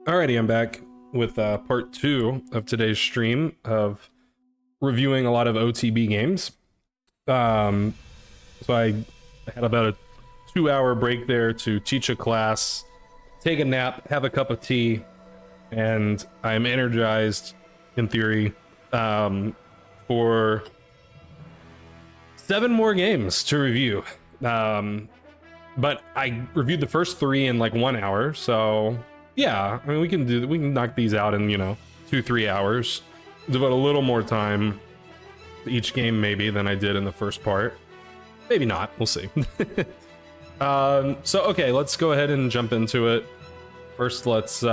Alrighty, I'm back with part 2 of today's stream of reviewing a lot of OTB games. So I had about a 2-hour break there to teach a class, take a nap, have a cup of tea, and I'm energized, in theory, for 7 more games to review. But I reviewed the first 3 in like 1 hour, so yeah, I mean we can knock these out in, 2-3 hours. Devote a little more time to each game maybe than I did in the first part. Maybe not, we'll see. So okay, let's go ahead and jump into it. First, let's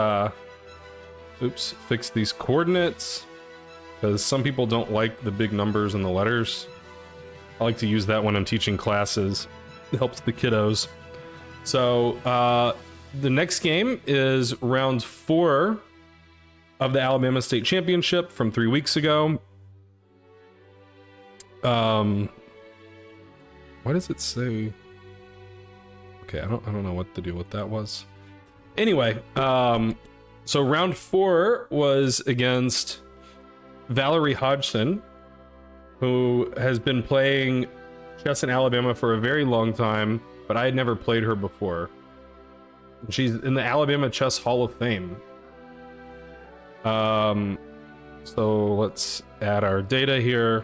fix these coordinates, because some people don't like the big numbers and the letters. I like to use that when I'm teaching classes. It helps the kiddos. So the next game is round 4 of the Alabama State Championship from 3 weeks ago. Why does it say? Okay, I don't know what to do with that was. Anyway, so round 4 was against Valerie Hodgson, who has been playing chess in Alabama for a very long time, but I had never played her before. She's in the Alabama Chess Hall of Fame. So let's add our data here.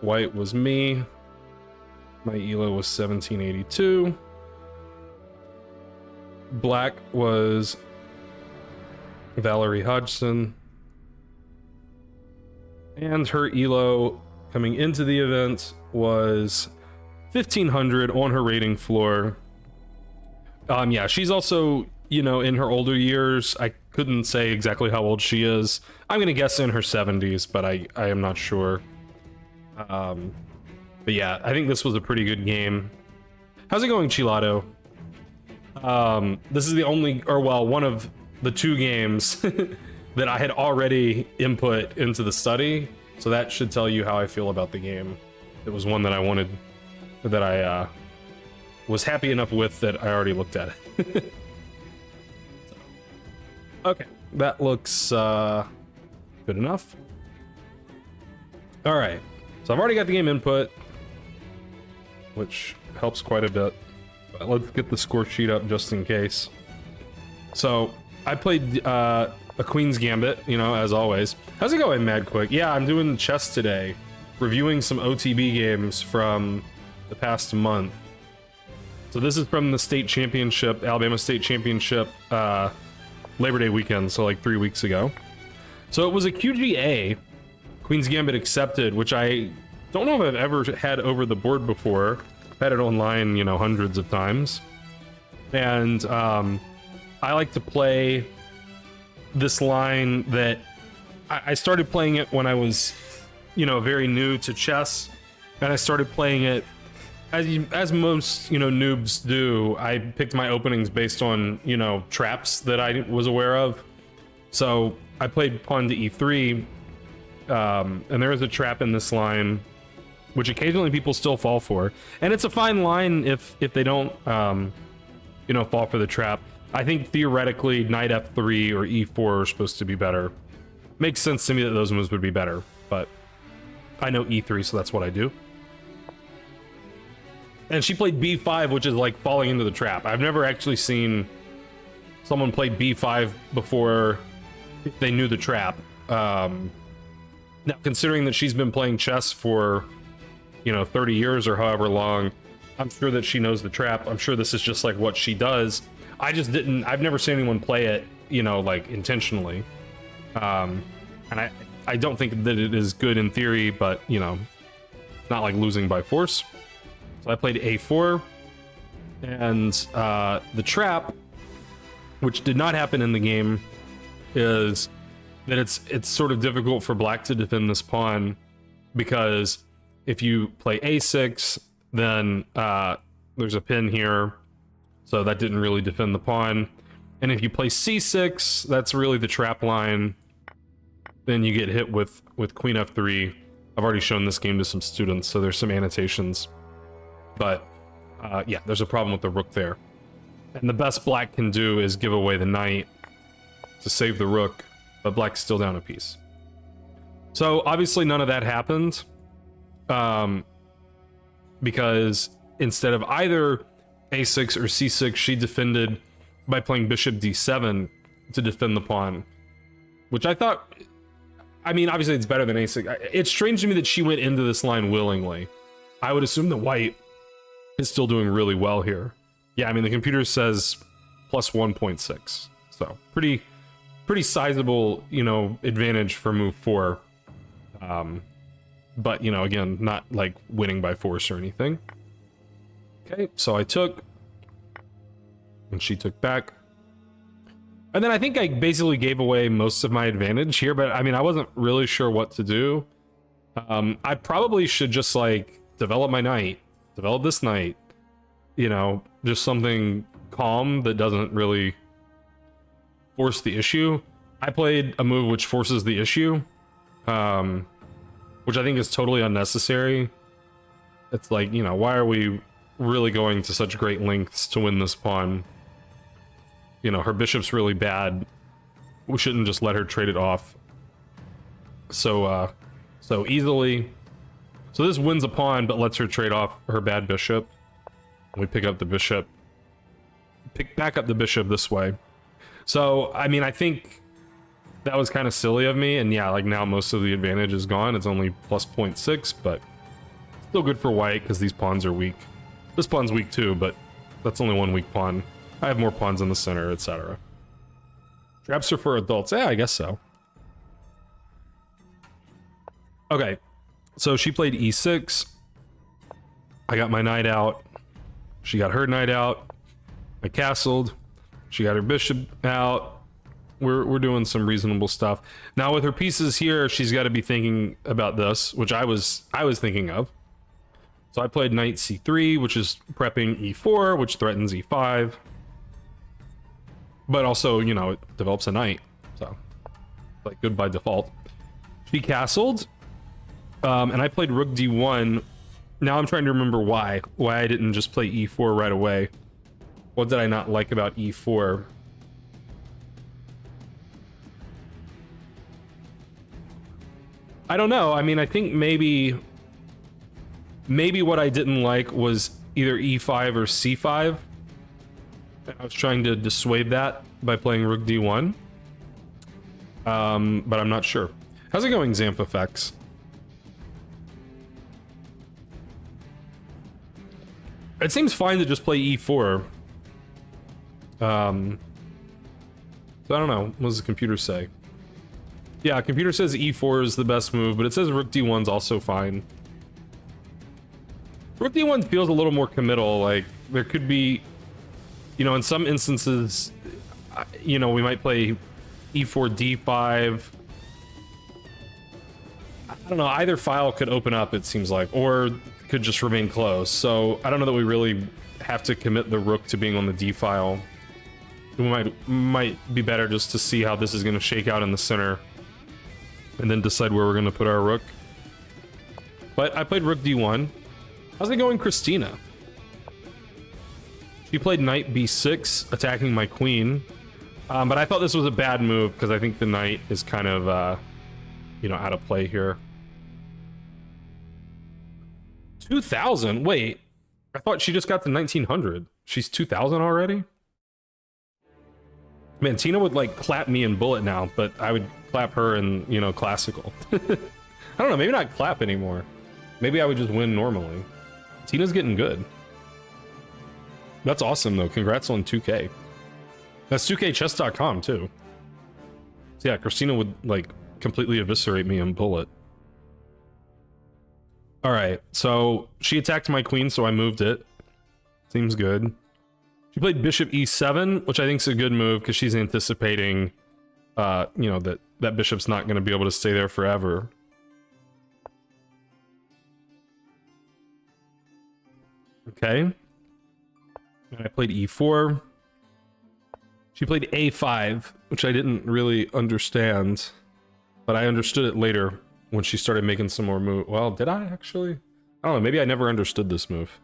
White was me. My ELO was 1782. Black was Valerie Hodgson. And her ELO coming into the event was 1500 on her rating floor. Yeah, she's also, in her older years. I couldn't say exactly how old she is. I'm gonna guess in her 70s, but I am not sure. But yeah, I think this was a pretty good game. How's it going, Chilato? This is the only, or well, one of the 2 games that I had already input into the study, so that should tell you how I feel about the game. It was one that I wanted, that I was happy enough with that I already looked at it. Okay, that looks good enough. All right, so I've already got the game input, which helps quite a bit. But let's get the score sheet up just in case. So I played a Queen's Gambit, as always. How's it going, Mad Quick? Yeah, I'm doing chess today, reviewing some OTB games from the past month. So this is from the state championship, Alabama State Championship, Labor Day weekend, so like 3 weeks ago. So it was a QGA, Queen's Gambit accepted, which I don't know if I've ever had over the board before. I've had it online, hundreds of times. And I like to play this line that I started playing it when I was, very new to chess. And I started playing it as most, noobs do. I picked my openings based on, traps that I was aware of. So I played pawn to e3, and there is a trap in this line, which occasionally people still fall for. And it's a fine line if they don't, fall for the trap. I think theoretically knight f3 or e4 are supposed to be better. Makes sense to me that those moves would be better, but I know e3, so that's what I do. And she played b5, which is like falling into the trap. I've never actually seen someone play b5 before they knew the trap. Now, considering that she's been playing chess for, 30 years or however long, I'm sure that she knows the trap. I'm sure this is just like what she does. I've never seen anyone play it, like intentionally. And I don't think that it is good in theory, but, it's not like losing by force. So I played a4, and the trap, which did not happen in the game, is that it's sort of difficult for black to defend this pawn, because if you play a6, then there's a pin here, so that didn't really defend the pawn. And if you play c6, that's really the trap line. Then you get hit with queen f3. I've already shown this game to some students, so there's some annotations. But yeah, there's a problem with the rook there. And the best black can do is give away the knight. to save the rook, but black's still down a piece. So obviously none of that happened, because instead of either a6 or c6, she defended by playing bishop d7 to defend the pawn, which I thought, I mean, obviously it's better than a6. It's strange to me that she went into this line willingly. I would assume that white is still doing really well here. Yeah, I mean, the computer says plus 1.6, so pretty sizable, you know, advantage for move 4. But, you know, again, not like winning by force or anything. Okay, so I took, and she took back. And then I think I basically gave away most of my advantage here, but I mean, I wasn't really sure what to do. I probably should just like develop my knight, develop this knight, you know, just something calm that doesn't really force the issue. I played a move which forces the issue, which I think is totally unnecessary. It's like, you know, why are we really going to such great lengths to win this pawn? You know, her bishop's really bad. We shouldn't just let her trade it off so easily. So this wins a pawn, but lets her trade off her bad bishop. We pick up the bishop. Pick back up the bishop this way. So, I mean, I think that was kind of silly of me. And yeah, like now most of the advantage is gone. It's only plus 0.6, but still good for white because these pawns are weak. This pawn's weak too, but that's only one weak pawn. I have more pawns in the center, etc. Traps are for adults. Yeah, I guess so. Okay, so she played e6. I got my knight out. She got her knight out. I castled. She got her bishop out. We're doing some reasonable stuff. Now with her pieces here, she's got to be thinking about this, which I was thinking of. So I played knight c3, which is prepping e4, which threatens e5. But also, you know, it develops a knight, so like good by default. She castled, and I played rook d1. Now I'm trying to remember why I didn't just play e4 right away. What did I not like about e4? I don't know. I mean, I think maybe what I didn't like was either e5 or c5. I was trying to dissuade that by playing rook d1, but I'm not sure. How's it going, Xamp It seems fine to just play e4. So I don't know. What does the computer say? Yeah, computer says e4 is the best move, but it says rook d1's also fine. Rook d1 feels a little more committal. Like there could be, you know, in some instances, you know, we might play e4 d5. I don't know, either file could open up, it seems like, or could just remain closed. So I don't know that we really have to commit the rook to being on the d file. We might be better just to see how this is going to shake out in the center and then decide where we're going to put our rook. But I played rook d1. How's it going, Christina? She played knight b6, attacking my queen. But I thought this was a bad move because I think the knight is kind of, you know, out of play here. 2000? Wait, I thought she just got to 1900. She's 2000 already? Man, Tina would like clap me in bullet now, but I would clap her in, you know, classical. I don't know, maybe not clap anymore. Maybe I would just win normally. Tina's getting good. That's awesome though. Congrats on 2K. That's 2kchess.com too. So yeah, Christina would like completely eviscerate me in bullet. All right, so she attacked my queen, so I moved it. Seems good. She played bishop e7, which I think is a good move because she's anticipating, you know, that bishop's not going to be able to stay there forever. Okay. And I played e4. She played a5, which I didn't really understand, but I understood it later when she started making some more moves. Well, did I actually? I don't know, maybe I never understood this move.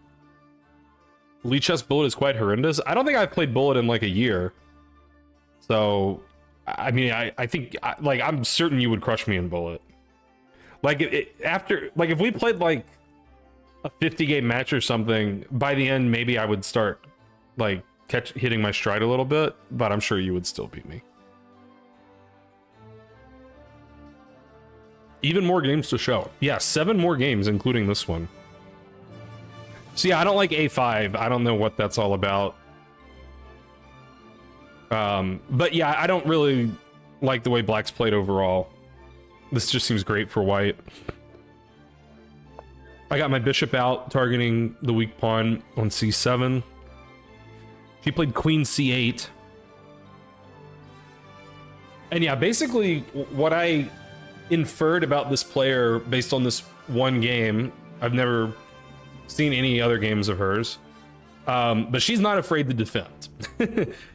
Lee chess bullet is quite horrendous. I don't think I've played bullet in like a year. So I mean, I think, like, I'm certain you would crush me in Bullet. Like, after, like, if we played, like, a 50-game match or something, by the end, maybe I would start, like, hitting my stride a little bit, but I'm sure you would still beat me. Even more games to show. Yeah, 7 more games, including this one. So yeah, I don't like A5. I don't know what that's all about. But yeah, I don't really like the way Black's played overall. This just seems great for White. I got my bishop out, targeting the weak pawn on C7. She played Queen C8. And yeah, basically what I inferred about this player based on this one game, I've never seen any other games of hers, but she's not afraid to defend.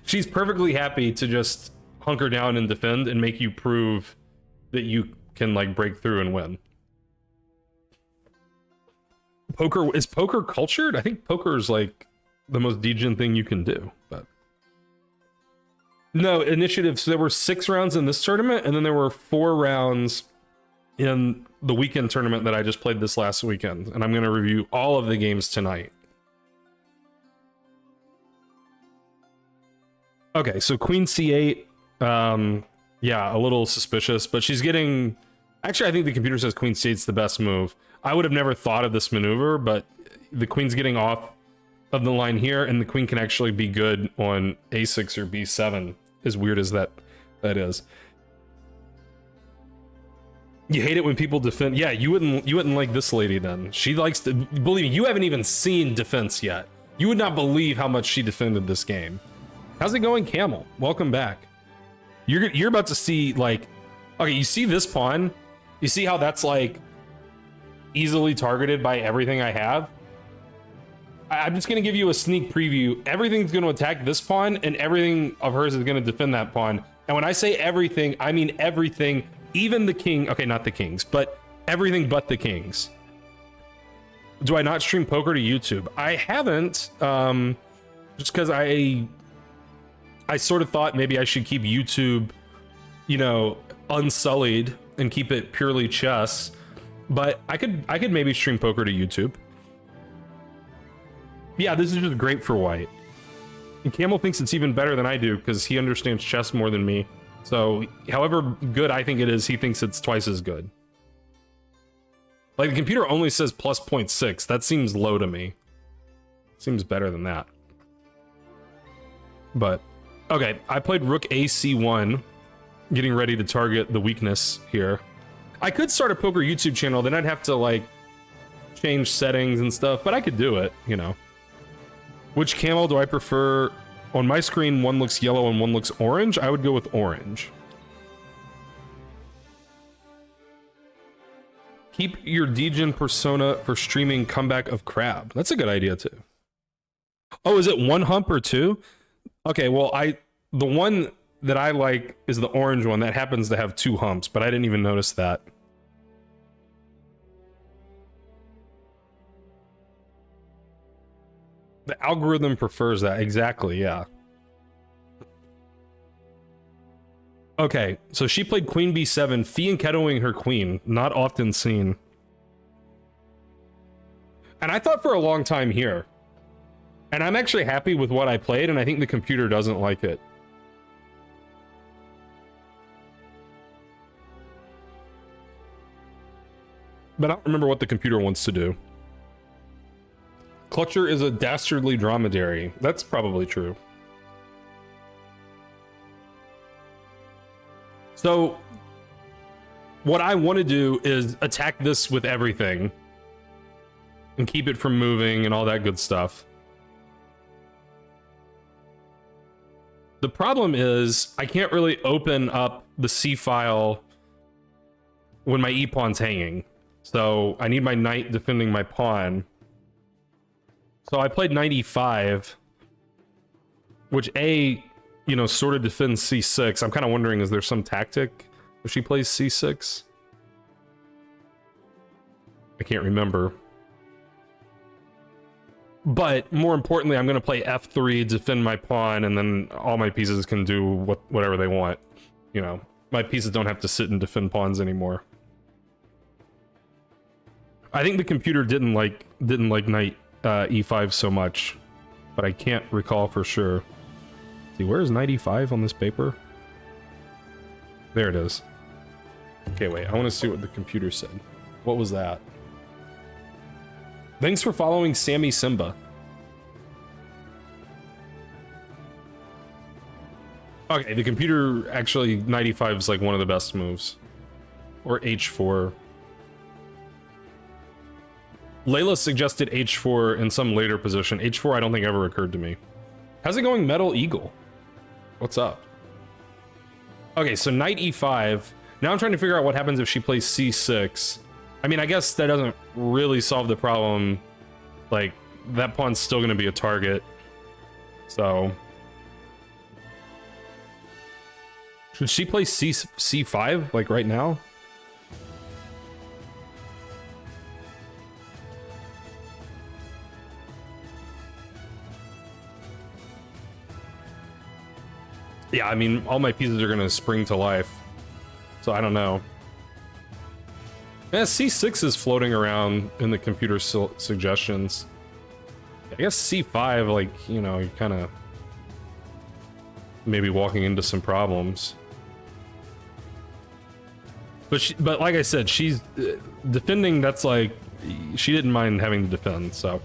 She's perfectly happy to just hunker down and defend and make you prove that you can, like, break through and win. Poker, is poker cultured? I think poker is like the most degen thing you can do, but no initiative. So there were 6 rounds in this tournament, and then there were 4 rounds in the weekend tournament that I just played this last weekend, and I'm going to review all of the games tonight. Okay, so Queen C8, yeah, a little suspicious, but she's getting... Actually, I think the computer says Queen C8's the best move. I would have never thought of this maneuver, but the queen's getting off of the line here, and the queen can actually be good on A6 or B7, as weird as that is. You hate it when people defend. Yeah, you wouldn't like this lady then. She likes to... Believe me, you haven't even seen defense yet. You would not believe how much she defended this game. How's it going, Camel? Welcome back. You're about to see, like... Okay, you see this pawn? You see how that's, like, easily targeted by everything I have? I'm just going to give you a sneak preview. Everything's going to attack this pawn, and everything of hers is going to defend that pawn. And when I say everything, I mean everything, even the king. Okay, not the kings, but everything but the kings. Do I not stream poker to YouTube? I haven't, just because I sort of thought maybe I should keep YouTube, you know, unsullied and keep it purely chess. But I could maybe stream poker to YouTube. Yeah, this is just great for White. And Camel thinks it's even better than I do because he understands chess more than me. So, however good I think it is, he thinks it's twice as good. Like, the computer only says plus 0.6. That seems low to me. Seems better than that. But, okay, I played Rook AC1, getting ready to target the weakness here. I could start a poker YouTube channel, then I'd have to, like, change settings and stuff, but I could do it, you know. Which camel do I prefer? On my screen, one looks yellow and one looks orange. I would go with orange. Keep your degen persona for streaming Comeback of Crab. That's a good idea, too. Oh, is it 1 hump or 2? Okay, well, the one that I like is the orange one that happens to have 2 humps, but I didn't even notice that. The algorithm prefers that. Exactly, yeah. Okay, so she played Queen B7, fianchettoing her queen. Not often seen. And I thought for a long time here. And I'm actually happy with what I played, and I think the computer doesn't like it. But I don't remember what the computer wants to do. Clutcher is a dastardly dromedary. That's probably true. So, what I want to do is attack this with everything. And keep it from moving and all that good stuff. The problem is, I can't really open up the C file when my E-pawn's hanging. So, I need my knight defending my pawn. So I played knight e5, which you know, sort of defends c6. I'm kind of wondering, is there some tactic if she plays c6? I can't remember. But more importantly, I'm going to play f3, defend my pawn, and then all my pieces can do whatever they want. you know, my pieces don't have to sit and defend pawns anymore. I think the computer didn't like knight e5 so much, but I can't recall for sure. Let's see, where is knight e5 on this paper? There it is. Okay, wait, I want to see what the computer said. What was that? Thanks for following Sammy Simba. Okay, the computer actually, knight e5 is like one of the best moves. Or h4. Layla suggested h4 in some later position. h4 I don't think ever occurred to me. How's it going, Metal Eagle? What's up? Okay, so knight e5. Now I'm trying to figure out what happens if she plays c6. I mean, I guess that doesn't really solve the problem. Like, that pawn's still going to be a target. So... should she play c5, like, right now? Yeah, I mean, all my pieces are going to spring to life. So I don't know. Yeah, c6 is floating around in the computer suggestions. I guess c5, like, you know, you're kind of maybe walking into some problems. But like I said, she's defending. That's like, she didn't mind having to defend. So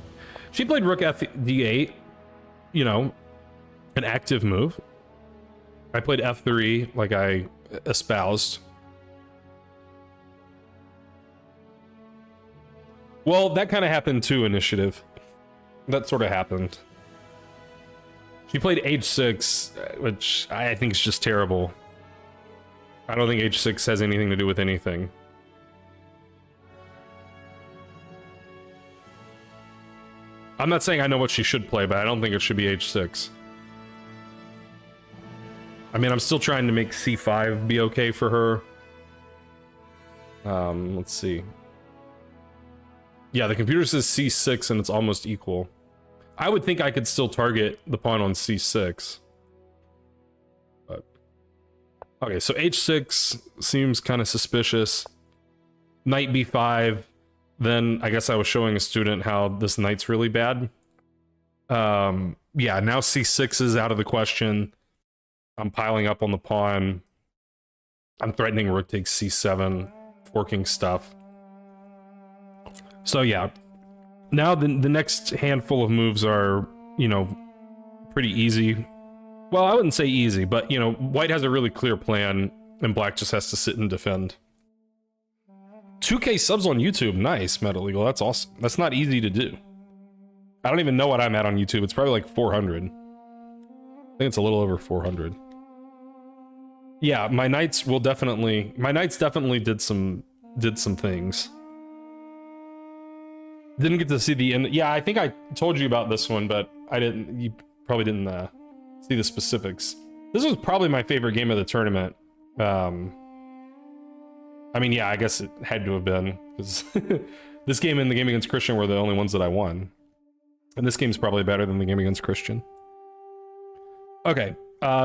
she played rook d8, you know, an active move. I played f3 like I espoused. Well, that kind of happened too, initiative. That sort of happened. She played h6, which I think is just terrible. I don't think h6 has anything to do with anything. I'm not saying I know what she should play, but I don't think it should be h6. I mean, I'm still trying to make c5 be okay for her. Let's see. Yeah, the computer says c6 and it's almost equal. I would think I could still target the pawn on c6. But okay, so h6 seems kind of suspicious. Knight b5. Then I guess I was showing a student how this knight's really bad. Yeah, now c6 is out of the question. I'm piling up on the pawn. I'm threatening rook takes c7, forking stuff. So yeah, now the next handful of moves are, you know, pretty easy. Well, I wouldn't say easy, but, you know, white has a really clear plan, and black just has to sit and defend. 2K subs on YouTube, nice, Metal Eagle, that's awesome. That's not easy to do. I don't even know what I'm at on YouTube, it's probably like 400. I think it's a little over 400. Yeah, my knights definitely did some things. Didn't get to see the end. Yeah, I think I told you about this one, but you probably didn't see the specifics. This was probably my favorite game of the tournament. I mean, yeah, I guess it had to have been, because this game and the game against Christian were the only ones that I won. And this game's probably better than the game against Christian. Okay,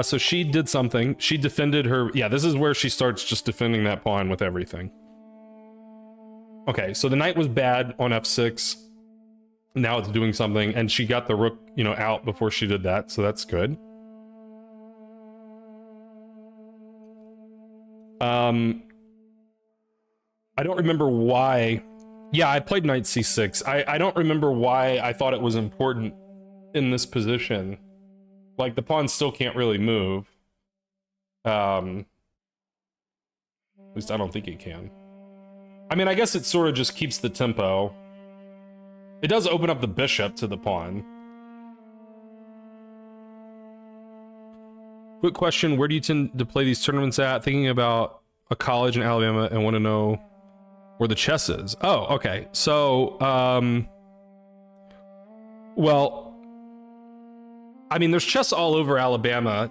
so she did something. She defended her... Yeah, this is where she starts just defending that pawn with everything. Okay, so the knight was bad on f6. Now it's doing something, and she got the rook, you know, out before she did that, so that's good. I don't remember why... Yeah, I played knight c6. I don't remember why I thought it was important in this position. Like, the pawn still can't really move. At least I don't think it can. I mean, I guess it sort of just keeps the tempo. It does open up the bishop to the pawn. Quick question, where do you tend to play these tournaments at? Thinking about a college in Alabama and want to know where the chess is. Oh, okay. So, well... I mean, there's chess all over Alabama.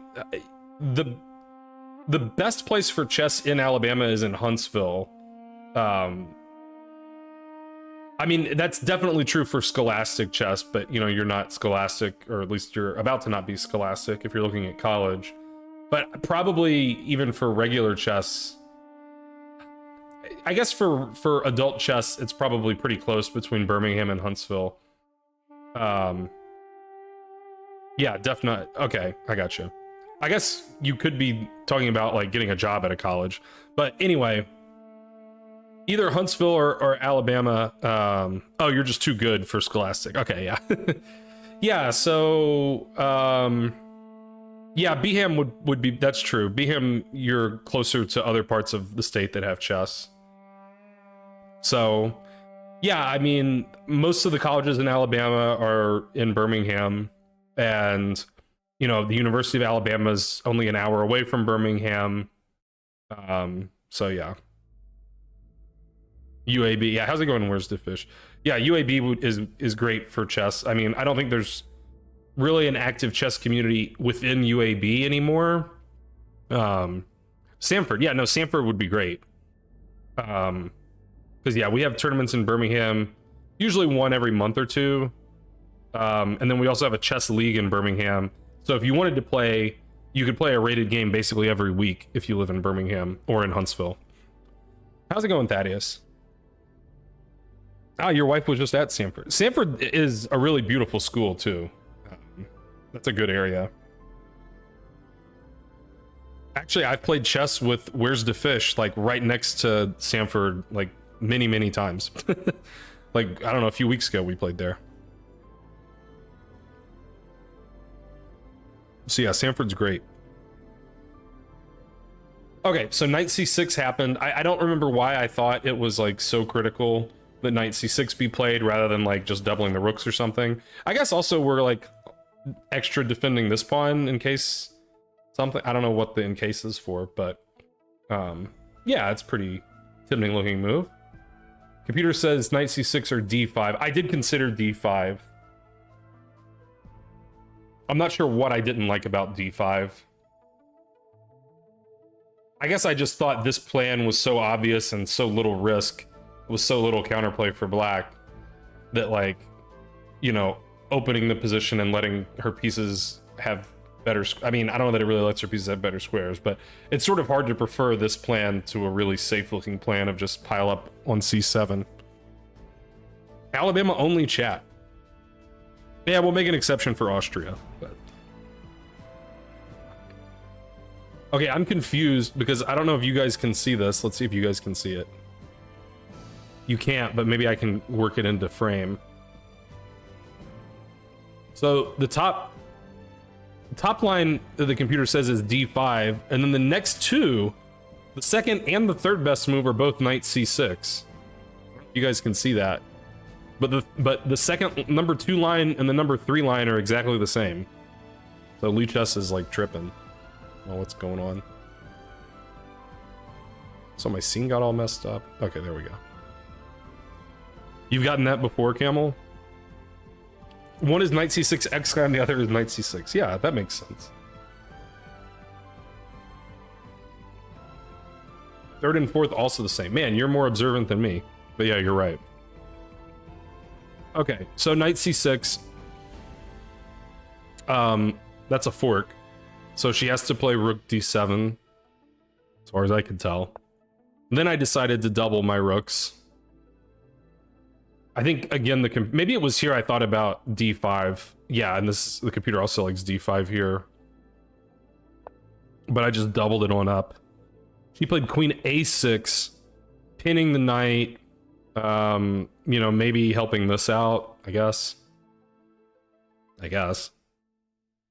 The best place for chess in Alabama is in Huntsville. I mean, that's definitely true for scholastic chess, but, you know, you're not scholastic, or at least you're about to not be scholastic if you're looking at college. But probably even for regular chess, I guess for adult chess, it's probably pretty close between Birmingham and Huntsville. Yeah, definitely. Okay, I got you. I guess you could be talking about like getting a job at a college, but anyway, either Huntsville or Alabama. Oh, you're just too good for Scholastic. Okay, yeah. Yeah, so yeah, Beeham would be, that's true. Beeham, you're closer to other parts of the state that have chess. So yeah, I mean, most of the colleges in Alabama are in Birmingham, and you know, the University of Alabama is only an hour away from Birmingham. So yeah. UAB, yeah, how's it going? Where's the fish? Yeah, UAB is great for chess. I mean, I don't think there's really an active chess community within UAB anymore. Samford, yeah, no, Samford would be great. Because yeah, we have tournaments in Birmingham, usually one every month or two. And then we also have a chess league in Birmingham. So if you wanted to play, you could play a rated game basically every week if you live in Birmingham or in Huntsville. How's it going, Thaddeus? Ah, your wife was just at Samford. Samford is a really beautiful school too. That's a good area. Actually, I've played chess with Where's the Fish, like right next to Samford, like many times. Like, I don't know, a few weeks ago we played there. So yeah, Samford's great. Okay, so knight c6 happened. I don't remember why I thought it was like so critical that knight c6 be played rather than like just doubling the rooks or something. I guess also we're like extra defending this pawn in case something, I don't know what the in case is for, but yeah, it's pretty tempting looking move. Computer says knight c6 or d5. I did consider d5. I'm not sure what I didn't like about d5. I guess I just thought this plan was so obvious and so little risk, with so little counterplay for black, that like, you know, opening the position and letting her pieces have better, I mean, I don't know that it really lets her pieces have better squares, but it's sort of hard to prefer this plan to a really safe looking plan of just pile up on c7. Alabama only chat. Yeah, we'll make an exception for Austria. But... okay, I'm confused because I don't know if you guys can see this. Let's see if you guys can see it. You can't, but maybe I can work it into frame. So the top line that the computer says is d5, and then the next two, the second and the third best move are both knight c6. You guys can see that. But the second number 2 line and the number 3 line are exactly the same. So Lee Chess is like tripping. Oh, what's going on? So my scene got all messed up. Okay, there we go. You've gotten that before, Camel? One is knight c6 x and the other is knight c6. Yeah, that makes sense. Third and fourth also the same. Man, you're more observant than me. But yeah, you're right. Okay, so knight c6. That's a fork. So she has to play rook d7, as far as I can tell. And then I decided to double my rooks. I think, again, maybe it was here I thought about d5. Yeah, and the computer also likes d5 here. But I just doubled it on up. She played queen a6, pinning the knight. You know, maybe helping this out, I guess.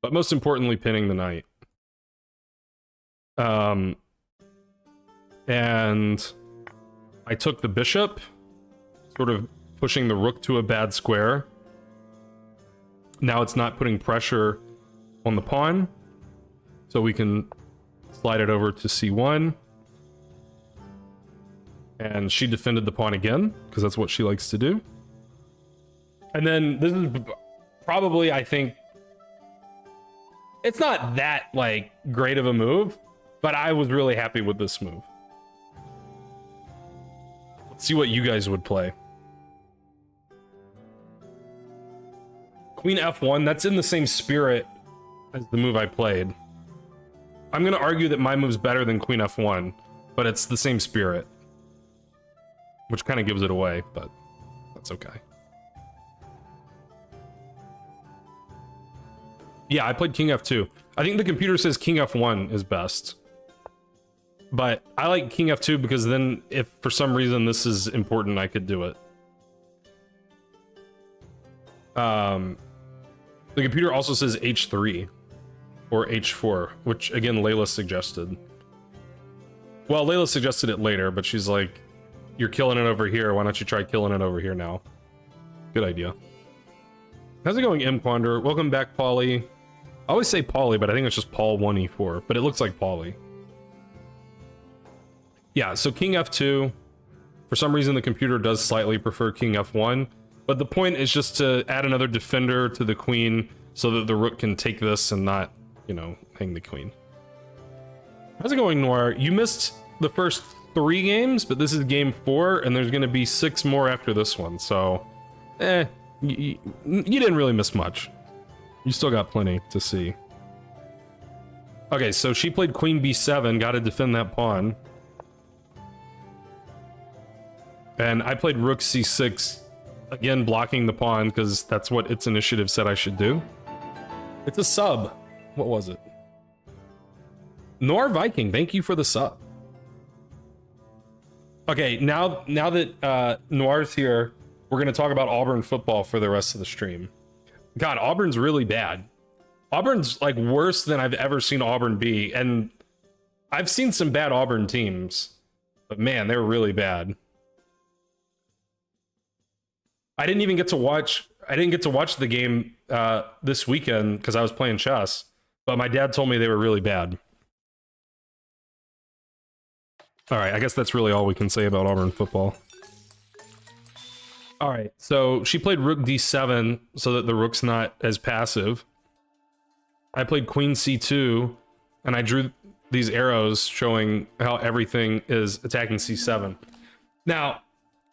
But most importantly, pinning the knight. And I took the bishop, sort of pushing the rook to a bad square. Now it's not putting pressure on the pawn, so we can slide it over to c1. And she defended the pawn again, because that's what she likes to do. And then this is probably, I think, it's not that, like, great of a move, but I was really happy with this move. Let's see what you guys would play. Queen f1, that's in the same spirit as the move I played. I'm gonna argue that my move's better than queen f1, but it's the same spirit, which kind of gives it away, but that's okay. Yeah, I played king f2. I think the computer says king f1 is best, but I like king f2 because then if for some reason this is important, I could do it. The computer also says h3 or h4, which again Layla suggested. Well, Layla suggested it later, but she's like, you're killing it over here, why don't you try killing it over here now? Good idea. How's it going, M Quander? Welcome back, Polly. I always say Polly, but I think it's just Paul 1e4, but it looks like Polly. Yeah, so king f2. For some reason, the computer does slightly prefer king f1, but the point is just to add another defender to the queen so that the rook can take this and not, you know, hang the queen. How's it going, Noir? You missed the first 3 games, but this is game 4, and there's going to be 6 more after this one, so... you didn't really miss much. You still got plenty to see. Okay, so she played queen b7, gotta defend that pawn. And I played rook c6, again blocking the pawn, because that's what its initiative said I should do. It's a sub. What was it? Noir Viking, thank you for the sub. Okay, now that Noir's here, we're going to talk about Auburn football for the rest of the stream. God, Auburn's really bad. Auburn's like worse than I've ever seen Auburn be, and I've seen some bad Auburn teams, but man, they're really bad. I didn't get to watch the game this weekend because I was playing chess, but my dad told me they were really bad. All right, I guess that's really all we can say about Auburn football. All right, so she played rook d7 so that the rook's not as passive. I played queen c2, and I drew these arrows showing how everything is attacking c7. Now,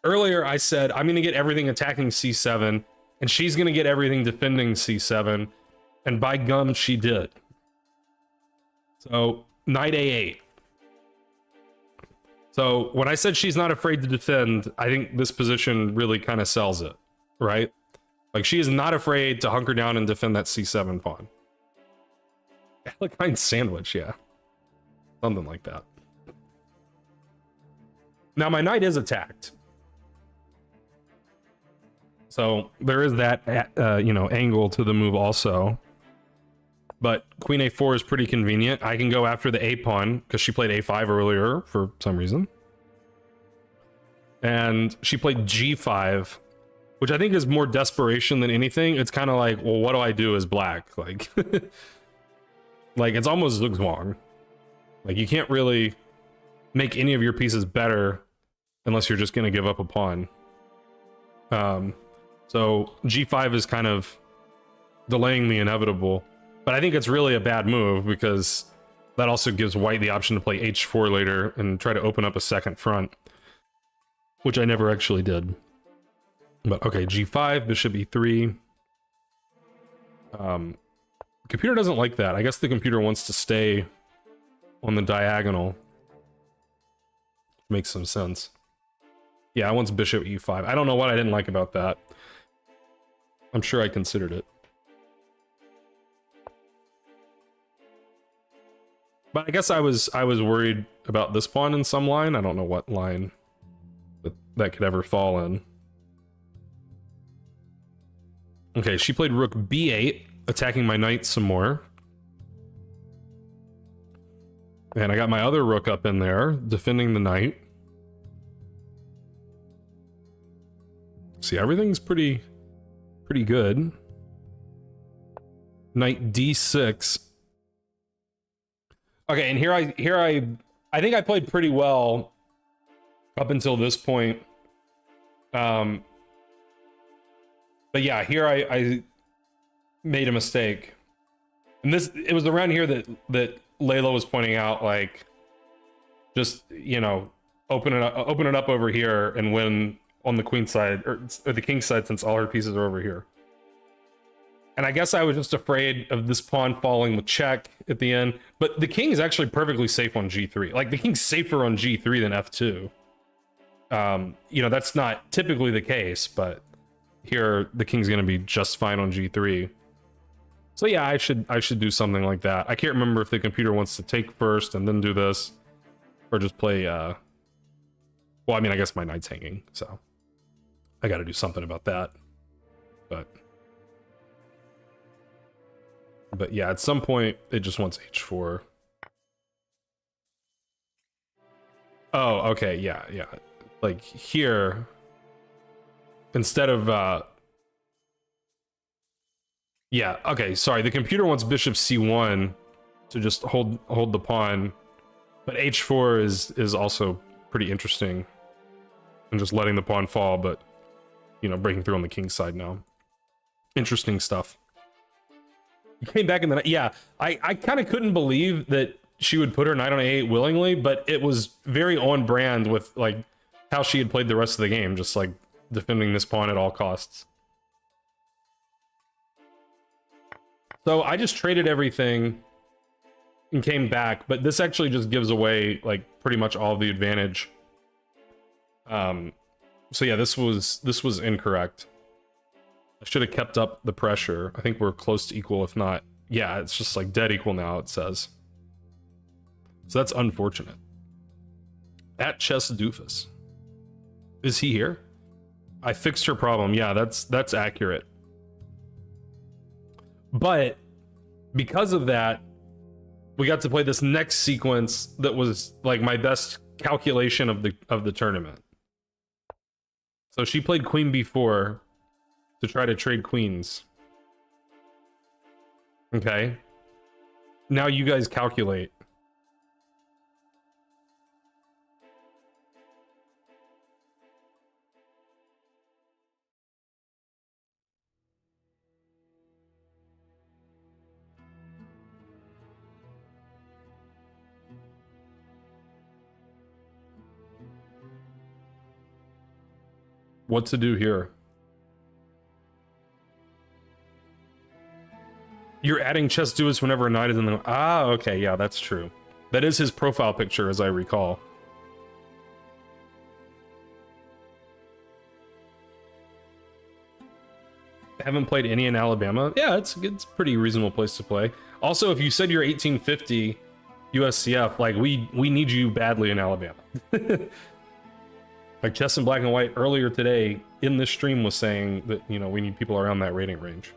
earlier I said I'm going to get everything attacking c7, and she's going to get everything defending c7, and by gum, she did. So, knight a8. So when I said she's not afraid to defend, I think this position really kind of sells it, right? Like, she is not afraid to hunker down and defend that c7 pawn. Alekine sandwich, yeah. Something like that. Now, my knight is attacked. So there is that, you know, angle to the move also. But queen a4 is pretty convenient. I can go after the a pawn because she played a5 earlier for some reason. And she played g5, which I think is more desperation than anything. It's kind of like, well, what do I do as black? Like, like it's almost zugzwang. Like, you can't really make any of your pieces better unless you're just going to give up a pawn. So g5 is kind of delaying the inevitable. But I think it's really a bad move because that also gives white the option to play h4 later and try to open up a second front, which I never actually did. But okay, g5, bishop e3. Computer doesn't like that. I guess the computer wants to stay on the diagonal. Makes some sense. Yeah, I want bishop e5. I don't know what I didn't like about that. I'm sure I considered it. But I guess I was worried about this pawn in some line. I don't know what line that could ever fall in. Okay, she played rook b8, attacking my knight some more. And I got my other rook up in there, defending the knight. See, everything's pretty good. Knight d6. Okay, and here I think I played pretty well up until this point. But yeah, here I made a mistake. And it was around here that Layla was pointing out, like, just, you know, open it up over here and win on the queen side or the king side, since all her pieces are over here. And I guess I was just afraid of this pawn falling with check at the end. But the king is actually perfectly safe on g3. Like, the king's safer on g3 than f2. You know, that's not typically the case, but here the king's going to be just fine on g3. So yeah, I should do something like that. I can't remember if the computer wants to take first and then do this, or just play, well, I mean, I guess my knight's hanging, so I got to do something about that. But yeah, at some point it just wants h4. Oh, okay, yeah. Like here, instead of yeah, okay, sorry. The computer wants bishop c1 to just hold the pawn, but h4 is also pretty interesting, and just letting the pawn fall, but you know, breaking through on the king's side now. Interesting stuff. You came back in the night. Yeah, I kind of couldn't believe that she would put her knight on a8 willingly, but it was very on brand with like how she had played the rest of the game, just like defending this pawn at all costs. So I just traded everything and came back, but this actually just gives away like pretty much all of the advantage. So yeah, this was incorrect. I should have kept up the pressure. I think we're close to equal, if not. Yeah, it's just like dead equal now, it says. So that's unfortunate. At Chess Doofus. Is he here? I fixed her problem. Yeah, that's accurate. But because of that, we got to play this next sequence that was like my best calculation of the tournament. So she played queen b4 to try to trade queens. Okay. Now you guys calculate. What to do here? You're adding Chess Doofus whenever a knight is in the... Ah, okay, yeah, that's true. That is his profile picture, as I recall. Haven't played any in Alabama. Yeah, it's a pretty reasonable place to play. Also, if you said you're 1850 USCF, like we need you badly in Alabama. Like Chess in Black and White earlier today in this stream was saying that, you know, we need people around that rating range.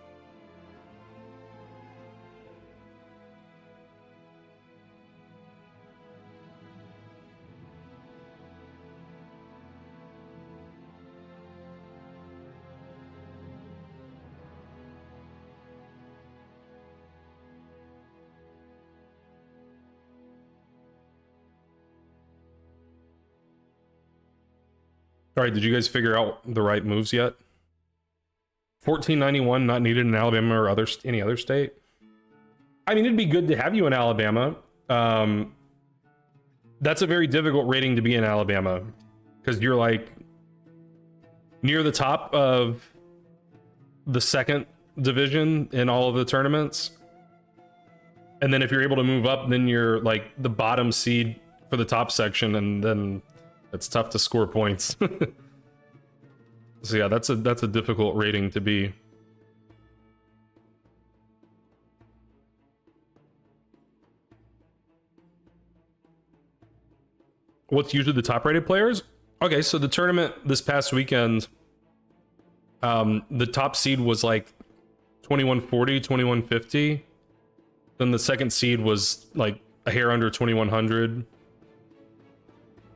All right, did you guys figure out the right moves yet? 1491 not needed in Alabama or any other state. I mean, it'd be good to have you in Alabama. That's a very difficult rating to be in Alabama because you're like near the top of the second division in all of the tournaments. And then if you're able to move up, then you're like the bottom seed for the top section, and then it's tough to score points. So yeah, that's a difficult rating to be. What's usually the top rated players? Okay, so the tournament this past weekend, the top seed was like 2140, 2150. Then the second seed was like a hair under 2100.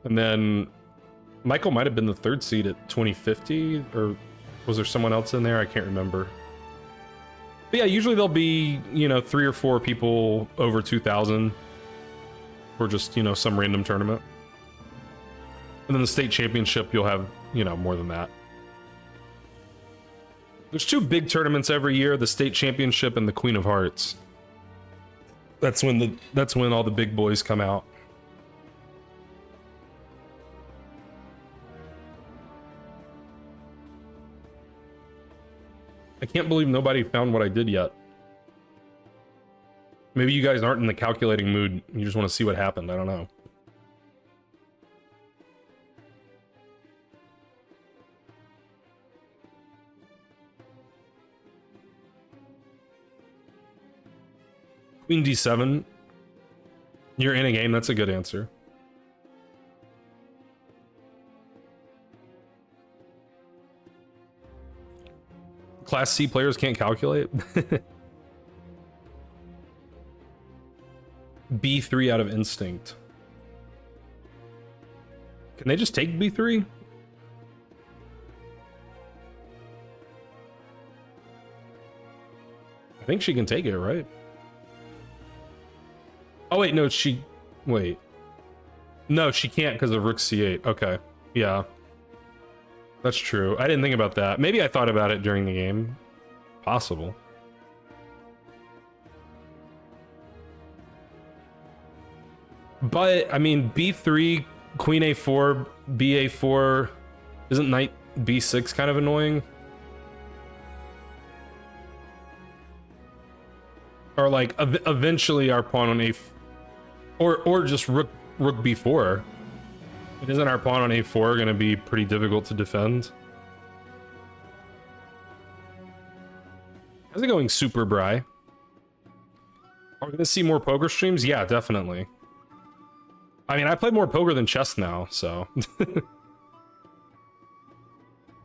And then Michael might have been the third seed at 2050, or was there someone else in there? I can't remember. But yeah, usually there'll be, you know, 3 or 4 people over 2,000 for just, you know, some random tournament. And then the state championship, you'll have, you know, more than that. There's 2 big tournaments every year, the state championship and the Queen of Hearts. That's when all the big boys come out. I can't believe nobody found what I did yet. Maybe you guys aren't in the calculating mood. You just want to see what happened. I don't know. Queen D7. You're in a game. That's a good answer. Class C players can't calculate. B3 out of instinct. Can they just take B3? I think she can take it, right? Oh wait, no, wait. No, she can't because of Rook C8. Okay, yeah. That's true. I didn't think about that. Maybe I thought about it during the game. Possible. But, I mean, B3, Queen A4, BA4, isn't Knight B6 kind of annoying? Or like, eventually our pawn on A4, or just Rook B4. Isn't our pawn on A4 going to be pretty difficult to defend? How's it going, Super Bry? Are we going to see more poker streams? Yeah, definitely. I mean, I play more poker than chess now, so.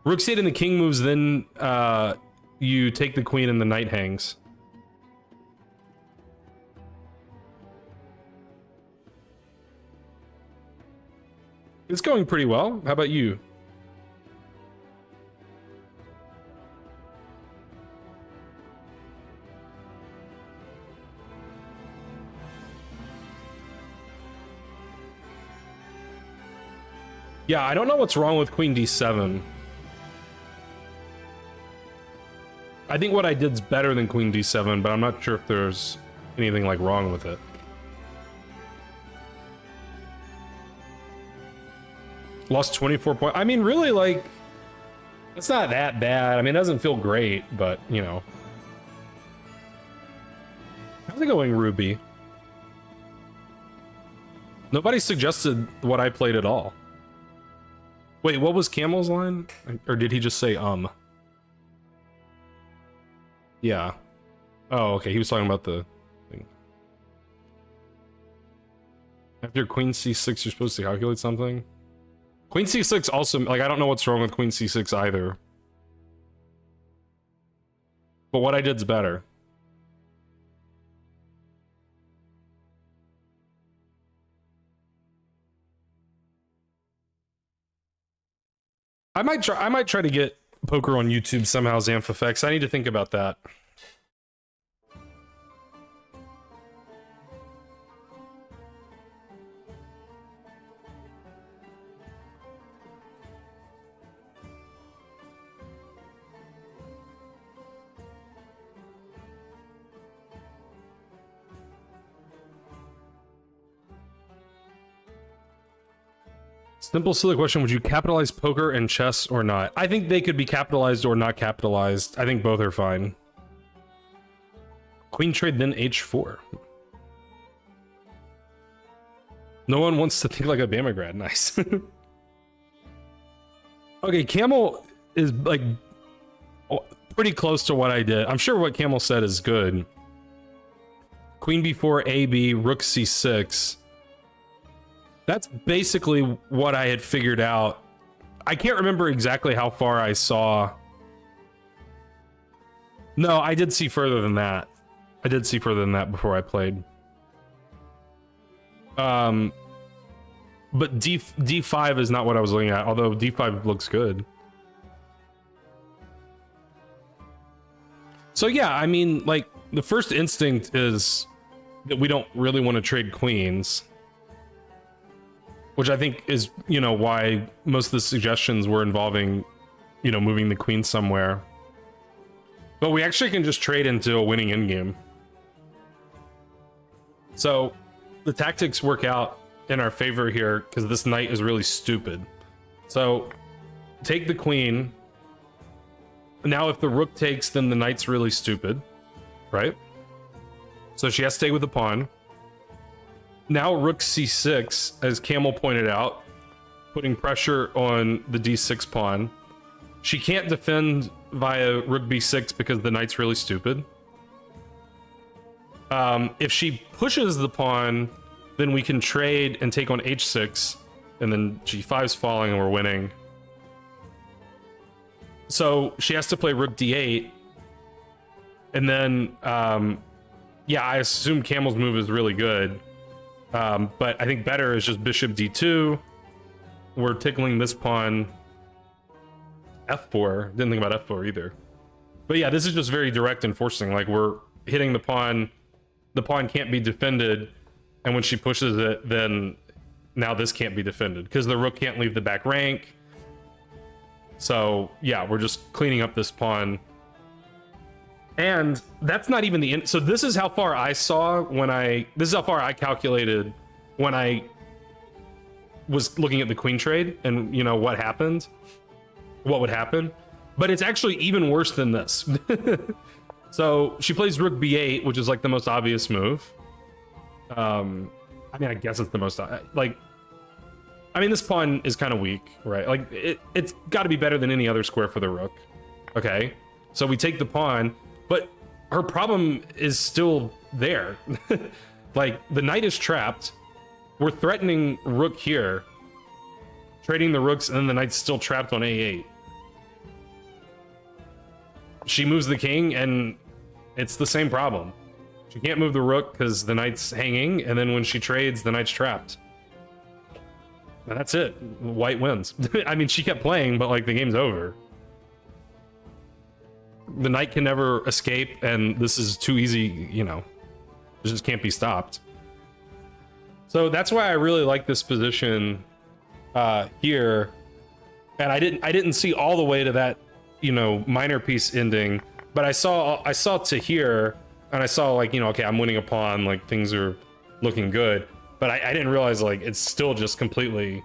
Rook C8 and the king moves, then you take the queen and the knight hangs. It's going pretty well. How about you? Yeah, I don't know what's wrong with Queen D7. I think what I did's better than Queen D7, but I'm not sure if there's anything like wrong with it. Lost 24 points. I mean, really, like, it's not that bad. I mean, it doesn't feel great, but, you know. How's it going, Ruby? Nobody suggested what I played at all. Wait, what was Camel's line? Or did he just say, Yeah. Oh, okay, he was talking about the thing. After Queen C6, you're supposed to calculate something? Queen C6 also, like, I don't know what's wrong with Queen C6 either. But what I did's better. I might try to get poker on YouTube somehow, Zamfafex. I need to think about that. Simple, silly question. Would you capitalize poker and chess or not? I think they could be capitalized or not capitalized. I think both are fine. Queen trade, then h4. No one wants to think like a Bama grad. Nice. Okay, Camel is like pretty close to what I did. I'm sure what Camel said is good. Queen b4, AB, Rook c6. That's basically what I had figured out. I can't remember exactly how far I saw. No, I did see further than that. I did see further than that before I played. But D5 is not what I was looking at, although D5 looks good. So yeah, I mean, like, the first instinct is that we don't really want to trade queens. Which I think is, you know, why most of the suggestions were involving, you know, moving the queen somewhere. But we actually can just trade into a winning endgame. So the tactics work out in our favor here because this knight is really stupid. So take the queen, now if the rook takes, then the knight's really stupid, right? So she has to stay with the pawn. Now rook c6, as Camel pointed out, putting pressure on the d6 pawn. She can't defend via rook b6 because the knight's really stupid. If she pushes the pawn, then we can trade and take on h6, and then g5's falling and we're winning. So she has to play rook d8, and then yeah, I assume Camel's move is really good, but I think better is just bishop d2. We're tickling this pawn. f4, didn't think about f4 either, but yeah, this is just very direct and forcing. Like, we're hitting the pawn can't be defended, and when she pushes it, then now this can't be defended because the rook can't leave the back rank. So yeah, we're just cleaning up this pawn. And that's not even the end. So this is how far I saw when this is how far I calculated when I was looking at the queen trade and, you know, what would happen. But it's actually even worse than this. So she plays rook b8, which is like the most obvious move. I mean, I guess it's the most, like, I mean, this pawn is kind of weak, right? Like, it's got to be better than any other square for the rook. Okay, so we take the pawn, but her problem is still there. Like, the knight is trapped. We're threatening rook here, trading the rooks, and then the knight's still trapped on a8. She moves the king, and it's the same problem. She can't move the rook because the knight's hanging, and then when she trades, the knight's trapped. And that's it. White wins. I mean, she kept playing, but like, the game's over. The knight can never escape, and this is too easy, you know. This just can't be stopped. So that's why I really like this position here. And I didn't see all the way to that, you know, minor piece ending, but I saw to here, and I saw, like, you know, okay, I'm winning a pawn, like, things are looking good. But I didn't realize, like, it's still just completely,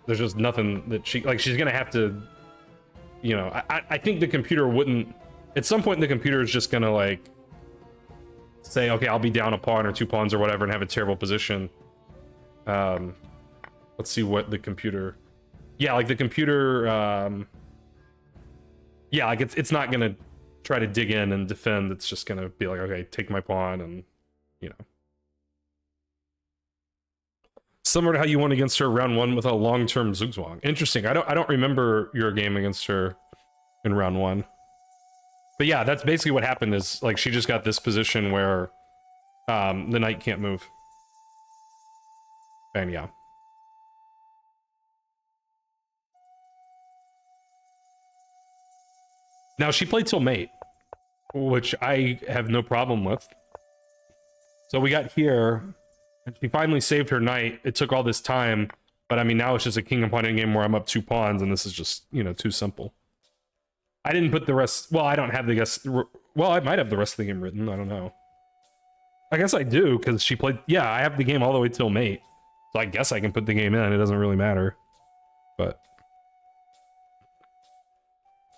there's just nothing that she's gonna have to, you know, I think the computer wouldn't, at some point the computer is just gonna, like, say, okay, I'll be down a pawn or 2 pawns or whatever and have a terrible position. Let's see what the computer, yeah, like the computer, yeah, like it's not gonna try to dig in and defend. It's just gonna be like, okay, take my pawn, and, you know. Similar to how you won against her round 1 with a long-term Zugzwang. Interesting. I don't remember your game against her in round 1. But yeah, that's basically what happened. Is like, she just got this position where the knight can't move. And yeah. Now she played till mate, which I have no problem with. So we got here. And she finally saved her knight. It took all this time, but I mean, now it's just a king and pawn endgame where I'm up 2 pawns, and this is just, you know, too simple. I didn't put the rest, well, I don't have the guess, well, I might have the rest of the game written, I don't know. I guess I do, because she played, yeah, I have the game all the way till mate. So I guess I can put the game in, it doesn't really matter. But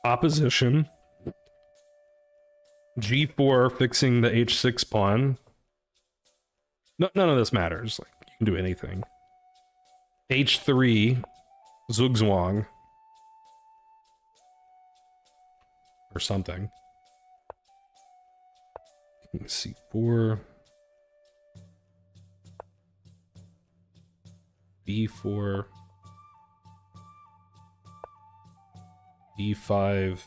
opposition. G4 fixing the H6 pawn. No, none of this matters. Like, you can do anything. H3, Zugzwang. Or something. C4. B4. E5.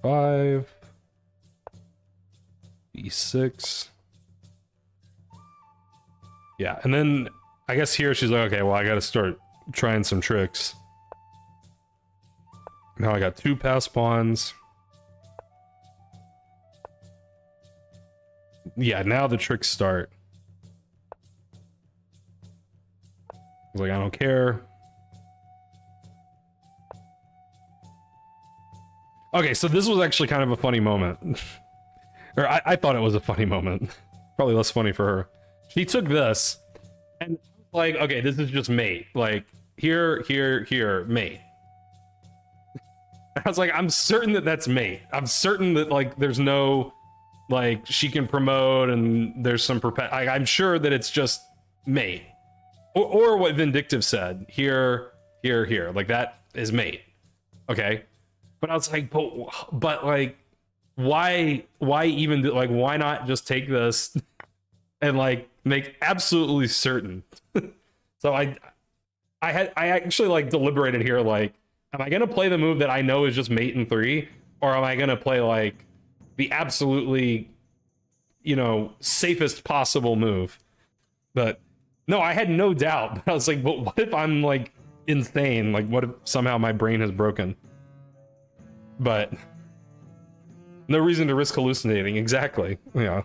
C5. B6. Yeah, and then I guess here she's like, okay, well, I gotta start trying some tricks. Now I got 2 pass pawns. Yeah, now the tricks start. I was like, I don't care. Okay, so this was actually kind of a funny moment. Or I thought it was a funny moment. Probably less funny for her. She took this, and Like, okay, this is just mate. Like, here, mate. I was like, I'm certain that that's mate. I'm certain that, like, there's no, like, she can promote and there's some I'm sure that it's just mate. Or what Vindictive said. Here. Like, that is mate. Okay? But I was like, but like, why even, like, why not just take this and, like, make absolutely certain? So I actually, like, deliberated here, like, am I gonna play the move that I know is just mate in 3, or am I gonna play, like, the absolutely, you know, safest possible move? But no, I had no doubt. I was like, but what if I'm, like, insane? Like, what if somehow my brain has broken? But no reason to risk hallucinating. Exactly. Yeah.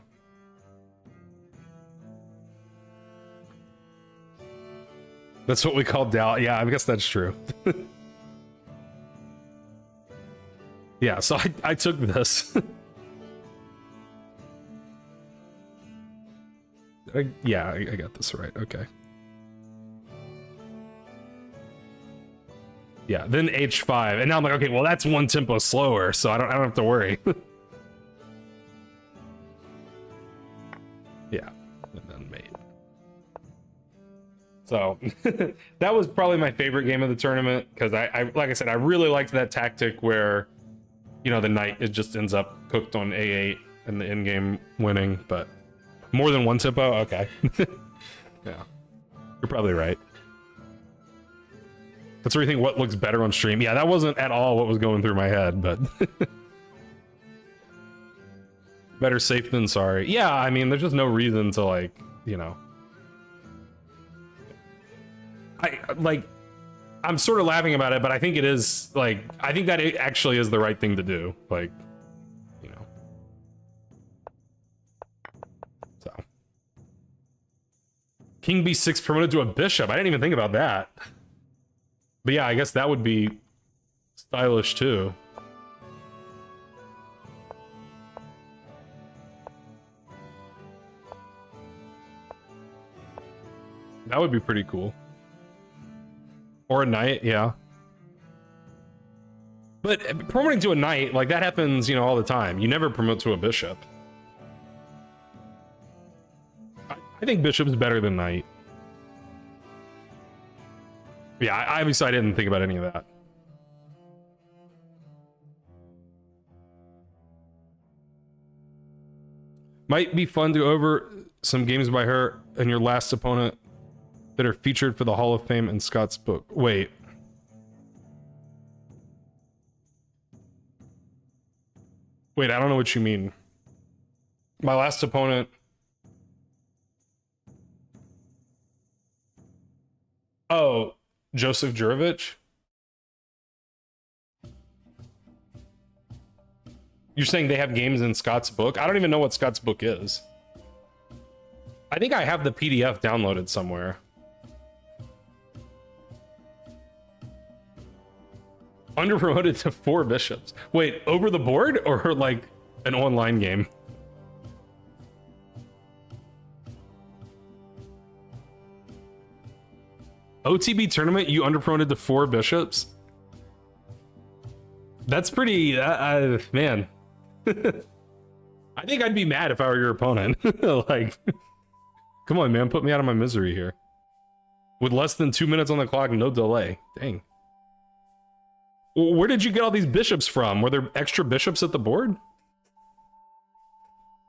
That's what we call doubt. Yeah, I guess that's true. Yeah, so I took this. Yeah, I got this right. Okay. Yeah, then H5, and now I'm like, okay, well, that's one tempo slower, so I don't have to worry. Yeah, and then mate. So that was probably my favorite game of the tournament, because I like I said, I really liked that tactic where, you know, the knight, it just ends up cooked on A8 and the endgame winning. But more than one tempo, okay. Yeah, you're probably right. That's where you think what looks better on stream. Yeah, that wasn't at all what was going through my head, but better safe than sorry. Yeah, I mean, there's just no reason to, like, you know, I'm sort of laughing about it, but I think it is, like, I think that it actually is the right thing to do. Like, you know. So. King B6 promoted to a bishop. I didn't even think about that. But yeah, I guess that would be stylish too. That would be pretty cool. Or a knight, yeah. But promoting to a knight, like, that happens, you know, all the time. You never promote to a bishop. I think bishop's better than knight. Yeah, obviously I didn't think about any of that. Might be fun to go over some games by her and your last opponent that are featured for the Hall of Fame in Scott's book. Wait. Wait, I don't know what you mean. My last opponent... Oh, Joseph Jurovich? You're saying they have games in Scott's book? I don't even know what Scott's book is. I think I have the PDF downloaded somewhere. Underpromoted to 4 bishops. Wait, over the board or like an online game? OTB tournament, you underpromoted to 4 bishops? That's pretty, man. I think I'd be mad if I were your opponent. Like, come on, man, put me out of my misery here. With less than 2 minutes on the clock, no delay. Dang. Where did you get all these bishops from? Were there extra bishops at the board?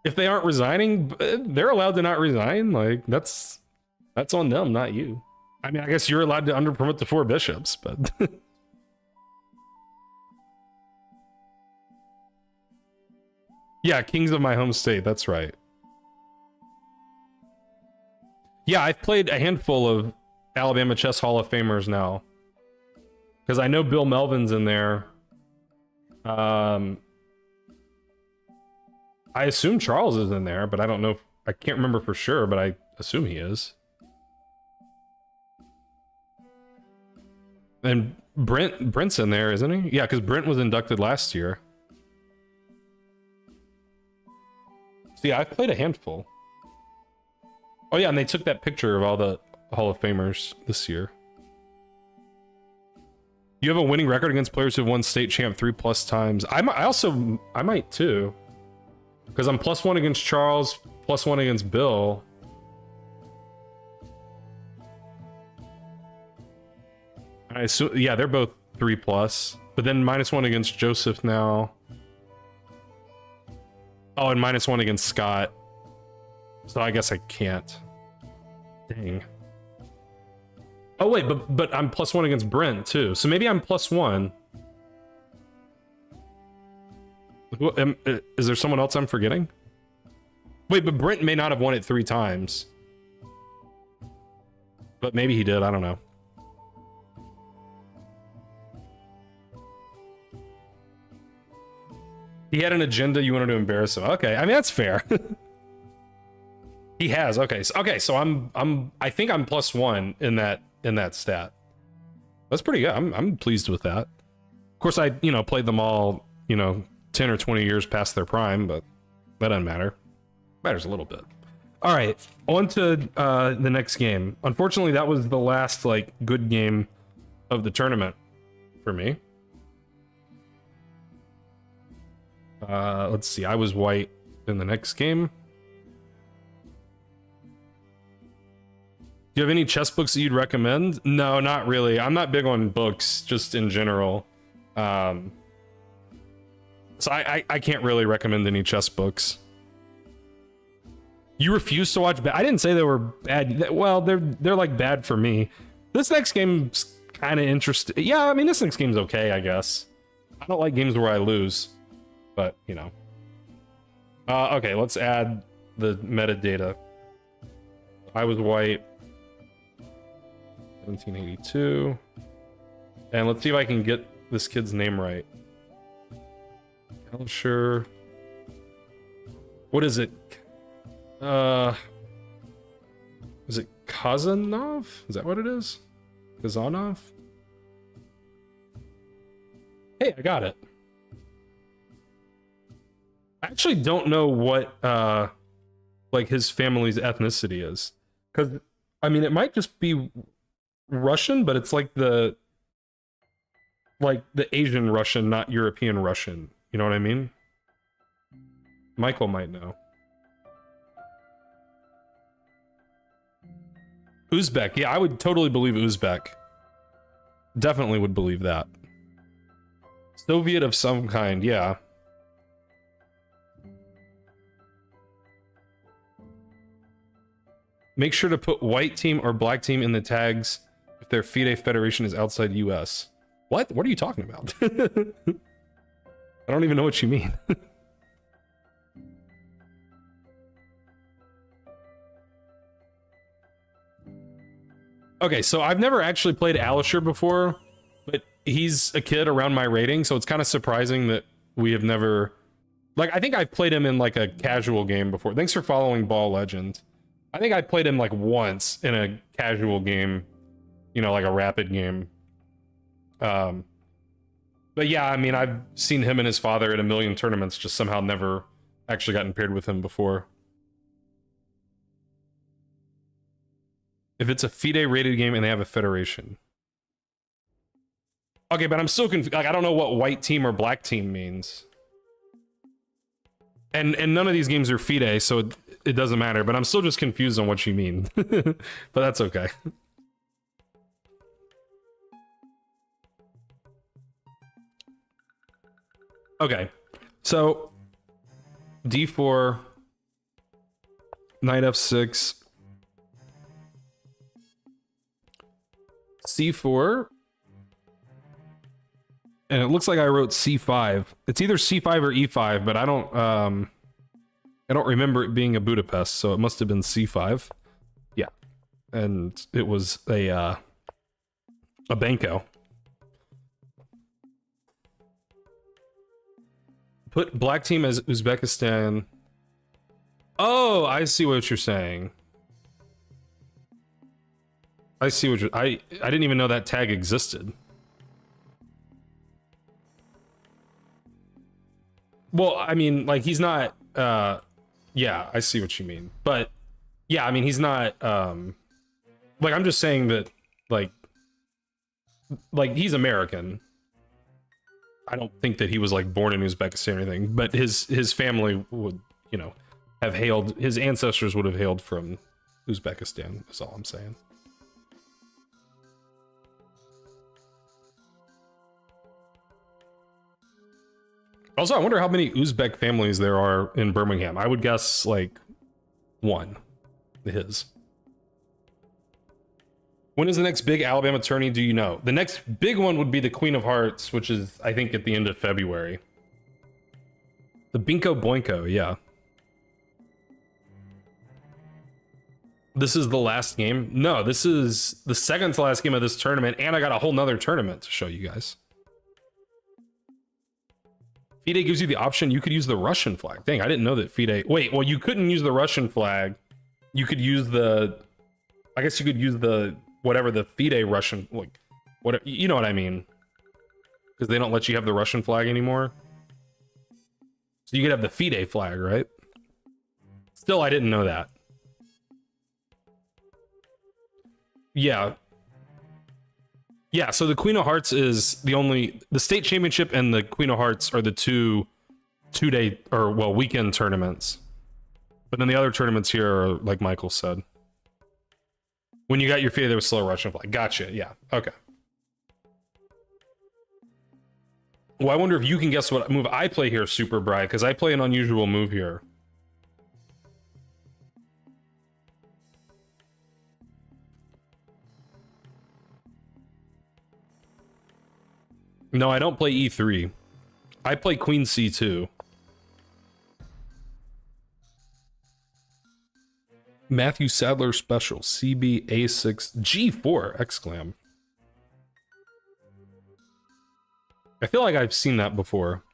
If they aren't resigning, they're allowed to not resign. Like, that's on them, not you. I mean, I guess you're allowed to underpromote to 4 bishops, but... Yeah, Kings of my home state, that's right. Yeah, I've played a handful of Alabama Chess Hall of Famers now. Because I know Bill Melvin's in there. I assume Charles is in there, but I don't know. I can't remember for sure, but I assume he is. And Brent's in there, isn't he? Yeah, because Brent was inducted last year. So yeah, I've played a handful. Oh yeah, and they took that picture of all the Hall of Famers this year. You have a winning record against players who've won state champ 3+ times. I might too. Because I'm +1 against Charles, +1 against Bill. I assume, yeah, they're both 3+. But then -1 against Joseph now. Oh, and -1 against Scott. So I guess I can't. Dang. Oh wait, but I'm +1 against Brent too. So maybe I'm +1. Is there someone else I'm forgetting? Wait, but Brent may not have won it 3 times. But maybe he did, I don't know. He had an agenda, you wanted to embarrass him. Okay, I mean that's fair. He has, okay. So I think I'm +1 in that stat. That's pretty good. I'm pleased with that. Of course I, played them all, 10 or 20 years past their prime, but that doesn't matter. Matters a little bit. All right, on to the next game. Unfortunately, that was the last good game of the tournament for me. Let's see. I was white in the next game. Do you have any chess books that you'd recommend? No, not really. I'm not big on books, just in general. So I can't really recommend any chess books. You refuse to watch I didn't say they were bad. Well, they're bad for me. This next game's kind of interesting. Yeah, I mean, this next game's okay, I guess. I don't like games where I lose, but okay, let's add the metadata. I was white. 1782. And let's see if I can get this kid's name right. Sure. What is it? Is it Kazanov? Is that what it is? Kazanov? Hey, I got it. I actually don't know what his family's ethnicity is. Because I mean it might just be Russian, but it's like the Asian Russian, not European Russian. You know what I mean? Michael might know. Uzbek. Yeah, I would totally believe Uzbek. Definitely would believe that. Soviet of some kind, yeah. Make sure to put white team or black team in the tags if their FIDE federation is outside US. What? What are you talking about? I don't even know what you mean. Okay, so I've never actually played Alisher before, but he's a kid around my rating, so it's kind of surprising that we have never... I think I've played him in a casual game before. Thanks for following Ball Legend. I think I played him once in a casual game, a rapid game. But yeah, I mean, I've seen him and his father at a million tournaments, just somehow never actually gotten paired with him before. If it's a FIDE rated game and they have a federation. Okay, but I'm still confused. I don't know what white team or black team means. And none of these games are FIDE, so it doesn't matter, but I'm still just confused on what you mean. But that's okay. Okay, so d4, knight f6, c4, and it looks like I wrote c5. It's either c5 or e5, but I don't remember it being a Budapest, so it must have been c5. Yeah, and it was a Banco. Put black team as Uzbekistan. Oh, I see what you're saying. I see what you're... I didn't even know that tag existed. Well, I mean, he's not... yeah, I see what you mean. But, yeah, I mean, he's not... Like, I'm just saying that, like he's American. I don't think that he was like born in Uzbekistan or anything, but his family would, you know, have hailed, his ancestors would have hailed from Uzbekistan, is all I'm saying. Also, I wonder how many Uzbek families there are in Birmingham. I would guess like one. His. When is the next big Alabama tourney? Do you know? The next big one would be the Queen of Hearts, which is, I think, at the end of February. The Binko Boinko, yeah. This is the last game? No, this is the second to last game of this tournament, and I got a whole nother tournament to show you guys. FIDE gives you the option, you could use the Russian flag. Dang, I didn't know that FIDE... Wait, well, you couldn't use the Russian flag. You could use the... I guess you could use the... whatever the FIDE Russian... like, whatever, you know what I mean. Because they don't let you have the Russian flag anymore. So you could have the FIDE flag, right? Still, I didn't know that. Yeah. Yeah, so the Queen of Hearts is the only... the state championship and the Queen of Hearts are the two-day, or, well, weekend tournaments. But then the other tournaments here are, like Michael said. When you got your FIDE, there was still a Russian flag. Gotcha, yeah, okay. Well, I wonder if you can guess what move I play here, Super Bright, because I play an unusual move here. No, I don't play E3. I play Queen C2. Matthew Sadler special, CB A6 G4 exclam. I feel like I've seen that before.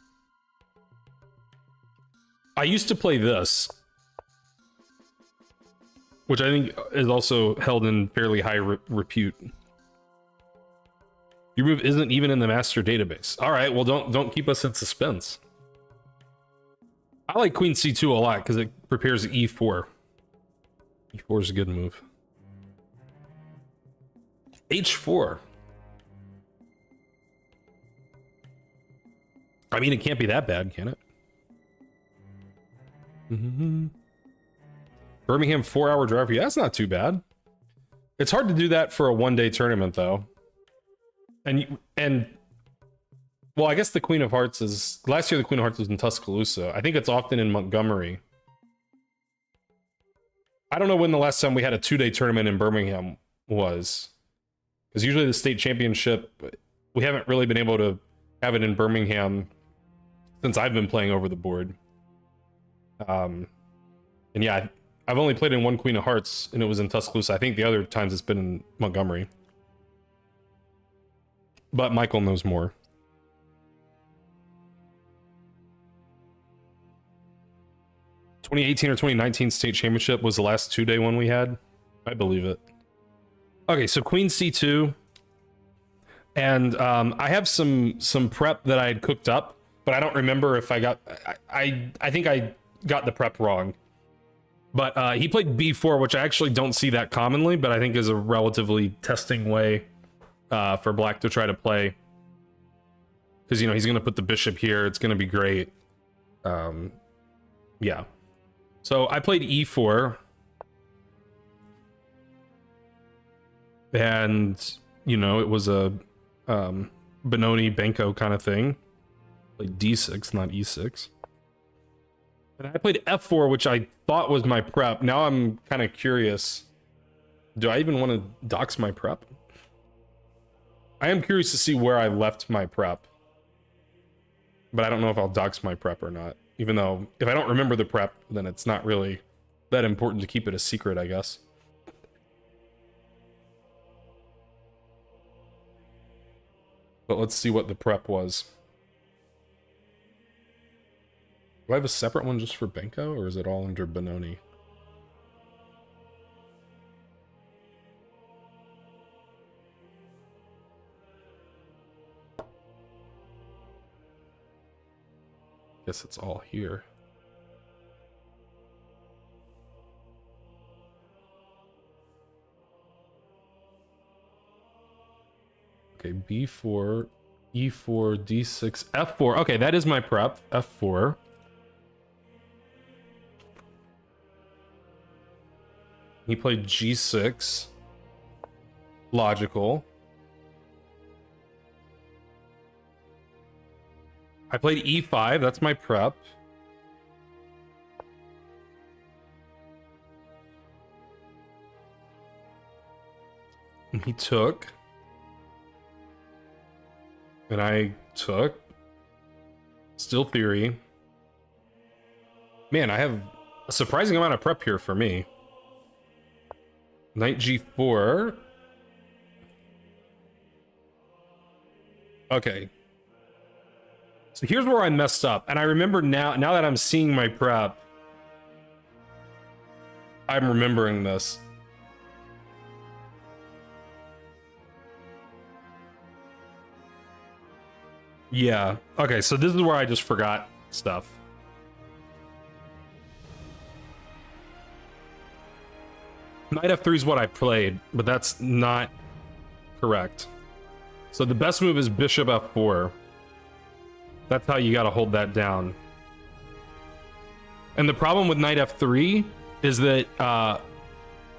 I used to play this, which I think is also held in fairly high repute. Your move isn't even in the master database. All right, well, don't keep us in suspense. I like Queen C2 a lot because it prepares E4. E4 is a good move. H4. I mean, it can't be that bad, can it? Birmingham 4-hour drive. Yeah, that's not too bad. It's hard to do that for a one-day tournament, though. And well, I guess the Queen of Hearts is... last year the Queen of Hearts was in Tuscaloosa. I think it's often in Montgomery. I don't know when the last time we had a two-day tournament in Birmingham was. Because usually the state championship, we haven't really been able to have it in Birmingham since I've been playing over the board. And yeah, I've only played in one Queen of Hearts, and it was in Tuscaloosa. I think the other times it's been in Montgomery. But Michael knows more. ...2018 or 2019 state championship was the last two-day one we had. I believe it. Okay, so Queen C2. And I have some prep that I had cooked up, but I don't remember if I got... I think I got the prep wrong. But he played B4, which I actually don't see that commonly, but I think is a relatively testing way for Black to try to play. Because, you know, he's going to put the bishop here. It's going to be great. Yeah. So I played E4. And, you know, it was a Benoni Benko kind of thing. Like D6, not E6. And I played F4, which I thought was my prep. Now I'm kind of curious. Do I even want to dox my prep? I am curious to see where I left my prep. But I don't know if I'll dox my prep or not. Even though, if I don't remember the prep, then it's not really that important to keep it a secret, I guess. But let's see what the prep was. Do I have a separate one just for Benko, or is it all under Benoni? Guess it's all here. Okay, b4, e4, d6, f4. Okay, that is my prep. f4. He played g6. Logical. I played e5. That's my prep. And he took. And I took. Still theory. Man, I have a surprising amount of prep here for me. Knight g4. Okay. So here's where I messed up. And I remember now that I'm seeing my prep, I'm remembering this. Yeah. Okay, so this is where I just forgot stuff. Knight f3 is what I played, but that's not correct. So the best move is bishop f4. That's how you got to hold that down. And the problem with knight f3 is that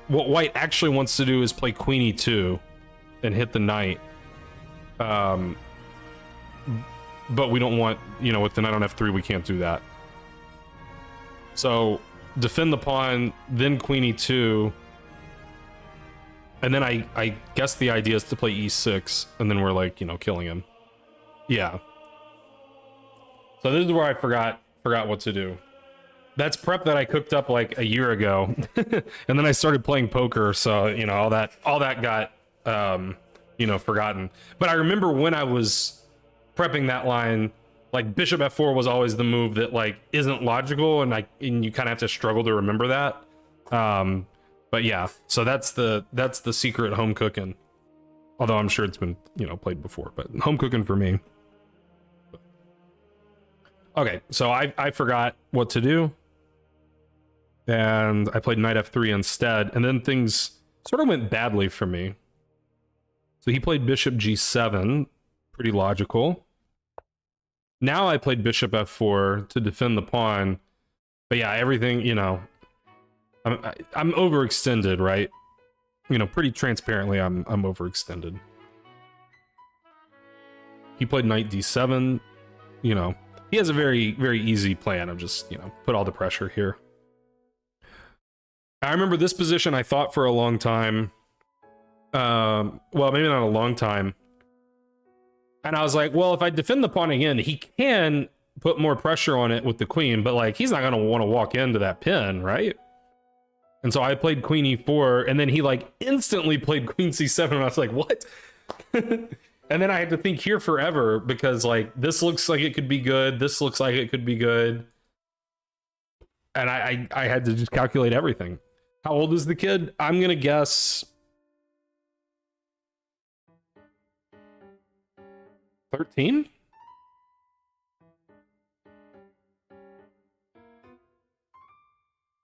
what white actually wants to do is play queen e2 and hit the knight. But we don't want, you know, with the knight on f3, we can't do that. So defend the pawn, then queen e2. And then I guess the idea is to play e6, and then we're like, you know, killing him. Yeah. So this is where I forgot what to do. That's prep that I cooked up like a year ago. And then I started playing poker, so, you know, all that got you know, forgotten. But I remember when I was prepping that line, like bishop f4 was always the move that like isn't logical, and you kind of have to struggle to remember that. But yeah, so that's the secret home cooking. Although I'm sure it's been, you know, played before, but home cooking for me. Okay, so I forgot what to do. And I played knight f3 instead, and then things sort of went badly for me. So he played bishop g7, pretty logical. Now I played bishop f4 to defend the pawn. But yeah, everything, you know, I'm overextended, right? You know, pretty transparently, I'm overextended. He played knight d7. You know, he has a very, very easy plan of just, you know, put all the pressure here. I remember this position I thought for a long time. Well, maybe not a long time. And I was like, well, if I defend the pawn again, he can put more pressure on it with the queen, but like, he's not going to want to walk into that pin, right? And so I played queen e4, and then he like instantly played queen c7, and I was like, what? And then I had to think here forever, because like, this looks like it could be good, this looks like it could be good. And I had to just calculate everything. How old is the kid? I'm gonna guess 13?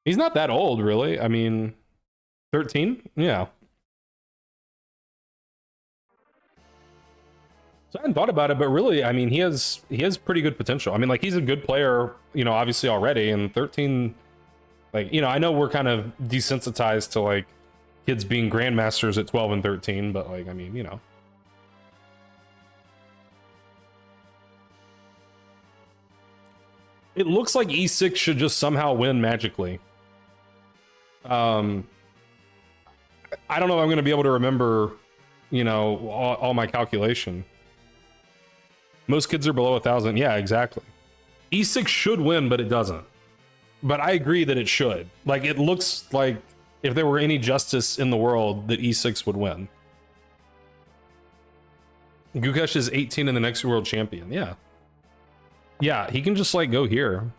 He's not that old, really. I mean, 13? Yeah. So I hadn't thought about it, but really, I mean, he has pretty good potential. I mean, like, he's a good player, you know, obviously already, and 13, like, you know, I know we're kind of desensitized to, like, kids being grandmasters at 12 and 13, but, like, I mean, you know. It looks like e6 should just somehow win magically. I don't know if I'm going to be able to remember, you know, all my calculation. Most kids are below 1,000. Yeah, exactly. E6 should win, but it doesn't. But I agree that it should. Like, it looks like if there were any justice in the world, that e6 would win. Gukesh is 18 and the next world champion. Yeah. Yeah, he can just, like, go here.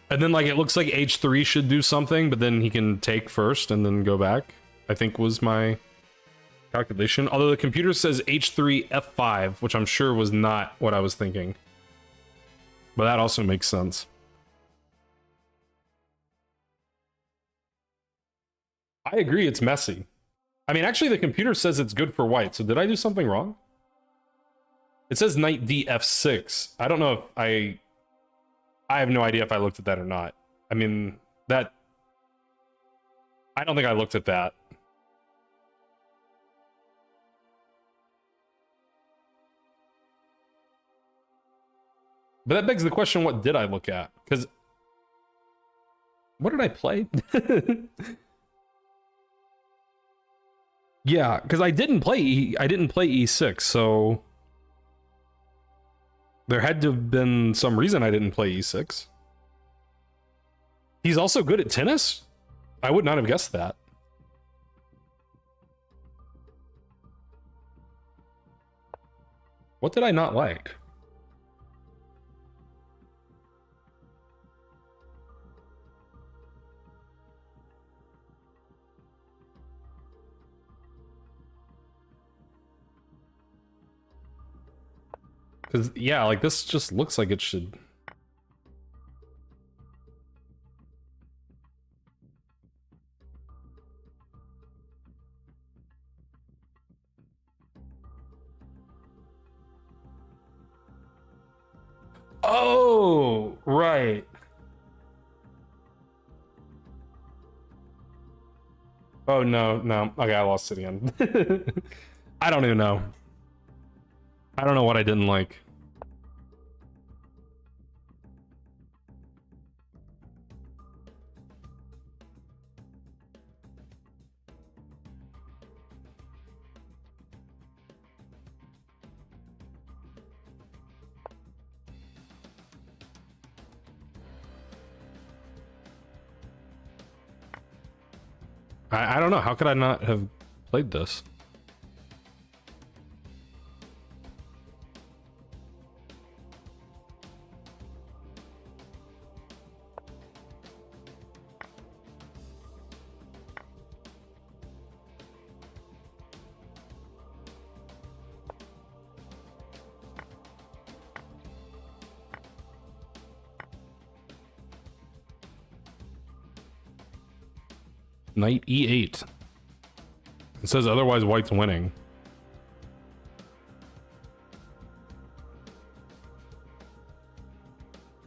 And then, like, it looks like h3 should do something, but then he can take first and then go back, I think was my calculation. Although the computer says h3 f5, which I'm sure was not what I was thinking. But that also makes sense. I agree, it's messy. I mean, actually, the computer says it's good for white, so did I do something wrong? It says knight d f6. I don't know if I have no idea if I looked at that or not. I mean, that... I don't think I looked at that. But that begs the question, what did I look at? Because... What did I play? Yeah, because I didn't play e6, so... There had to have been some reason I didn't play e6. He's also good at tennis? I would not have guessed that. What did I not like? Because, yeah, like, this just looks like it should... Oh, right. Oh, no, no. Okay, I lost it again. I don't even know. I don't know what I didn't like. I don't know. How could I not have played this? Knight e8. It says otherwise white's winning.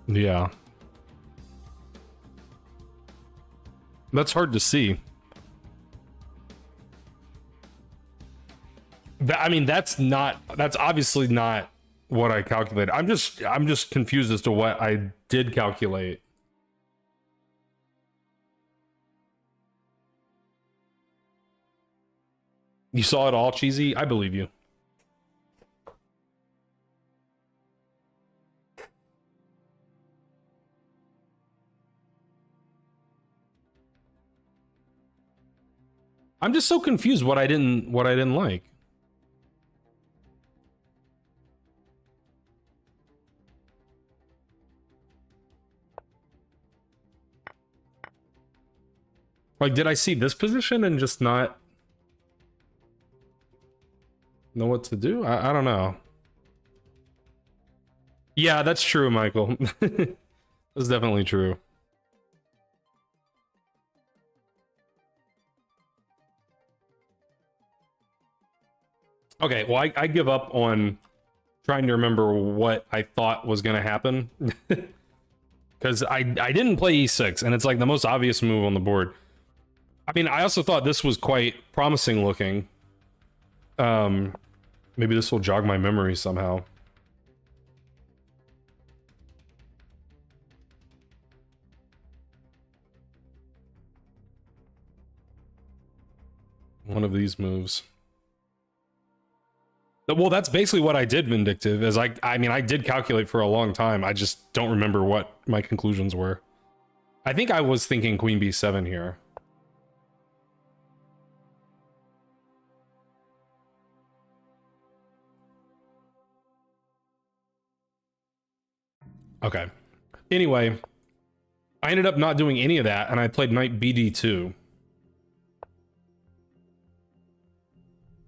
Yeah. That's hard to see. I mean, that's obviously not what I calculated. I'm just confused as to what I did calculate. You saw it all, Cheesy? I believe you. I'm just so confused what I didn't like. Like, did I see this position and just not know what to do? I don't know. Yeah, that's true, Michael. That's definitely true. Okay, well, I give up on trying to remember what I thought was going to happen. Because I didn't play e6, and it's like the most obvious move on the board. I mean, I also thought this was quite promising looking. Maybe this will jog my memory somehow. One of these moves. Well, that's basically what I did, Vindictive, is I mean, I did calculate for a long time. I just don't remember what my conclusions were. I think I was thinking Queen B7 here. Okay. Anyway, I ended up not doing any of that, and I played Knight BD2.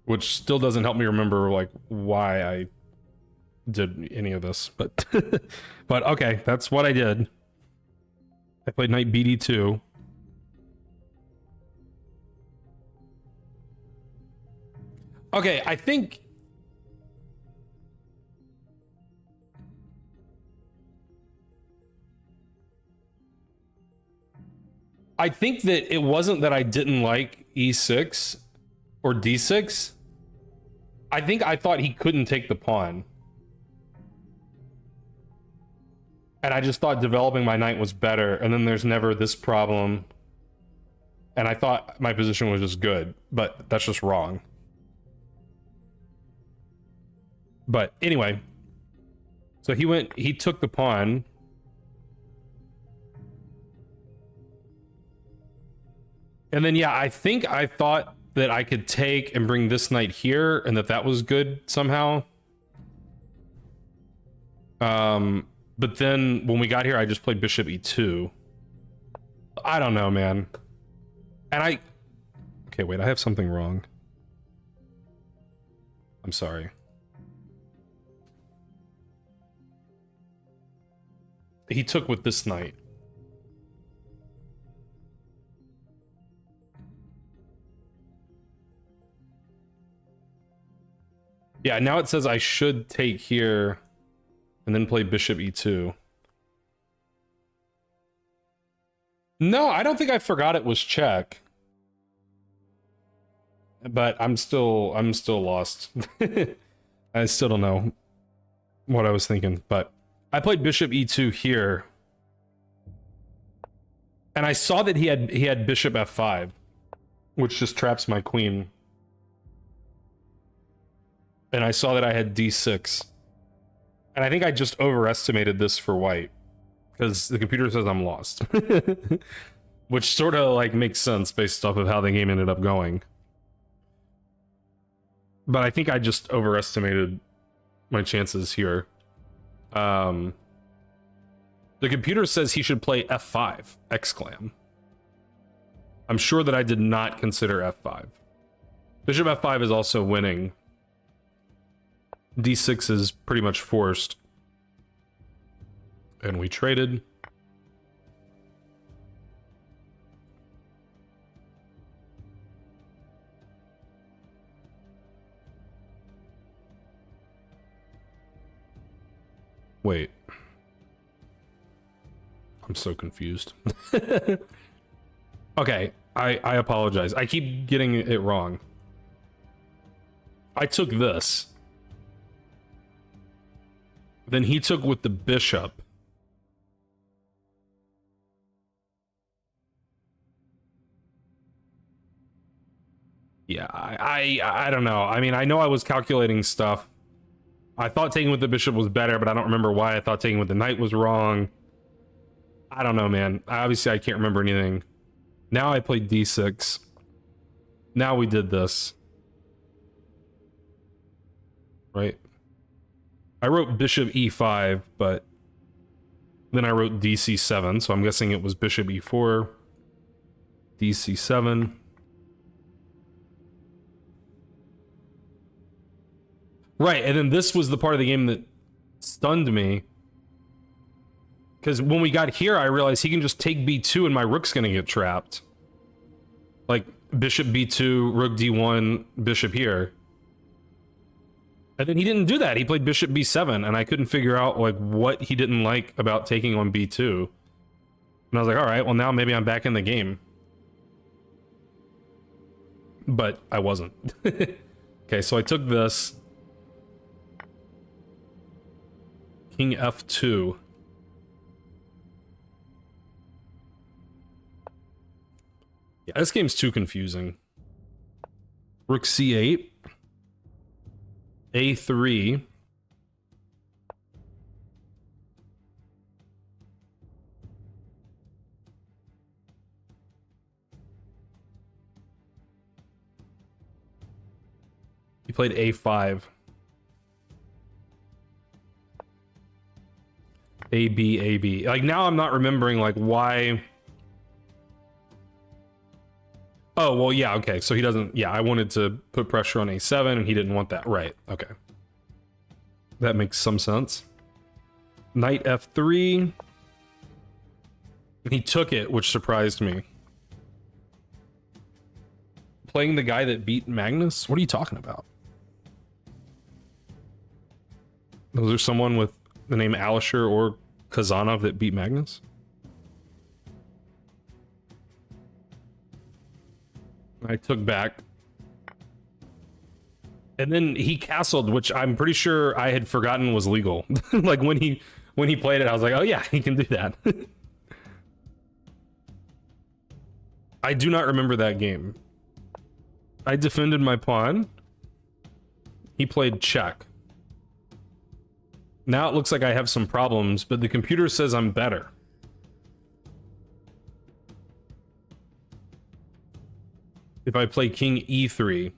which still doesn't help me remember like why I did any of this, but but okay, that's what I did. I played knight BD2. Okay, I think that it wasn't that I didn't like E6 or D6. I think I thought he couldn't take the pawn. And I just thought developing my knight was better, and then there's never this problem. And I thought my position was just good, but that's just wrong. But anyway, so he took the pawn. And then, yeah, I think I thought that I could take and bring this knight here, and that was good somehow. But then when we got here, I just played bishop e2. I don't know, man. And okay, wait, I have something wrong. I'm sorry. He took with this knight. Yeah, now it says I should take here and then play bishop e2. No, I don't think I forgot it was check. But I'm still lost. I still don't know what I was thinking, but I played bishop e2 here. And I saw that he had bishop f5, which just traps my queen. And I saw that I had d6. And I think I just overestimated this for white, because the computer says I'm lost. Which sort of like makes sense based off of how the game ended up going. But I think I just overestimated my chances here. The computer says he should play f5, exclam. I'm sure that I did not consider f5. Bishop f5 is also winning. d6 is pretty much forced. And we traded. Wait. I'm so confused. Okay, I apologize. I keep getting it wrong. I took this. Then he took with the bishop. Yeah, I don't know. I mean, I know I was calculating stuff. I thought taking with the bishop was better, but I don't remember why I thought taking with the knight was wrong. I don't know, man. Obviously, I can't remember anything. Now I played d6. Now we did this. Right? I wrote bishop e5, but then I wrote dc7, so I'm guessing it was bishop e4, dc7. Right, and then this was the part of the game that stunned me. Because when we got here, I realized he can just take b2 and my rook's gonna get trapped. Like, bishop b2, rook d1, bishop here. And then he didn't do that. He played bishop b7, and I couldn't figure out, like, what he didn't like about taking on b2. And I was like, alright, well now maybe I'm back in the game. But I wasn't. Okay, so I took this. King f2. Yeah, this game's too confusing. Rook c8. a3. He played a5. AB, AB. Like, now I'm not remembering, like, why... Oh, well, yeah, okay. So he doesn't... Yeah, I wanted to put pressure on a7, and he didn't want that. Right, okay. That makes some sense. Knight f3. He took it, which surprised me. Playing the guy that beat Magnus? What are you talking about? Was there someone with the name Alisher or Kazanov that beat Magnus? I took back. And then he castled, which I'm pretty sure I had forgotten was legal. Like when he played it, I was like, oh yeah, he can do that. I do not remember that game. I defended my pawn. He played check. Now it looks like I have some problems, but the computer says I'm better. If I play king e3.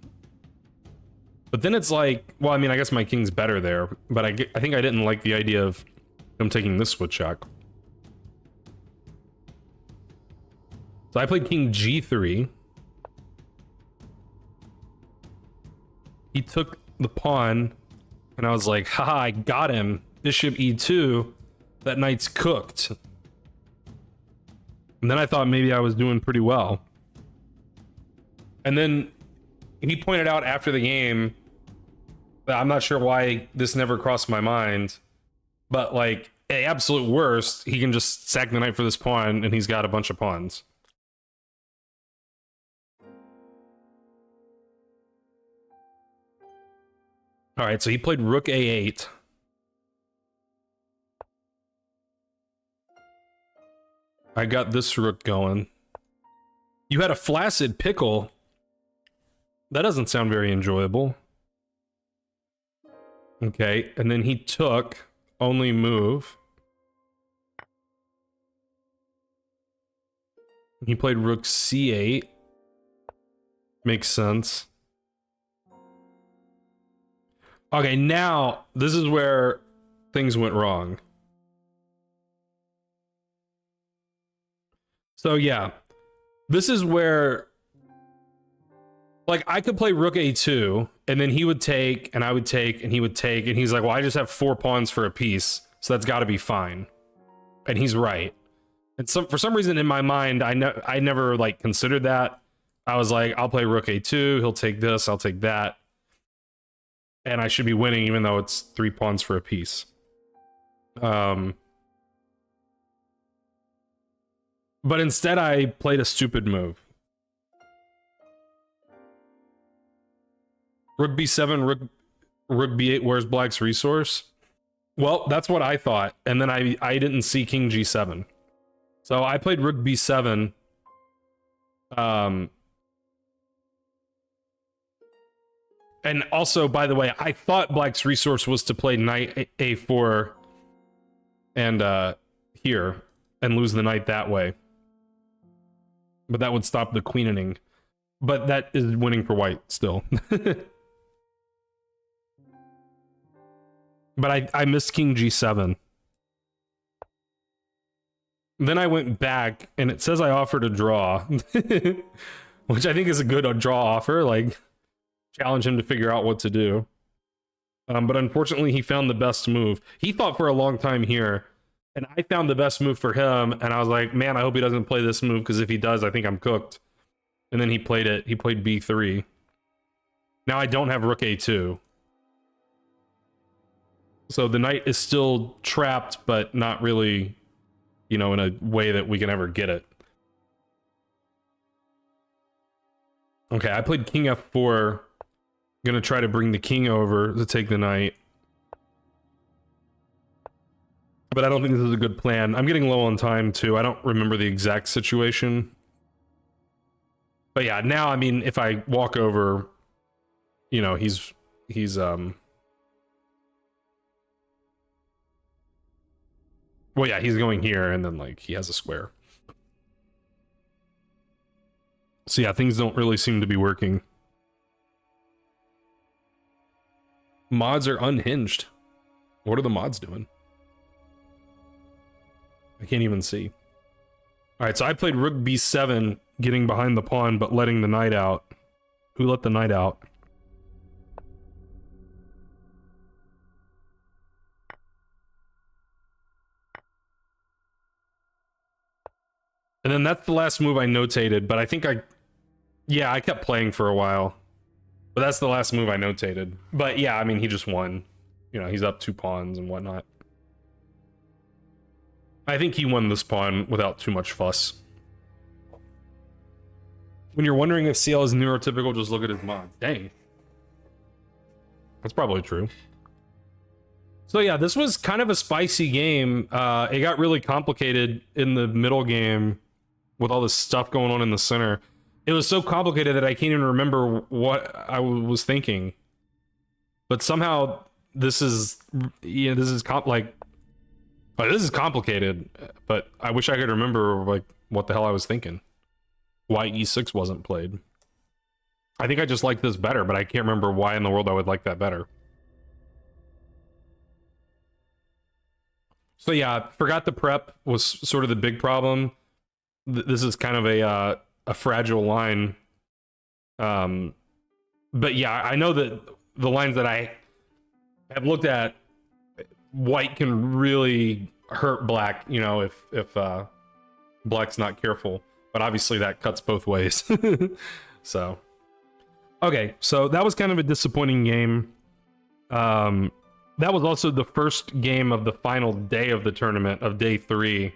But then it's like, well, I mean, I guess my king's better there, but I think I didn't like the idea of him taking this with check. So I played king g3. He took the pawn, and I was like, haha, I got him. Bishop e2. That knight's cooked. And then I thought maybe I was doing pretty well. And then he pointed out after the game that I'm not sure why this never crossed my mind, but like, at absolute worst, he can just sack the knight for this pawn, and he's got a bunch of pawns. All right, so he played rook a8. I got this rook going. You had a flaccid pickle. That doesn't sound very enjoyable. Okay, and then he took only move. He played rook c8. Makes sense. Okay, now this is where things went wrong. So yeah, this is where, like, I could play rook a2, and then he would take, and I would take, and he would take, and he's like, well, I just have 4 pawns for a piece, so that's got to be fine. And he's right. And for some reason in my mind, I never like considered that. I was like, I'll play rook a2, he'll take this, I'll take that, and I should be winning even though it's 3 pawns for a piece. But instead I played a stupid move. Rook b7, rook b8, where's black's resource? Well, that's what I thought, and then I didn't see king g7. So I played rook b7. And also, by the way, I thought black's resource was to play knight a4 and here, and lose the knight that way. But that would stop the queening. But that is winning for white still. But I missed king g7. Then I went back, and it says I offered a draw. Which I think is a good draw offer, like, challenge him to figure out what to do. But unfortunately, he found the best move. He thought for a long time here, and I found the best move for him, and I was like, man, I hope he doesn't play this move, because if he does, I think I'm cooked. And then he played it. He played b3. Now I don't have rook a2. So the knight is still trapped, but not really, you know, in a way that we can ever get it. Okay, I played king f4. Gonna try to bring the king over to take the knight. But I don't think this is a good plan. I'm getting low on time, too. I don't remember the exact situation. But yeah, now, I mean, if I walk over, you know, he's well, yeah, he's going here, and then, like, he has a square. So yeah, things don't really seem to be working. Mods are unhinged. What are the mods doing? I can't even see. All right, so I played rook b7, getting behind the pawn but letting the knight out. Who let the knight out? And then that's the last move I notated, but I think yeah, I kept playing for a while. But that's the last move I notated. But yeah, I mean, he just won. You know, he's up 2 pawns and whatnot. I think he won this pawn without too much fuss. When you're wondering if CL is neurotypical, just look at his mod. Dang. That's probably true. So yeah, this was kind of a spicy game. It got really complicated in the middle game with all this stuff going on in the center. It was so complicated that I can't even remember what I was thinking. But somehow this is, yeah, this is this is complicated. But I wish I could remember like what the hell I was thinking. Why E6 wasn't played. I think I just like this better, but I can't remember why in the world I would like that better. So yeah, forgot the prep was sort of the big problem. This is kind of a fragile line. But yeah, I know that the lines that I have looked at, white can really hurt black, you know, if black's not careful. But obviously that cuts both ways. So, okay, so that was kind of a disappointing game. That was also the first game of the final day of the tournament, of day 3.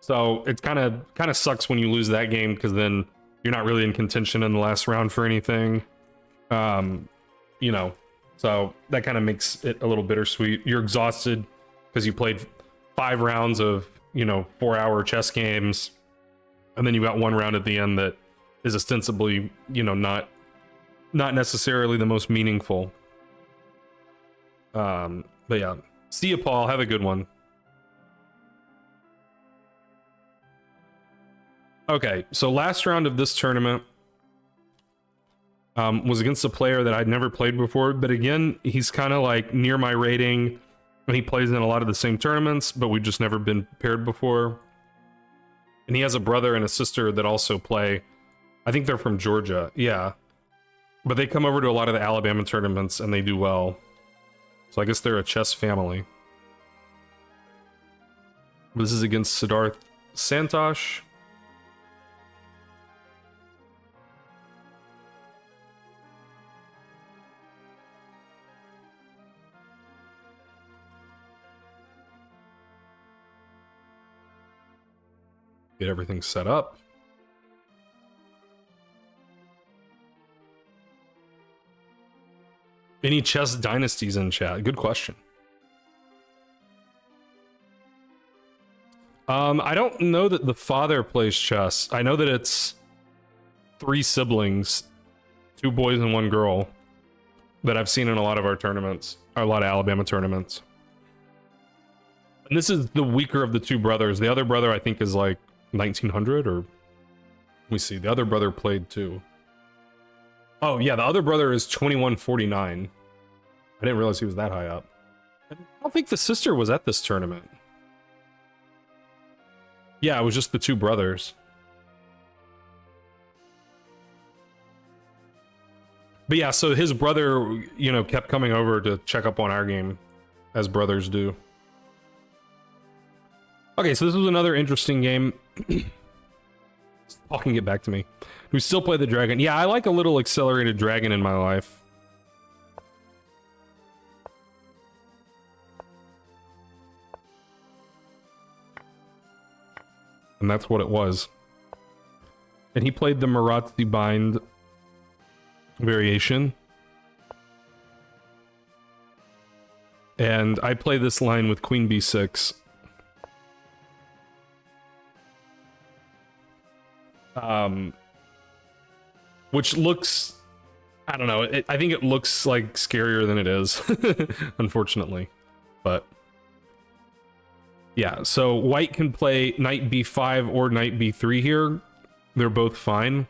So it's kind of sucks when you lose that game, because then you're not really in contention in the last round for anything. You know, so that kind of makes it a little bittersweet. You're exhausted because you played 5 rounds of, you know, 4-hour chess games. And then you got 1 round at the end that is ostensibly, you know, not necessarily the most meaningful. But yeah. See you, Paul. Have a good one. Okay, so last round of this tournament was against a player that I'd never played before, but again, he's kind of like near my rating, and he plays in a lot of the same tournaments, but we've just never been paired before. And he has a brother and a sister that also play. I think they're from Georgia, yeah. But they come over to a lot of the Alabama tournaments, and they do well. So I guess they're a chess family. This is against Siddharth Santosh. Get everything set up. Any chess dynasties in chat? Good question. I don't know that the father plays chess. I know that it's 3 siblings, 2 boys and 1 girl, that I've seen in a lot of our tournaments, or a lot of Alabama tournaments. And this is the weaker of the 2 brothers. The other brother I think is like 1900, or let me see. The other brother played too. Oh yeah, the other brother is 2149. I didn't realize he was that high up. I don't think the sister was at this tournament. Yeah, it was just the 2 brothers. But yeah, so his brother, you know, kept coming over to check up on our game, as brothers do. Okay, so this was another interesting game. Fucking get back to me. We still play the dragon. Yeah, I like a little accelerated dragon in my life. And that's what it was. And he played the Marazzi bind variation. And I play this line with Queen B6. Which looks, I don't know, I think it looks like scarier than it is, unfortunately. But yeah, so white can play knight b5 or knight b3 here. They're both fine.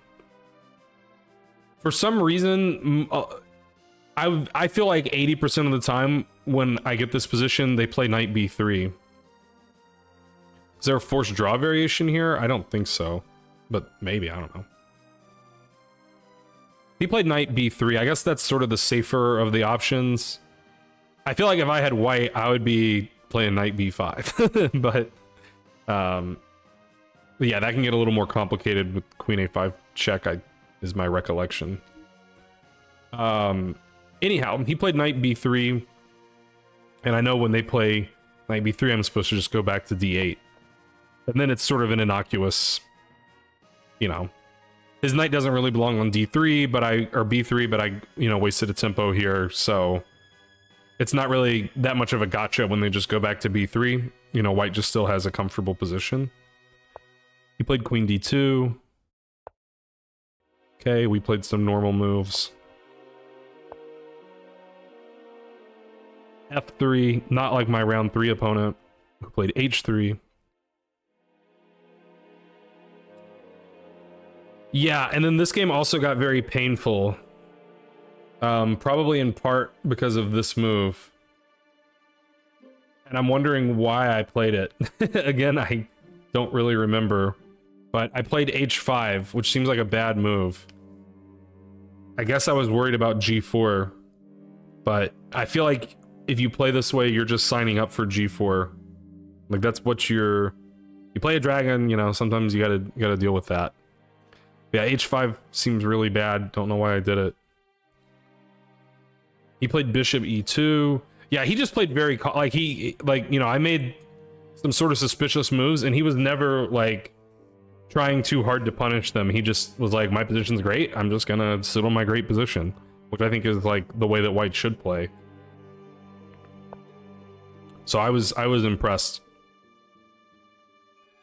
For some reason, I feel like 80% of the time when I get this position, they play knight b3. Is there a forced draw variation here? I don't think so. but maybe, I don't know. He played knight b3. I guess that's sort of the safer of the options. I feel like if I had white, I would be playing knight b5. But yeah, that can get a little more complicated with queen a5 check, is my recollection. Anyhow, he played knight b3. And I know when they play knight b3, I'm supposed to just go back to d8. And then it's sort of an innocuous, you know, his knight doesn't really belong on d3, or b3, but I, you know, wasted a tempo here, so it's not really that much of a gotcha when they just go back to b3. You know, white just still has a comfortable position. He played queen d2. Okay, we played some normal moves. f3, not like my round 3 opponent, who played h3. Yeah, and then this game also got very painful. Probably in part because of this move. And I'm wondering why I played it. Again, I don't really remember. But I played h5, which seems like a bad move. I guess I was worried about g4. But I feel like if you play this way, you're just signing up for g4. Like, that's what you play a dragon, you know, sometimes you gotta deal with that. Yeah, h5 seems really bad. Don't know why I did it. He played bishop e2. Yeah, he just played very, you know, I made some sort of suspicious moves, and he was never, like, trying too hard to punish them. He just was like, my position's great. I'm just gonna sit on my great position, which I think is, like, the way that white should play. So I was impressed.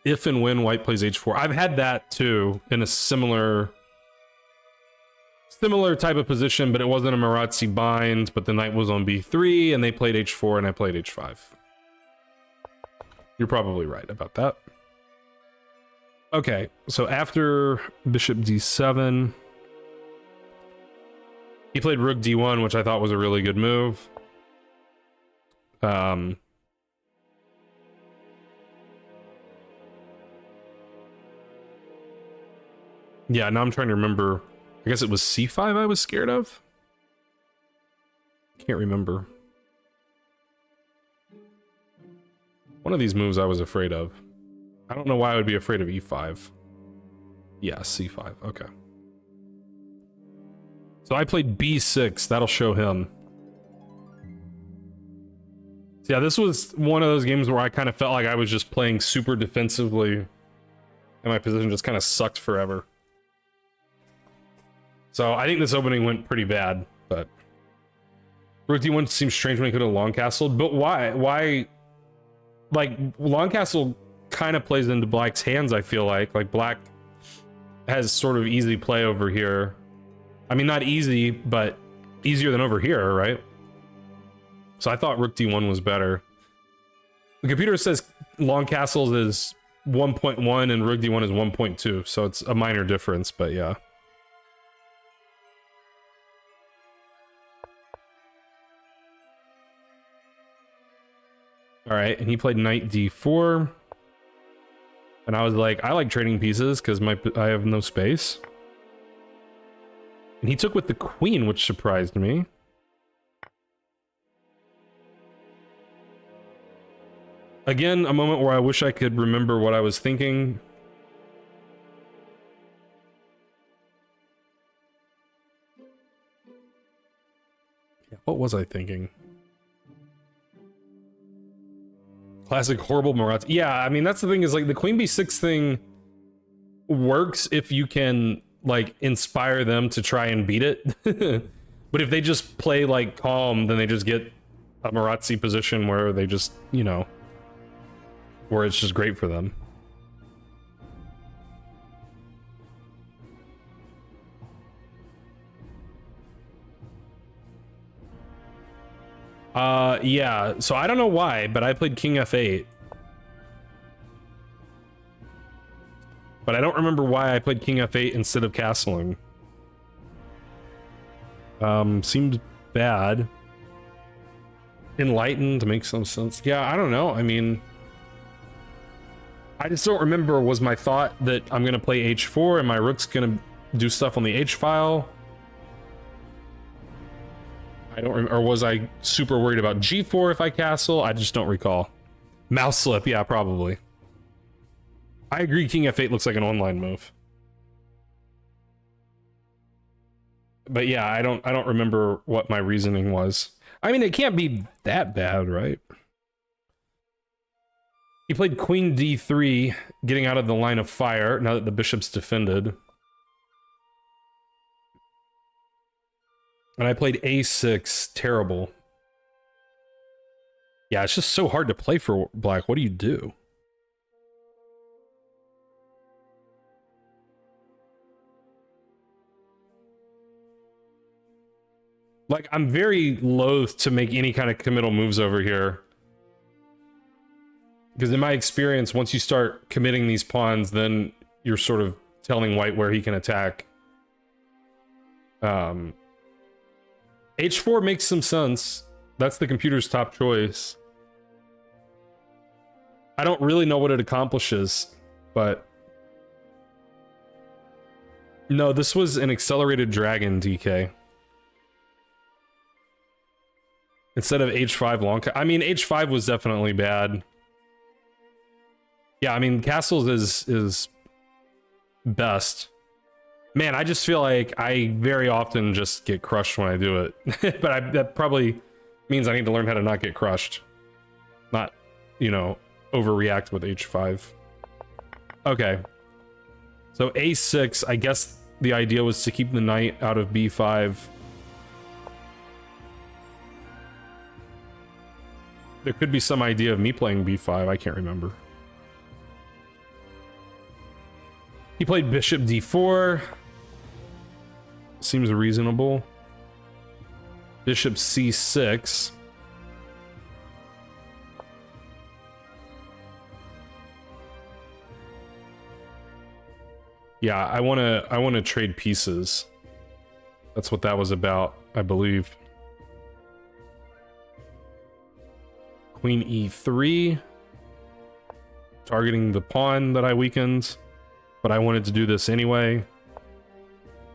If and when white plays h4. I've had that too in a similar type of position, but it wasn't a Marazzi bind, but the knight was on b3 and they played h4 and I played h5. You're probably right about that. Okay, so after bishop d7, he played rook d1, which I thought was a really good move. Yeah, now I'm trying to remember. I guess it was c5 I was scared of? Can't remember. One of these moves I was afraid of. I don't know why I would be afraid of e5. Yeah, c5. Okay. So I played b6. That'll show him. So yeah, this was one of those games where I kind of felt like I was just playing super defensively, and my position just kind of sucked forever. So I think this opening went pretty bad, but rook d1 seems strange when he could have long castled, but why? Why? Like, long castle kind of plays into black's hands, I feel like. Like, black has sort of easy play over here. I mean, not easy, but easier than over here, right? So I thought rook d1 was better. The computer says long castles is 1.1 and rook d1 is 1.2, so it's a minor difference, but yeah. All right, and he played knight d4. And I was like, I like trading pieces because I have no space. And he took with the queen, which surprised me. Again, a moment where I wish I could remember what I was thinking. Yeah, what was I thinking? Classic horrible Marat. Yeah, I mean, that's the thing, is like the queen b6 thing works if you can like inspire them to try and beat it. But if they just play like calm, then they just get a Marazzi position where they just, you know, where it's just great for them. Yeah, so I don't know why, but I played king f8. But I don't remember why I played king f8 instead of castling. Seems bad. Enlightened makes some sense. Yeah, I don't know. I mean, I just don't remember, was my thought that I'm going to play h4 and my rook's going to do stuff on the h file? I don't remember, or was I super worried about g4 if I castle? I just don't recall. Mouse slip, yeah, probably. I agree, king f8 looks like an online move. But yeah, I don't remember what my reasoning was. I mean, it can't be that bad, right? He played queen d3, getting out of the line of fire now that the bishop's defended. And I played a6, terrible. Yeah, it's just so hard to play for black. What do you do? Like, I'm very loath to make any kind of committal moves over here. Because in my experience, once you start committing these pawns, then you're sort of telling white where he can attack. H4 makes some sense. That's the computer's top choice. I don't really know what it accomplishes, but... No, this was an accelerated dragon, DK. Instead of h5 long... I mean, h5 was definitely bad. Yeah, I mean, castles is best. Man, I just feel like I very often just get crushed when I do it. But that probably means I need to learn how to not get crushed. Not, you know, overreact with h5. Okay. So a6, I guess the idea was to keep the knight out of b5. There could be some idea of me playing b5, I can't remember. He played bishop d4. Seems reasonable. Bishop c6. Yeah, I wanna trade pieces. That's what that was about, I believe. Queen e3. Targeting the pawn that I weakened. But I wanted to do this anyway.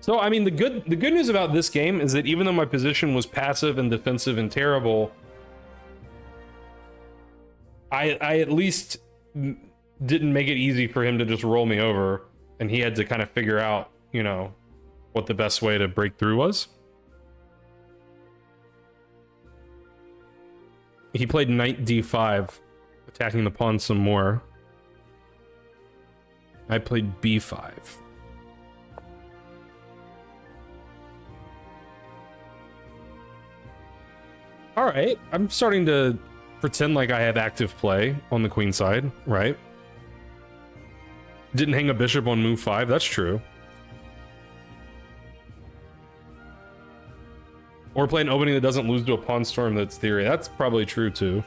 So, I mean, the good news about this game is that even though my position was passive and defensive and terrible, I at least didn't make it easy for him to just roll me over, and he had to kind of figure out, you know, what the best way to break through was. He played knight d5, attacking the pawn some more. I played b5. All right, I'm starting to pretend like I have active play on the queen side, right? Didn't hang a bishop on move 5, that's true. Or play an opening that doesn't lose to a pawn storm, that's theory. That's probably true too.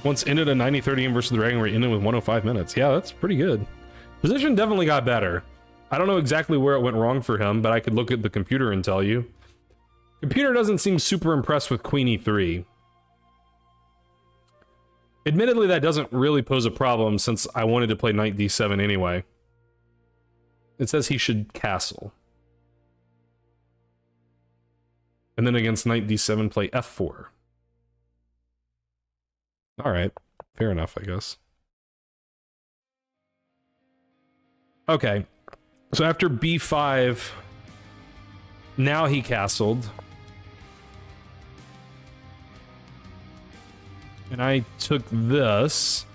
Once ended a 90-30 game versus the Dragon where it ended with 105 minutes. Yeah, that's pretty good. Position definitely got better. I don't know exactly where it went wrong for him, but I could look at the computer and tell you. Computer doesn't seem super impressed with Queen e3. Admittedly, that doesn't really pose a problem since I wanted to play knight d7 anyway. It says he should castle. And then against knight d7, play f4. Alright, fair enough, I guess. Okay, so after b5, now he castled. And I took this.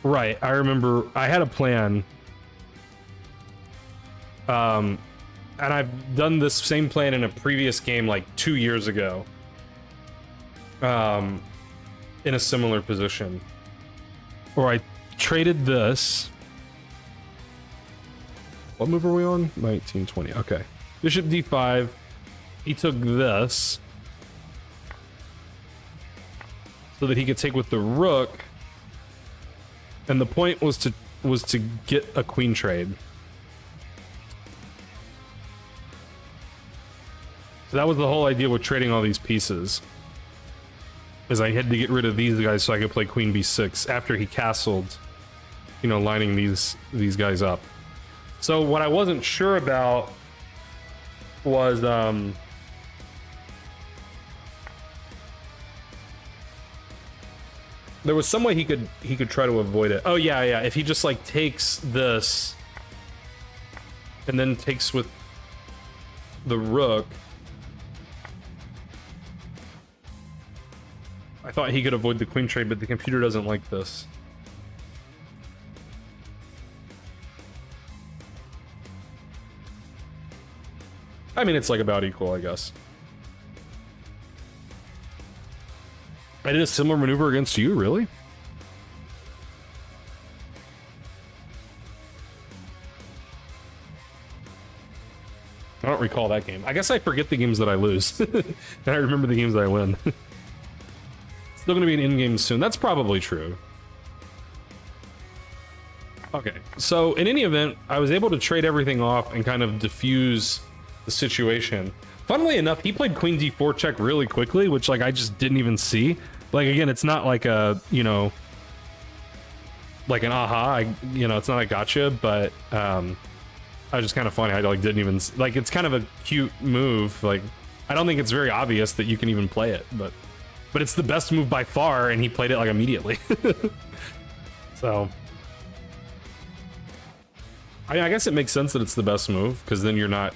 Right, I remember I had a plan. And I've done this same plan in a previous game like 2 years ago. In a similar position. Or I traded this. What move are we on? 1920. Okay. Bishop d5. He took this. So that he could take with the rook. And the point was to get a queen trade. So that was the whole idea with trading all these pieces. Is I had to get rid of these guys so I could play queen b6 after he castled, you know, lining these guys up. So what I wasn't sure about was there was some way he could try to avoid it. Oh yeah, yeah. If he just like takes this and then takes with the rook, I thought he could avoid the queen trade, but the computer doesn't like this. I mean, it's like about equal, I guess. I did a similar maneuver against you, really? I don't recall that game. I guess I forget the games that I lose. And I remember the games that I win. Still gonna be an in-game soon. That's probably true. Okay, so in any event, I was able to trade everything off and kind of diffuse the situation. Funnily enough, he played queen d4 check really quickly, which like I just didn't even see. Like again, it's not like a, you know, like an aha, it's not a gotcha, but I was just kind of funny. I like didn't even like, it's kind of a cute move. Like I don't think it's very obvious that you can even play it, but it's the best move by far, and he played it like immediately. So I guess it makes sense that it's the best move, because then you're not,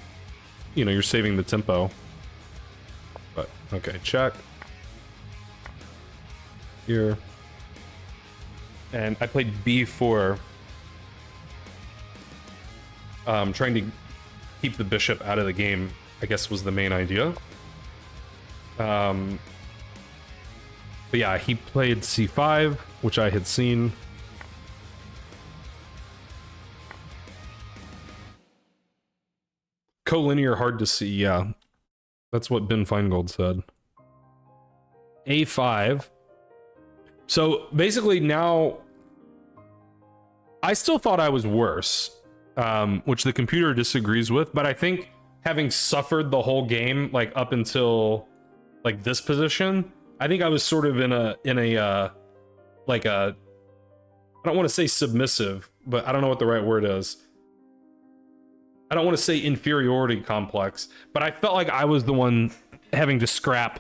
you know, you're saving the tempo. But okay, check here, and I played b4, trying to keep the bishop out of the game, I guess was the main idea. But yeah, he played c5, which I had seen. Collinear, hard to see, yeah. That's what Ben Feingold said. a5. So basically now, I still thought I was worse, which the computer disagrees with, but I think having suffered the whole game, like up until like this position, I think I was sort of in a like a, I don't want to say submissive, but I don't know what the right word is. I don't want to say inferiority complex, but I felt like I was the one having to scrap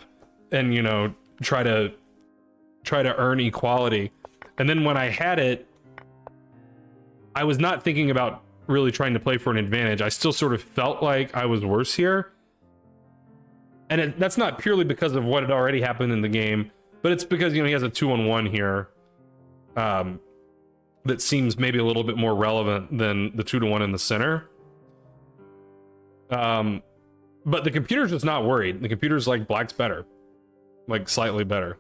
and, you know, try to earn equality. And then when I had it, I was not thinking about really trying to play for an advantage. I still sort of felt like I was worse here. And that's not purely because of what had already happened in the game, but it's because, you know, he has a 2-on-1 here that seems maybe a little bit more relevant than the 2-to-1 in the center. But the computer's just not worried. The computer's like, black's better. Like, slightly better.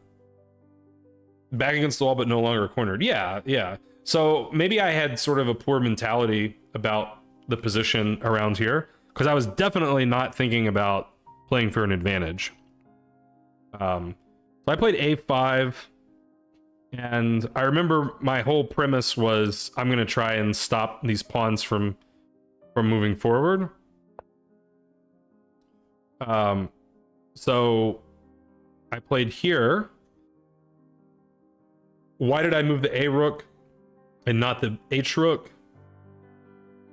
Back against the wall, but no longer cornered. Yeah, yeah. So maybe I had sort of a poor mentality about the position around here, because I was definitely not thinking about playing for an advantage. So I played a5, and I remember my whole premise was I'm going to try and stop these pawns from moving forward. So I played here. Why did I move the A rook and not the H rook?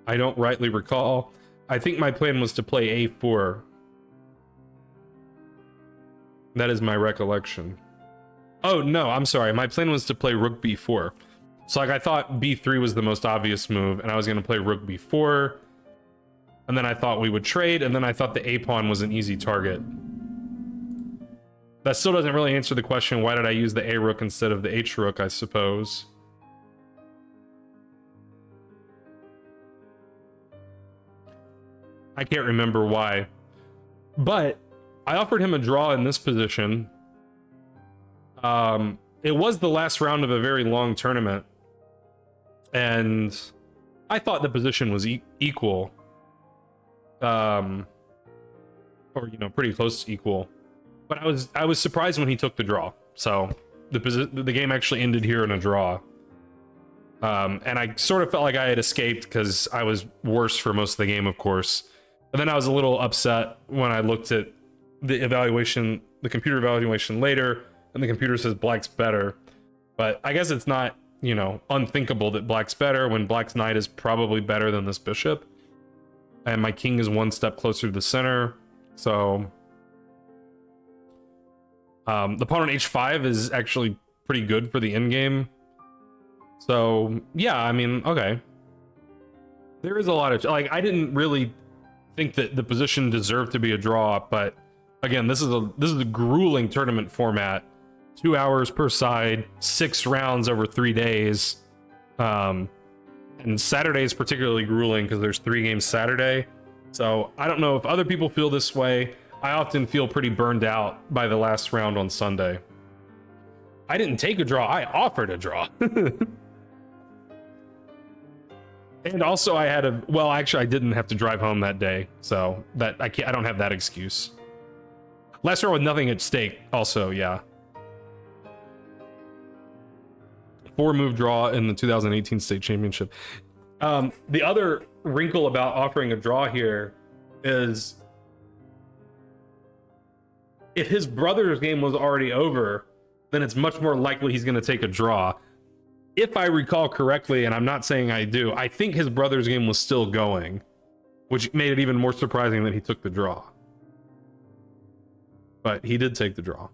I don't rightly recall. I think my plan was to play A4. That is my recollection. Oh no, I'm sorry. My plan was to play rook B4. So like I thought B3 was the most obvious move, and I was going to play rook B4. And then I thought we would trade, and then I thought the A pawn was an easy target. That still doesn't really answer the question, why did I use the A rook instead of the H rook, I suppose. I can't remember why. But I offered him a draw in this position. It was the last round of a very long tournament, and I thought the position was equal. Or, you know, pretty close to equal. But I was surprised when he took the draw. So the game actually ended here in a draw. And I sort of felt like I had escaped because I was worse for most of the game, of course. And then I was a little upset when I looked at the evaluation, the computer evaluation later, and the computer says black's better. But I guess it's not, you know, unthinkable that black's better when black's knight is probably better than this bishop. And my king is one step closer to the center. So the pawn on h5 is actually pretty good for the endgame. So yeah, I mean, okay. There is a lot of, like, I didn't really think that the position deserved to be a draw, but again, this is a grueling tournament format. 2 hours per side, 6 rounds over 3 days. And Saturday is particularly grueling because there's 3 games Saturday. So I don't know if other people feel this way. I often feel pretty burned out by the last round on Sunday. I didn't take a draw, I offered a draw. And also I had a, well, actually I didn't have to drive home that day, so that I don't have that excuse. Last round with nothing at stake also, yeah. 4-move draw in the 2018 state championship. The other wrinkle about offering a draw here is if his brother's game was already over, then it's much more likely he's going to take a draw. If I recall correctly, and I'm not saying I do, I think his brother's game was still going, which made it even more surprising that he took the draw. But he did take the draw.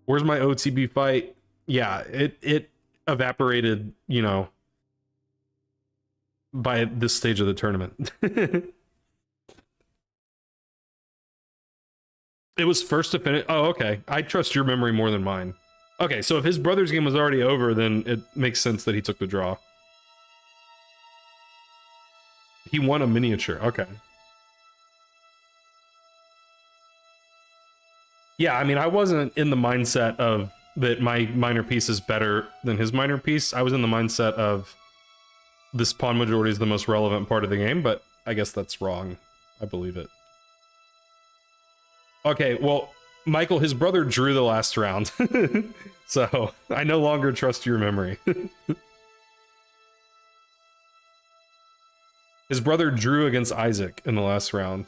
Where's my OTB fight? Yeah, it evaporated, you know, by this stage of the tournament. It was first to finish. Oh, okay. I trust your memory more than mine. Okay, so if his brother's game was already over, then it makes sense that he took the draw. He won a miniature. Okay. Yeah, I mean, I wasn't in the mindset of that my minor piece is better than his minor piece. I was in the mindset of this pawn majority is the most relevant part of the game, but I guess that's wrong. I believe it. Okay, well, Michael, his brother drew the last round. So I no longer trust your memory. His brother drew against Isaac in the last round.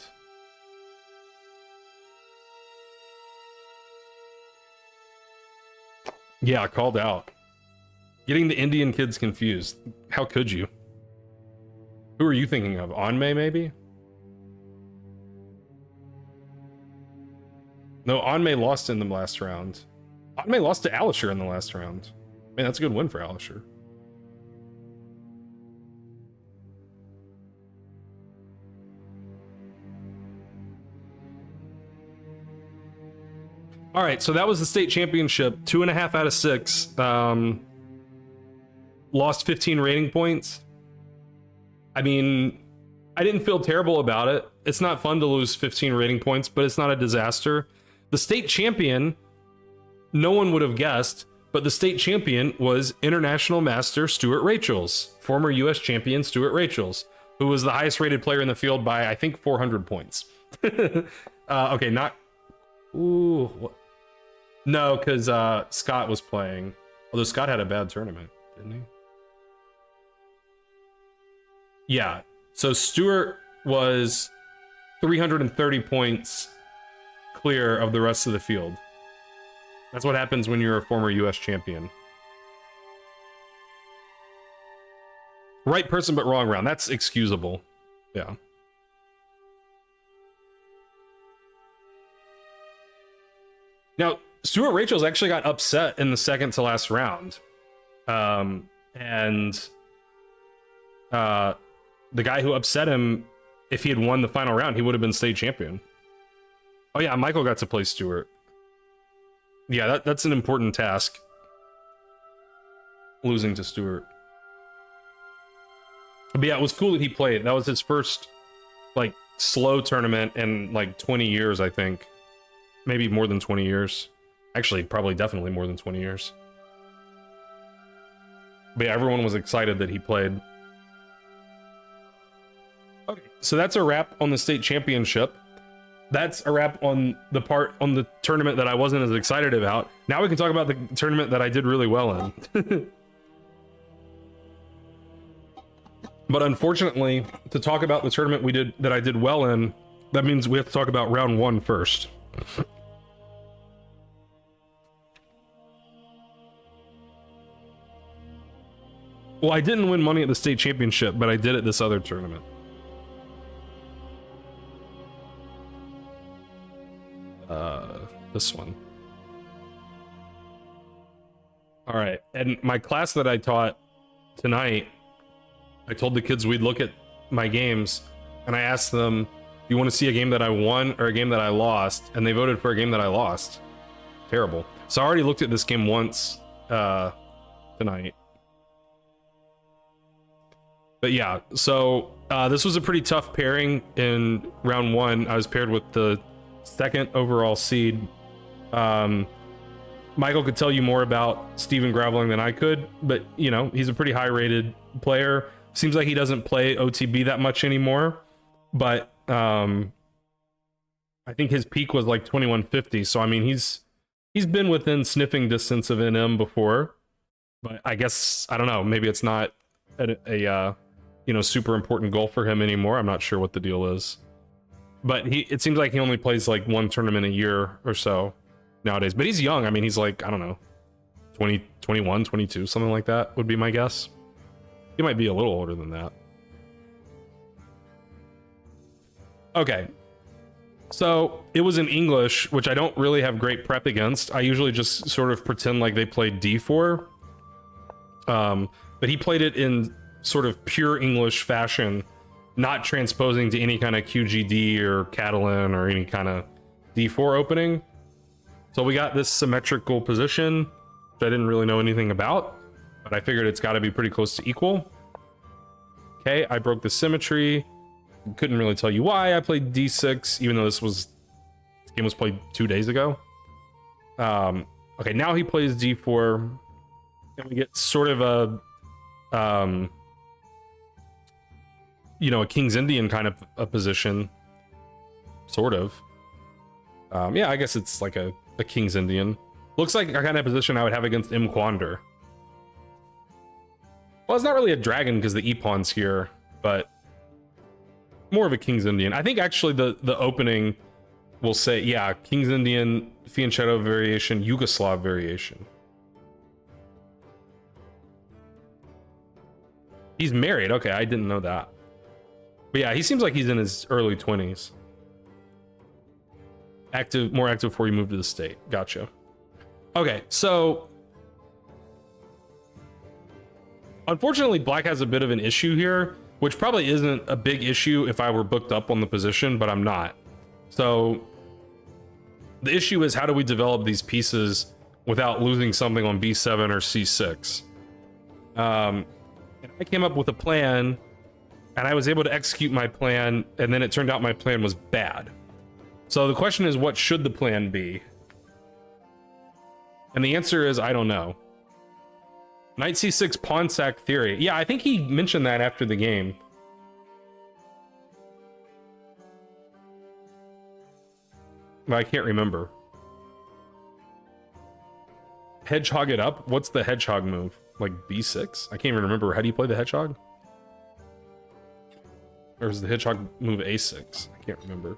Yeah, called out. Getting the Indian kids confused. How could you? Who are you thinking of? Anmei, maybe? No, Anmei lost in the last round. Anmei lost to Alisher in the last round. Man, that's a good win for Alisher. All right, so that was the state championship. 2.5 out of 6. Lost 15 rating points. I mean, I didn't feel terrible about it. It's not fun to lose 15 rating points, but it's not a disaster. The state champion, no one would have guessed, but the state champion was International Master Stuart Rachels, former US champion Stuart Rachels, who was the highest rated player in the field by, I think, 400 points. Okay, not... Ooh, what? No, because Scott was playing. Although Scott had a bad tournament, didn't he? Yeah, so Stuart was 330 points clear of the rest of the field. That's what happens when you're a former US champion. Right person, but wrong round. That's excusable. Yeah. Now, Stuart Rachels actually got upset in the second to last round. The guy who upset him, if he had won the final round, he would have been state champion. Oh yeah, Michael got to play Stuart. Yeah, that's an important task. Losing to Stuart. But yeah, it was cool that he played. That was his first, like, slow tournament in, like, 20 years, I think. Maybe more than 20 years. Actually, probably definitely more than 20 years. But yeah, everyone was excited that he played. Okay, so that's a wrap on the state championship. That's a wrap on the tournament that I wasn't as excited about. Now we can talk about the tournament that I did really well in. But unfortunately, to talk about the tournament that I did well in, That means we have to talk about round 1 first. Well, I didn't win money at the state championship, but I did at this other tournament. This one. All right, and my class that I taught tonight, I told the kids we'd look at my games, and I asked them, do you want to see a game that I won or a game that I lost? And they voted for a game that I lost. Terrible. So I already looked at this game once tonight. But yeah, so this was a pretty tough pairing in round 1. I was paired with the 2nd overall seed. Michael could tell you more about Steven Graveling than I could, but you know, he's a pretty high rated player. Seems like he doesn't play OTB that much anymore, but I think his peak was like 2150. So I mean, he's been within sniffing distance of NM before, but I guess I don't know. Maybe it's not a you know, super important goal for him anymore. I'm not sure what the deal is, but it seems like he only plays like 1 tournament a year or so nowadays. But he's young. I mean, he's like, I don't know, 20, 21, 22, something like that would be my guess. He might be a little older than that. Okay. So it was in English, which I don't really have great prep against. I usually just sort of pretend like they played D4. But he played it in sort of pure English fashion, not transposing to any kind of QGD or Catalan or any kind of D4 opening. So we got this symmetrical position, which I didn't really know anything about, but I figured it's got to be pretty close to equal. Okay, I broke the symmetry. Couldn't really tell you why I played D6, even though this game was played 2 days ago. Okay, now he plays D4, and we get sort of a you know, a King's Indian kind of a position, sort of. Yeah, I guess it's like a King's Indian. Looks like a kind of position I would have against M. Quander. Well, it's not really a dragon because the E-pawn's here, but more of a King's Indian. I think actually the opening will say, yeah, King's Indian, Fianchetto variation, Yugoslav variation. He's married. Okay, I didn't know that. But yeah, he seems like he's in his early 20s. More active before you move to the state. Gotcha. Okay, so unfortunately, Black has a bit of an issue here, which probably isn't a big issue if I were booked up on the position, but I'm not. So the issue is, how do we develop these pieces without losing something on B7 or C6? And I came up with a plan, and I was able to execute my plan, and then it turned out my plan was bad. So the question is, what should the plan be? And the answer is, I don't know. Knight C6 pawn sack theory. Yeah, I think he mentioned that after the game. But I can't remember. Hedgehog it up? What's the hedgehog move? Like B6? I can't even remember. How do you play the hedgehog? Or is the hedgehog move A6? I can't remember.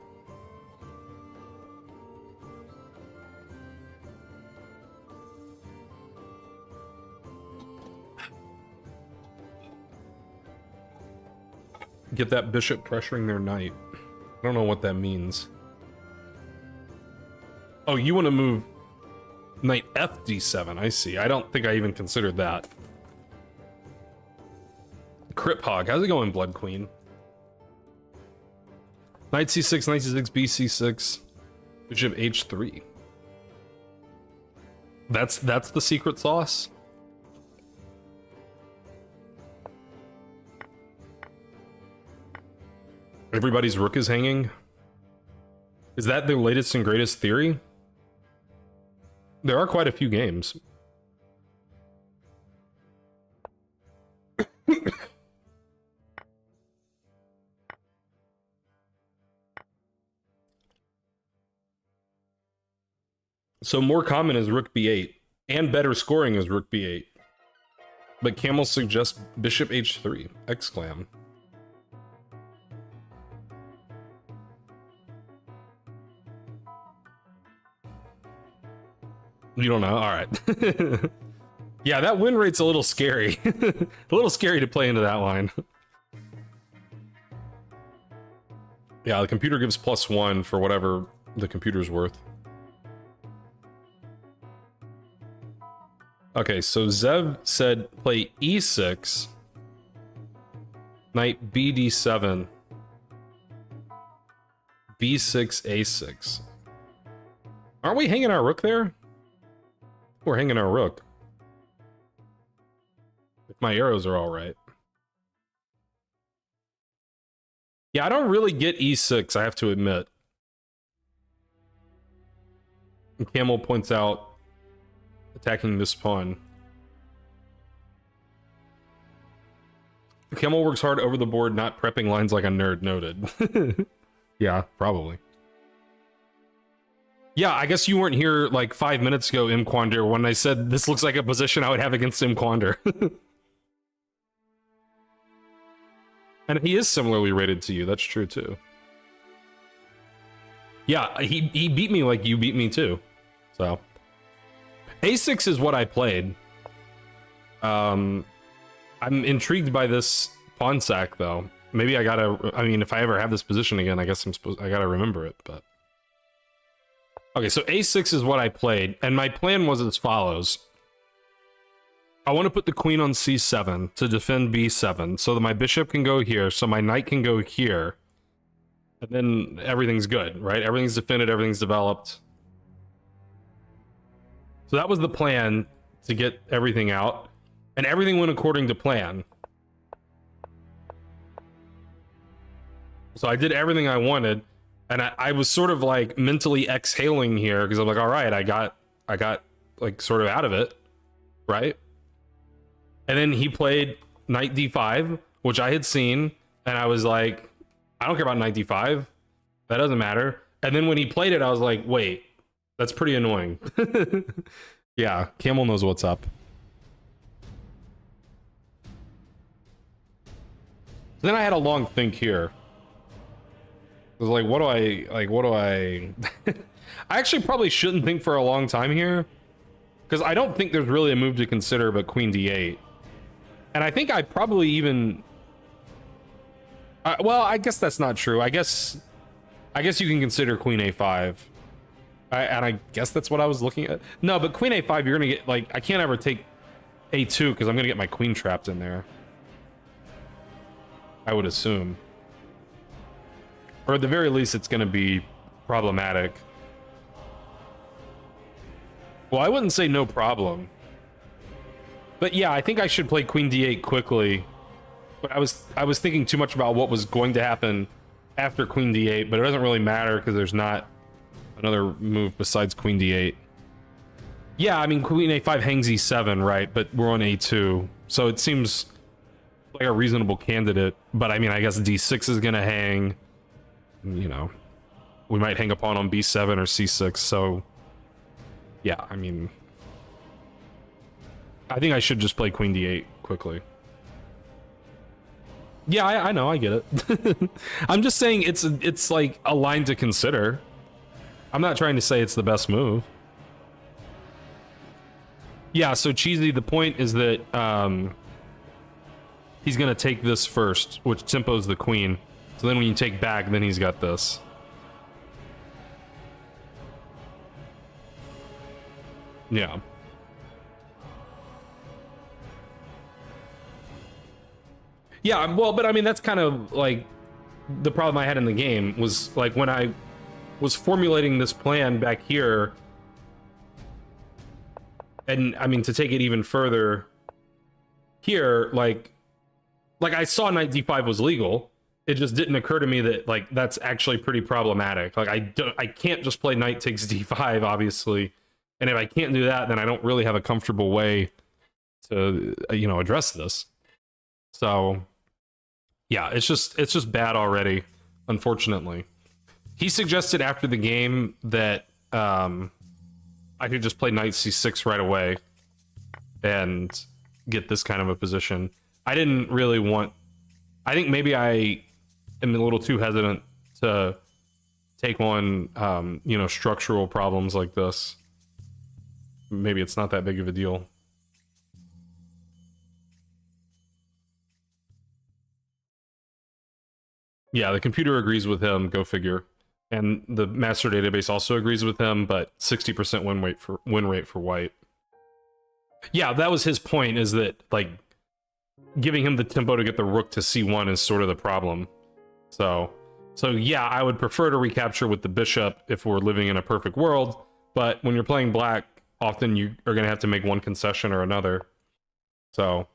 Get that bishop pressuring their knight. I don't know what that means. Oh, you want to move knight F D7. I see. I don't think I even considered that. Crip Hog. How's it going, Blood Queen? Knight C6, Knight C6, BC6, Bishop H3. That's the secret sauce? Everybody's rook is hanging? Is that the latest and greatest theory? There are quite a few games. So more common is rook b8, and better scoring is rook b8. But Camel suggests bishop h3, exclam. You don't know? All right. Yeah, that win rate's a little scary. A little scary to play into that line. Yeah, the computer gives +1 for whatever the computer's worth. Okay, so Zev said play e6, knight bd7, b6, a6. Aren't we hanging our rook there? We're hanging our rook. If my arrows are all right. Yeah, I don't really get e6, I have to admit. And Camel points out attacking this pawn. Camel works hard over the board, not prepping lines like a nerd. Noted. Yeah, probably. Yeah, I guess you weren't here like 5 minutes ago, Imquander, when I said this looks like a position I would have against Imquander. And he is similarly rated to you, that's true too. Yeah, he beat me like you beat me too. So A6 is what I played. I'm intrigued by this pawn sack though. Maybe I gotta, I mean, if I ever have this position again, I guess I gotta remember it, but. Okay, so A6 is what I played, and my plan was as follows. I want to put the queen on C7 to defend B7, so that my bishop can go here, so my knight can go here. And then everything's good, right? Everything's defended, everything's developed. So that was the plan, to get everything out. And everything went according to plan. So I did everything I wanted. And I was sort of like mentally exhaling here because I'm like, all right, I got like sort of out of it, right? And then he played knight d5, which I had seen, and I was like, I don't care about knight d5. That doesn't matter. And then when he played it, I was like, wait, that's pretty annoying. Yeah, Camel knows what's up. Then I had a long think here. I was like, what do I I actually probably shouldn't think for a long time here, because I don't think there's really a move to consider but queen d8. And I think I probably even well, I guess that's not true. I guess you can consider queen a5. And I guess that's what I was looking at. No, but queen a5, you're gonna get, like, I can't ever take a2 because I'm gonna get my queen trapped in there, I would assume. Or at the very least, it's going to be problematic. Well, I wouldn't say no problem. But yeah, I think I should play queen d8 quickly. But I was thinking too much about what was going to happen after queen d8, but it doesn't really matter because there's not another move besides queen d8. Yeah, I mean, queen a5 hangs e7, right? But we're on a2. So it seems like a reasonable candidate. But I mean, I guess d6 is going to hang. You know, we might hang a pawn on b7 or c6, so yeah, I mean, I think I should just play queen d8 quickly. Yeah, I know, I get it. I'm just saying it's like a line to consider. I'm not trying to say it's the best move. Yeah, so Cheesy, the point is that he's gonna take this first, which tempos the queen. So then when you take back, then he's got this. Yeah. Yeah, well, but I mean, that's kind of like the problem I had in the game was like when I was formulating this plan back here. And I mean, to take it even further here, like I saw knight d5 was legal. It just didn't occur to me that, like, that's actually pretty problematic. Like, I can't just play knight takes d5, obviously. And if I can't do that, then I don't really have a comfortable way to, you know, address this. So, yeah, it's just bad already, unfortunately. He suggested after the game that I could just play knight c6 right away and get this kind of a position. I didn't really want... I think maybe I am a little too hesitant to take on, you know, structural problems like this. maybe it's not that big of a deal. Yeah, the computer agrees with him, go figure. And the master database also agrees with him, but 60% win rate for white. Yeah, that was his point, is that, like, giving him the tempo to get the rook to c1 is sort of the problem. So yeah, I would prefer to recapture with the bishop if we're living in a perfect world, but when you're playing black, often you are going to have to make one concession or another. So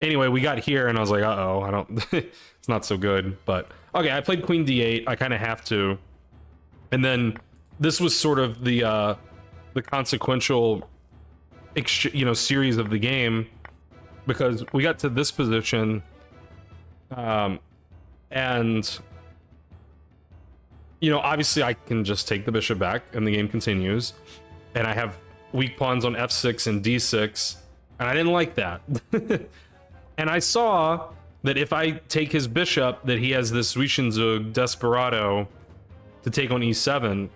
anyway, we got here and I was like, uh-oh, I don't it's not so good. But okay, I played queen d8. I kind of have to. And then this was sort of the consequential series of the game, because we got to this position, and obviously I can just take the bishop back and the game continues, and I have weak pawns on f6 and d6, and I didn't like that. And I saw that if I take his bishop, that he has this Zwischenzug Desperado to take on e7,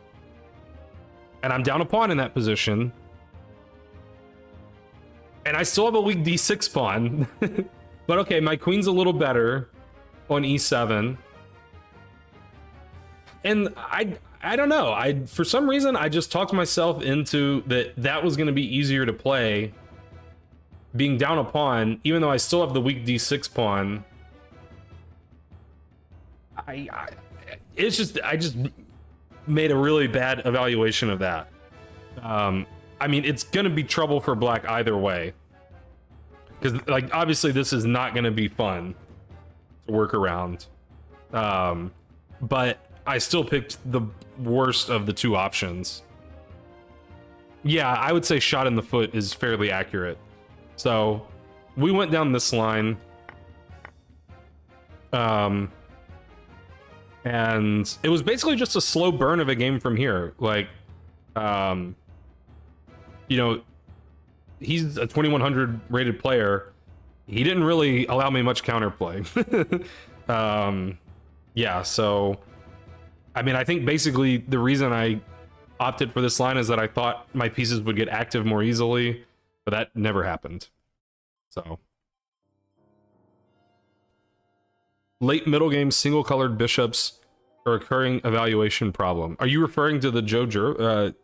and I'm down a pawn in that position, and I still have a weak d6 pawn. But okay, my queen's a little better on e7, and I don't know, for some reason I just talked myself into that was going to be easier to play, being down a pawn, even though I still have the weak d6 pawn. I just made a really bad evaluation of that. I mean, it's gonna be trouble for black either way, because like obviously this is not gonna be fun to work around. But I still picked the worst of the two options. Yeah, I would say shot in the foot is fairly accurate. So we went down this line. And it was basically just a slow burn of a game from here. Like, he's a 2100 rated player. He didn't really allow me much counterplay. Yeah, so I mean, I think basically the reason I opted for this line is that I thought my pieces would get active more easily, but that never happened. So late middle game single colored bishops, a recurring evaluation problem. Are you referring to the Joseph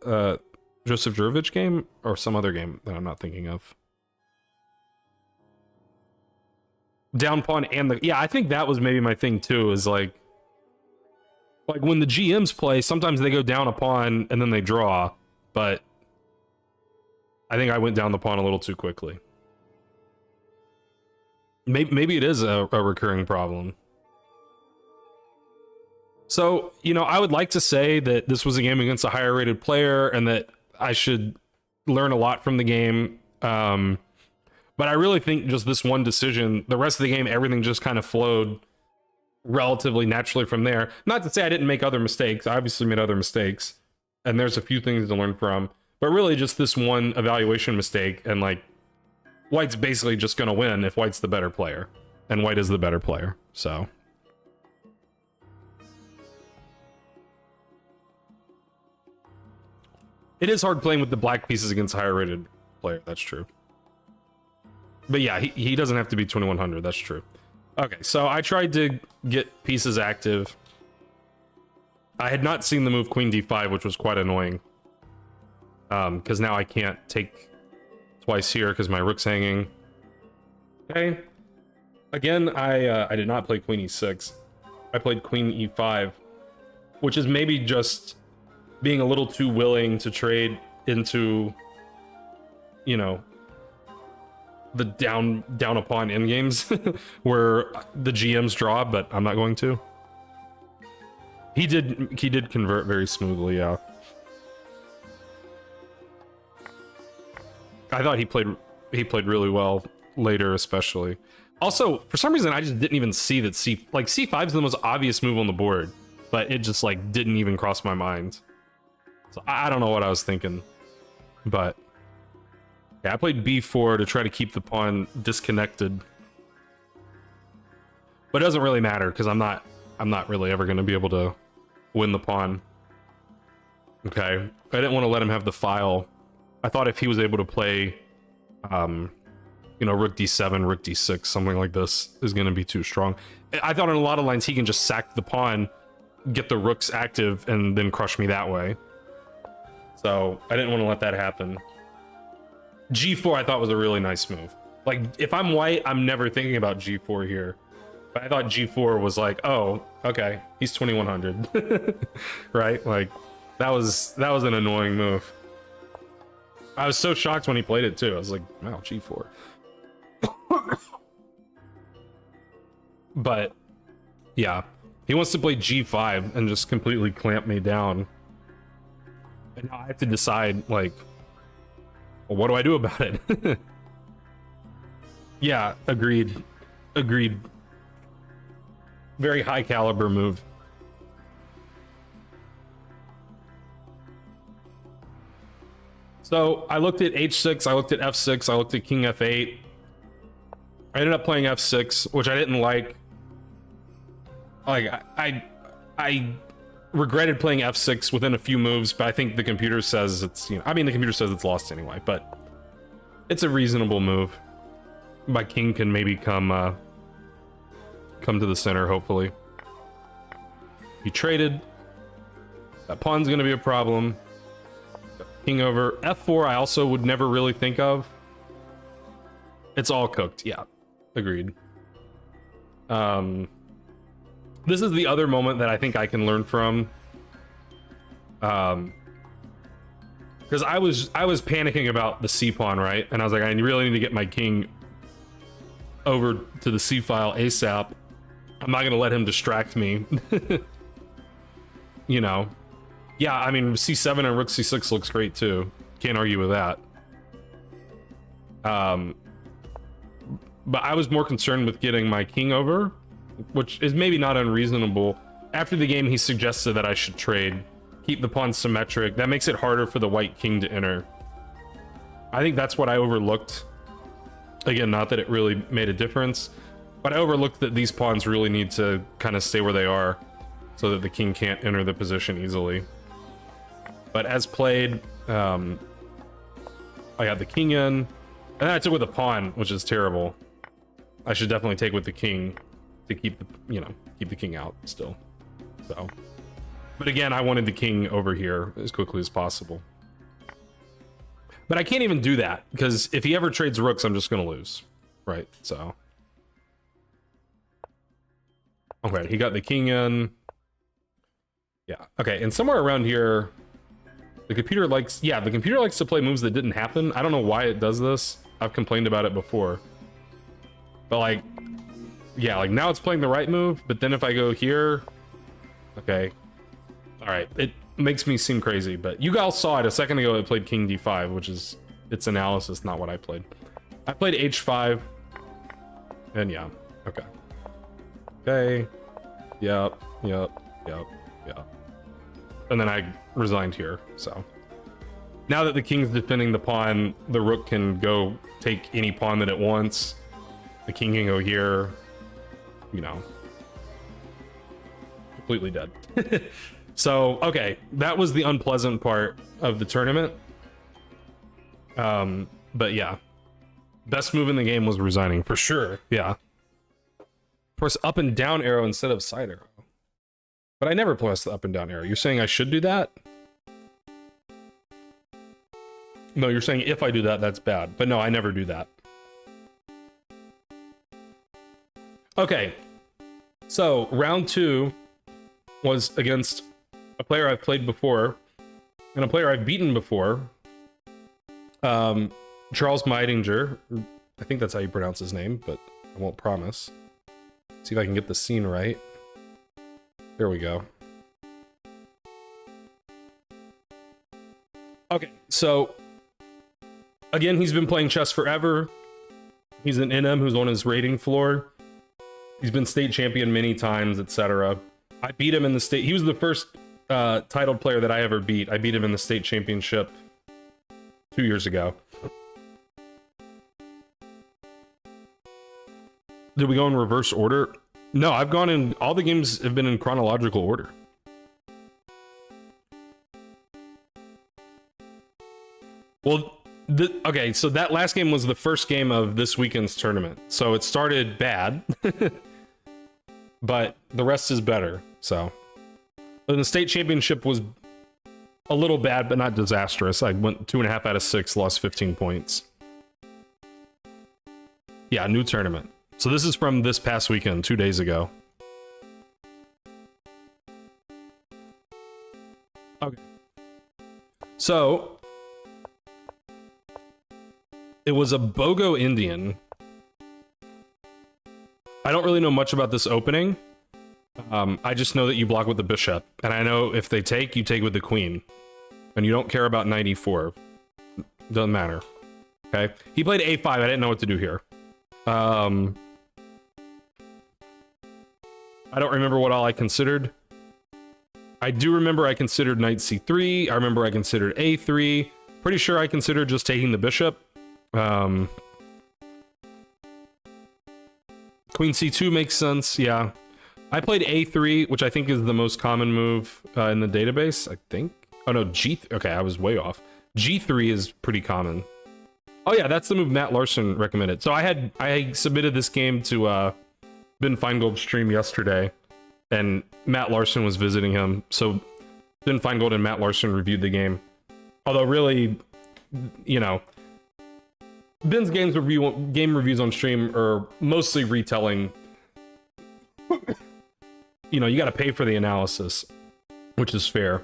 Jurovich game, or some other game that I'm not thinking of? Down pawn and yeah, I think that was maybe my thing too, is like when the GMs play, sometimes they go down a pawn and then they draw, but I think I went down the pawn a little too quickly. Maybe it is a recurring problem. So, I would like to say that this was a game against a higher rated player and that I should learn a lot from the game. But I really think just this one decision, the rest of the game, everything just kind of flowed relatively naturally from there. Not to say I didn't make other mistakes. I obviously made other mistakes, and there's a few things to learn from, but really just this one evaluation mistake, and like, white's basically just going to win if white's the better player, and white is the better player. So it is hard playing with the black pieces against a higher rated player. That's true. But yeah, he doesn't have to be 2100. That's true. Okay, so I tried to get pieces active. I had not seen the move queen d5, which was quite annoying. Because now I can't take twice here because my rook's hanging. Okay. Again, I did not play queen e6. I played queen e5, which is maybe just being a little too willing to trade into, the down a pawn endgames where the GMs draw, but I'm not going to. He did convert very smoothly, yeah. I thought he played really well later, especially. Also, for some reason, I just didn't even see that c5 is the most obvious move on the board, but it just like didn't even cross my mind. So I don't know what I was thinking, but yeah, I played b4 to try to keep the pawn disconnected. But it doesn't really matter because I'm not really ever going to be able to win the pawn. Okay, I didn't want to let him have the file I thought if he was able to play, you know, rook d7, rook d6, something like this is going to be too strong. I thought in a lot of lines he can just sack the pawn, get the rooks active, and then crush me that way. So I didn't want to let that happen. g4 I thought was a really nice move. Like, if I'm white, I'm never thinking about g4 here. But I thought g4 was like, oh, okay, he's 2100. Right? Like, that was an annoying move. I was so shocked when he played it too. I was like, wow, g4. But yeah, he wants to play g5 and just completely clamp me down. And now I have to decide, like, well, what do I do about it? Yeah, agreed. Agreed. Very high caliber move. So I looked at h6, I looked at f6, I looked at king f8. I ended up playing f6, which I didn't like. Like, I regretted playing f6 within a few moves, but I think the computer says it's, you know, I mean, the computer says it's lost anyway, but it's a reasonable move. My king can maybe come to the center, hopefully. He traded. That pawn's gonna be a problem. King over. f4 I also would never really think of. It's all cooked, yeah. Agreed. This is the other moment that I think I can learn from. Because I was panicking about the c pawn, right? And I was like, I really need to get my king over to the c file ASAP. I'm not gonna let him distract me. You know. Yeah, I mean, c7 and rook c6 looks great too. Can't argue with that. But I was more concerned with getting my king over, which is maybe not unreasonable. After the game, he suggested that I should trade, keep the pawn symmetric. That makes it harder for the white king to enter. I think that's what I overlooked. Again, not that it really made a difference, but I overlooked that these pawns really need to kind of stay where they are so that the king can't enter the position easily. But as played, I got the king in, and then I took with a pawn, which is terrible. I should definitely take with the king to keep the, you know, keep the king out still. So, but again, I wanted the king over here as quickly as possible. But I can't even do that, because if he ever trades rooks, I'm just gonna lose, right? So, okay, he got the king in. Yeah, okay, and somewhere around here, the computer likes, yeah, the computer likes to play moves that didn't happen. I don't know why it does this. I've complained about it before. But like, yeah, like now it's playing the right move, but then if I go here, okay, all right, it makes me seem crazy, but you guys saw it a second ago. It played king d5, which is its analysis, not what I played. I played h5, and yeah, okay. Okay, yep. And then I resigned here, so. Now that the king's defending the pawn, the rook can go take any pawn that it wants. The king can go here, you know. Completely dead. So, okay, that was the unpleasant part of the tournament. But yeah. Best move in the game was resigning, for sure, yeah. Press up and down arrow instead of side arrow. But I never press the up and down arrow. You're saying I should do that? No, you're saying if I do that, that's bad. But no, I never do that. Okay. So, round 2 was against a player I've played before, and a player I've beaten before. Charles Meidinger. I think that's how you pronounce his name, but I won't promise. See if I can get the scene right. There we go. Okay, so again, he's been playing chess forever. He's an NM who's on his rating floor. He's been state champion many times, etc. I beat him in the state. He was the first titled player that I ever beat. I beat him in the state championship 2 years ago. Did we go in reverse order? No, I've gone in, all the games have been in chronological order. Well, Okay, so that last game was the first game of this weekend's tournament. So it started bad, but the rest is better. So and the state championship was a little bad, but not disastrous. I went 2.5 out of 6, lost 15 points. Yeah, new tournament. So this is from this past weekend, 2 days ago. Okay. So it was a BOGO Indian. I don't really know much about this opening. I just know that you block with the bishop, and I know if they take, you take with the queen, and you don't care about knight e4. Doesn't matter. Okay. He played a5. I didn't know what to do here. I don't remember what all I considered. I do remember I considered knight c3. I remember I considered a3. Pretty sure I considered just taking the bishop. Queen c2 makes sense, yeah. I played a3, which I think is the most common move in the database, I think. Oh no, okay, I was way off. g3 is pretty common. Oh yeah, that's the move Matt Larson recommended. So I submitted this game to Ben Feingold's stream yesterday, and Matt Larson was visiting him. So Ben Feingold and Matt Larson reviewed the game. Although really, you know, Ben's game reviews on stream are mostly retelling. You know, you got to pay for the analysis, which is fair.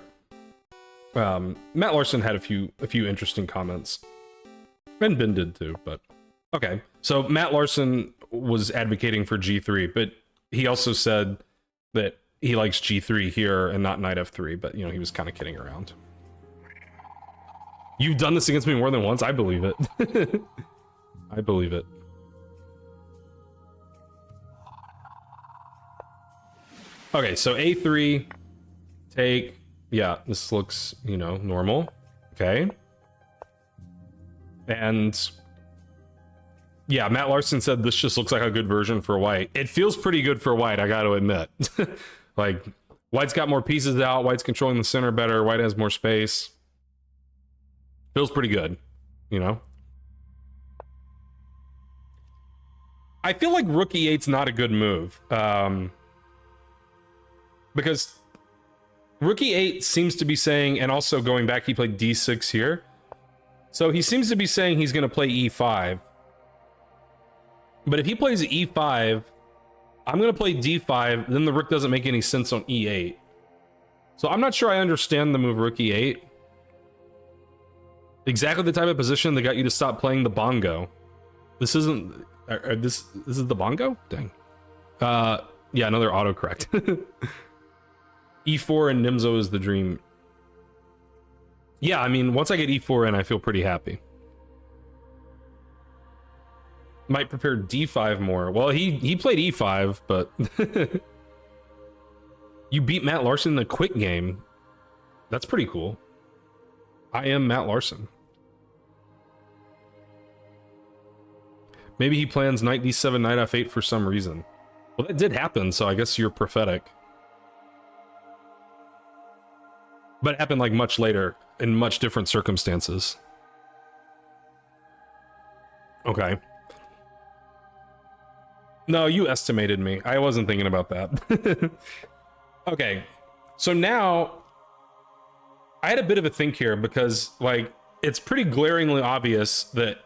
Matt Larson had a few interesting comments, and Ben did too. But okay, so Matt Larson was advocating for g3, but he also said that he likes g3 here and not knight f3. But you know, he was kind of kidding around. You've done this against me more than once. I believe it. I believe it. Okay, so a3, take, yeah, this looks, you know, normal. Okay. And yeah, Matt Larson said this just looks like a good version for white. It feels pretty good for white, I gotta admit. Like, white's got more pieces out, white's controlling the center better, white has more space. Feels pretty good, you know? I feel like rook e8's not a good move. Because rook e8 seems to be saying, and also going back, he played d6 here. So he seems to be saying he's going to play e5. But if he plays e5, I'm going to play d5, then the rook doesn't make any sense on e8. So I'm not sure I understand the move rook e8. Exactly the type of position that got you to stop playing the bongo. This isn't... this is the bongo? Dang. Yeah, another autocorrect. E4 and Nimzo is the dream. Yeah, I mean, once I get E4 in, I feel pretty happy. Might prepare D5 more. Well, he played E5, but... You beat Matt Larson in a quick game. That's pretty cool. I am Matt Larson. Maybe he plans knight d7, knight f8 for some reason. Well, that did happen, so I guess you're prophetic. But it happened like much later, in much different circumstances. Okay. No, you estimated me. I wasn't thinking about that. Okay, so now I had a bit of a think here because, like, it's pretty glaringly obvious that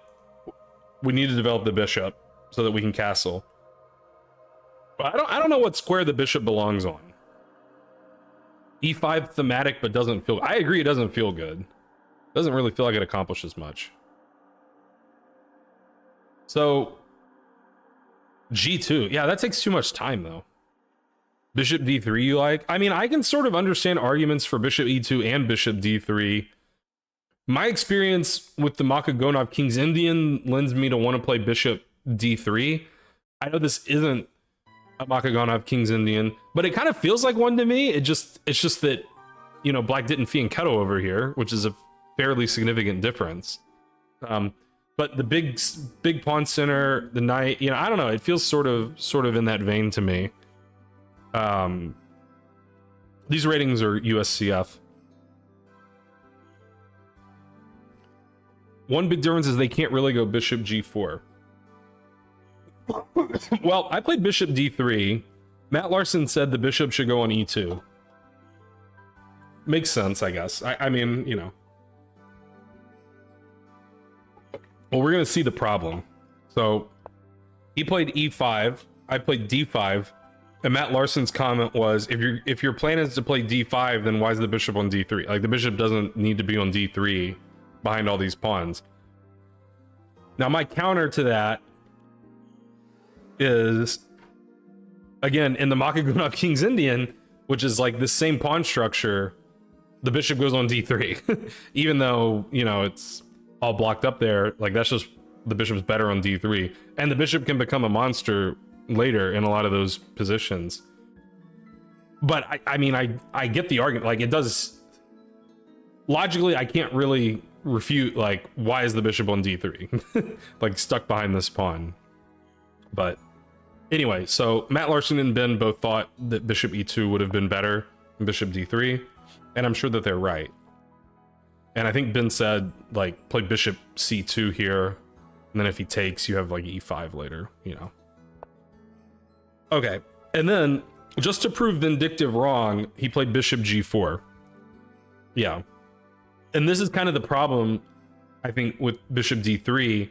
we need to develop the bishop so that we can castle. But I don't know what square the bishop belongs on. E5 thematic, but doesn't feel... I agree, it doesn't feel good. Doesn't really feel like it accomplishes much. So, G2. Yeah, that takes too much time, though. Bishop D3, you like? I mean, I can sort of understand arguments for Bishop E2 and Bishop D3. My experience with the Makagonov King's Indian lends me to want to play Bishop D3. I know this isn't a Makagonov King's Indian, but it kind of feels like one to me. It's just that, you know, black didn't fianchetto over here, which is a fairly significant difference. But the big pawn center, the knight, you know, I don't know. It feels sort of in that vein to me. These ratings are USCF. One big difference is they can't really go bishop g4. Well, I played bishop d3. Matt Larson said the bishop should go on e2. Makes sense, I guess. I mean, you know. Well, we're going to see the problem. So, he played e5. I played d5. And Matt Larson's comment was, if your plan is to play d5, then why is the bishop on d3? Like, the bishop doesn't need to be on d3 behind all these pawns. Now, my counter to that is, again, in the Makagunov King's Indian, which is like this same pawn structure, the bishop goes on d3. Even though, you know, it's all blocked up there, like that's just, the bishop's better on d3. And the bishop can become a monster later in a lot of those positions. But I mean, I get the argument. Like, it does, logically, I can't really refute, like, why is the bishop on d3? Like, stuck behind this pawn. But anyway, so Matt Larson and Ben both thought that bishop e2 would have been better than bishop d3, and I'm sure that they're right. And I think Ben said, like, play bishop c2 here, and then if he takes, you have like e5 later, you know. Okay, and then just to prove Vindictive wrong, he played bishop g4. Yeah, and this is kind of the problem, I think, with bishop d3,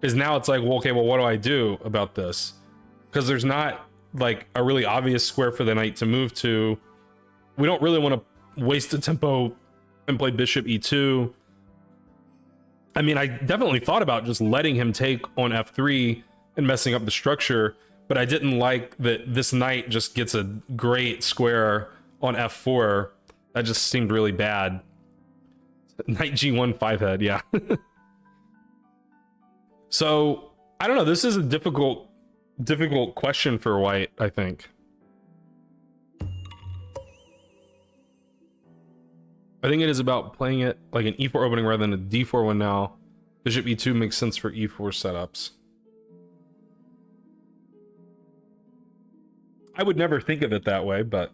is now it's like, well, okay, well, what do I do about this? Because there's not like a really obvious square for the knight to move to. We don't really want to waste the tempo and play bishop e2. I mean, I definitely thought about just letting him take on f3 and messing up the structure, but I didn't like that this knight just gets a great square on f4. That just seemed really bad. Knight g1 5 head, yeah. So, I don't know, this is a difficult question for white, I think. I think it is about playing it like an e4 opening rather than a d4 one now. Bishop e2 makes sense for e4 setups. I would never think of it that way, but...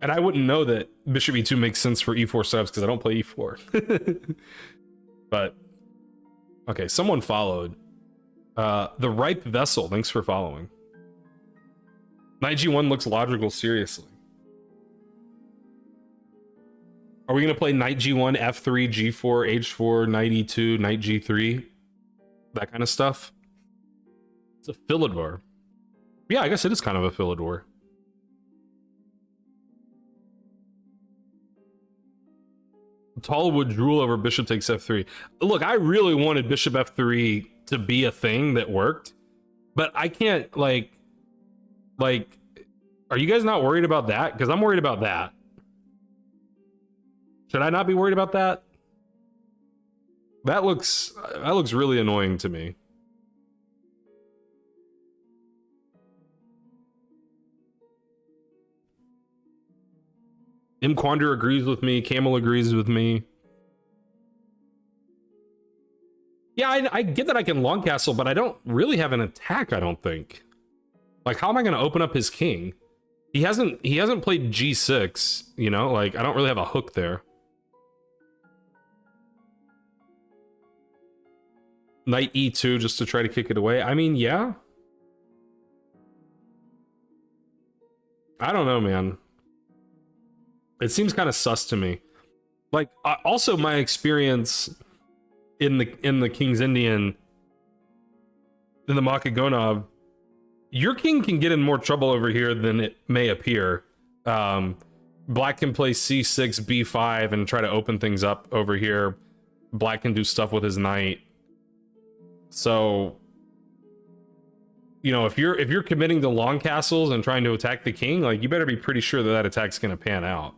And I wouldn't know that bishop e2 makes sense for e4 setups because I don't play e4. But... Okay, someone followed. The Ripe Vessel, thanks for following. Knight g1 looks logical, seriously. Are we going to play knight g1, f3, g4, h4, knight e2, knight g3? That kind of stuff? It's a Philidor. Yeah, I guess it is kind of a Philidor. Tall would drool over bishop takes f3. Look, I really wanted bishop f3 to be a thing that worked, but I can't, like, are you guys not worried about that? Because I'm worried about that. Should I not be worried about that? That looks really annoying to me. M. Quander agrees with me. Camel agrees with me. Yeah, I get that I can long castle, but I don't really have an attack, I don't think. Like, how am I going to open up his king? He hasn't played g6, you know? Like, I don't really have a hook there. Knight e2 just to try to kick it away. I mean, yeah. I don't know, man. It seems kind of sus to me. Like, also my experience in the King's Indian, in the Makagonov, your king can get in more trouble over here than it may appear. Black can play c6, b5, and try to open things up over here. Black can do stuff with his knight. So, you know, if you're committing to long castles and trying to attack the king, like, you better be pretty sure that that attack's gonna pan out.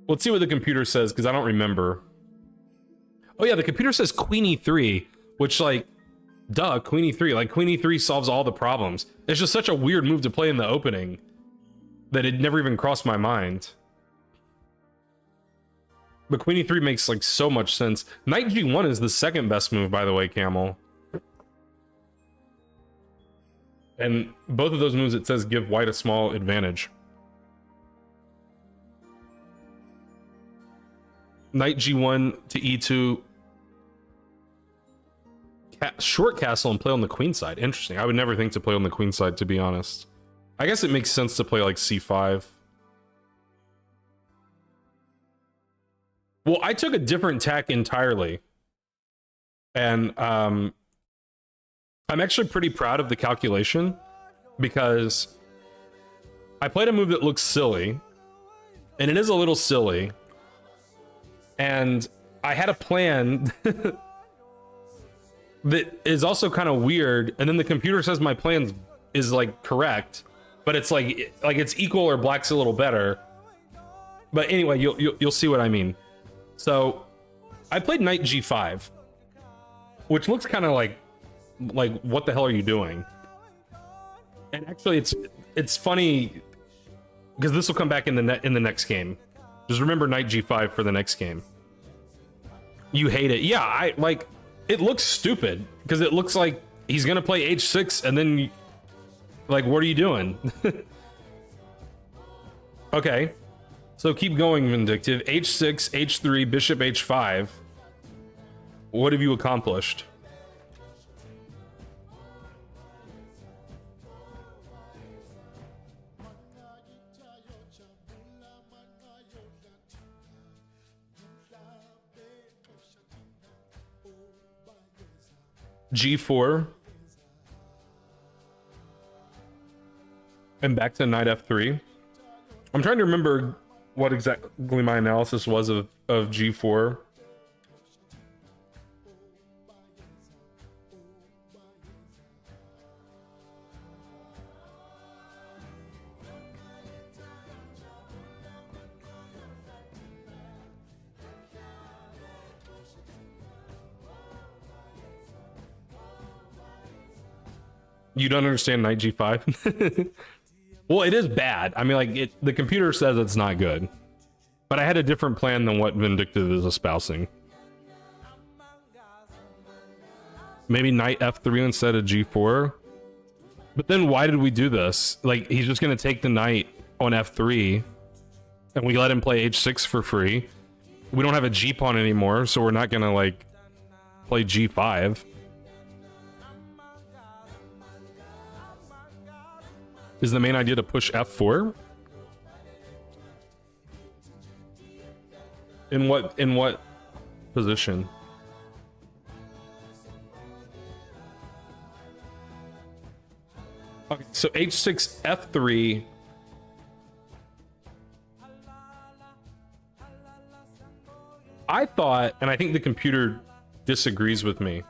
Let's see what the computer says, because I don't remember. Oh yeah, the computer says queen e3, which, like, duh, queen e3. Like, queen e3 solves all the problems. It's just such a weird move to play in the opening that it never even crossed my mind. But queen e3 makes, like, so much sense. Knight g1 is the second best move, by the way, Camel. And both of those moves, it says, give white a small advantage. knight g1 to e2, short castle and play on the queen side. Interesting. I would never think to play on the queen side, to be honest. I guess it makes sense to play like c5. Well, I took a different tack entirely. And I'm actually pretty proud of the calculation because I played a move that looks silly, and it is a little silly. And I had a plan that is also kind of weird, and then the computer says my plan is like correct, but it's like it's equal or black's a little better. But anyway, you'll see what I mean. So I played knight g5, which looks kind of like what the hell are you doing? And actually it's funny because this will come back in the next game. Just remember knight g5 for the next game. You hate it. Yeah, I like it looks stupid because it looks like he's gonna play h6 and then like what are you doing? Okay, so keep going, Vindictive. h6, h3, bishop h5. What have you accomplished? g4 and back to knight f3. I'm trying to remember what exactly my analysis was of g4. You don't understand knight g5? Well, it is bad. I mean, like, the computer says it's not good. But I had a different plan than what Vindictive is espousing. Maybe knight f3 instead of g4. But then why did we do this? Like, he's just going to take the knight on f3. And we let him play h6 for free. We don't have a g-pawn anymore, so we're not going to, like, play g5. Is the main idea to push f4? In what position? Okay, so h6 f3. I thought, and I think the computer disagrees with me.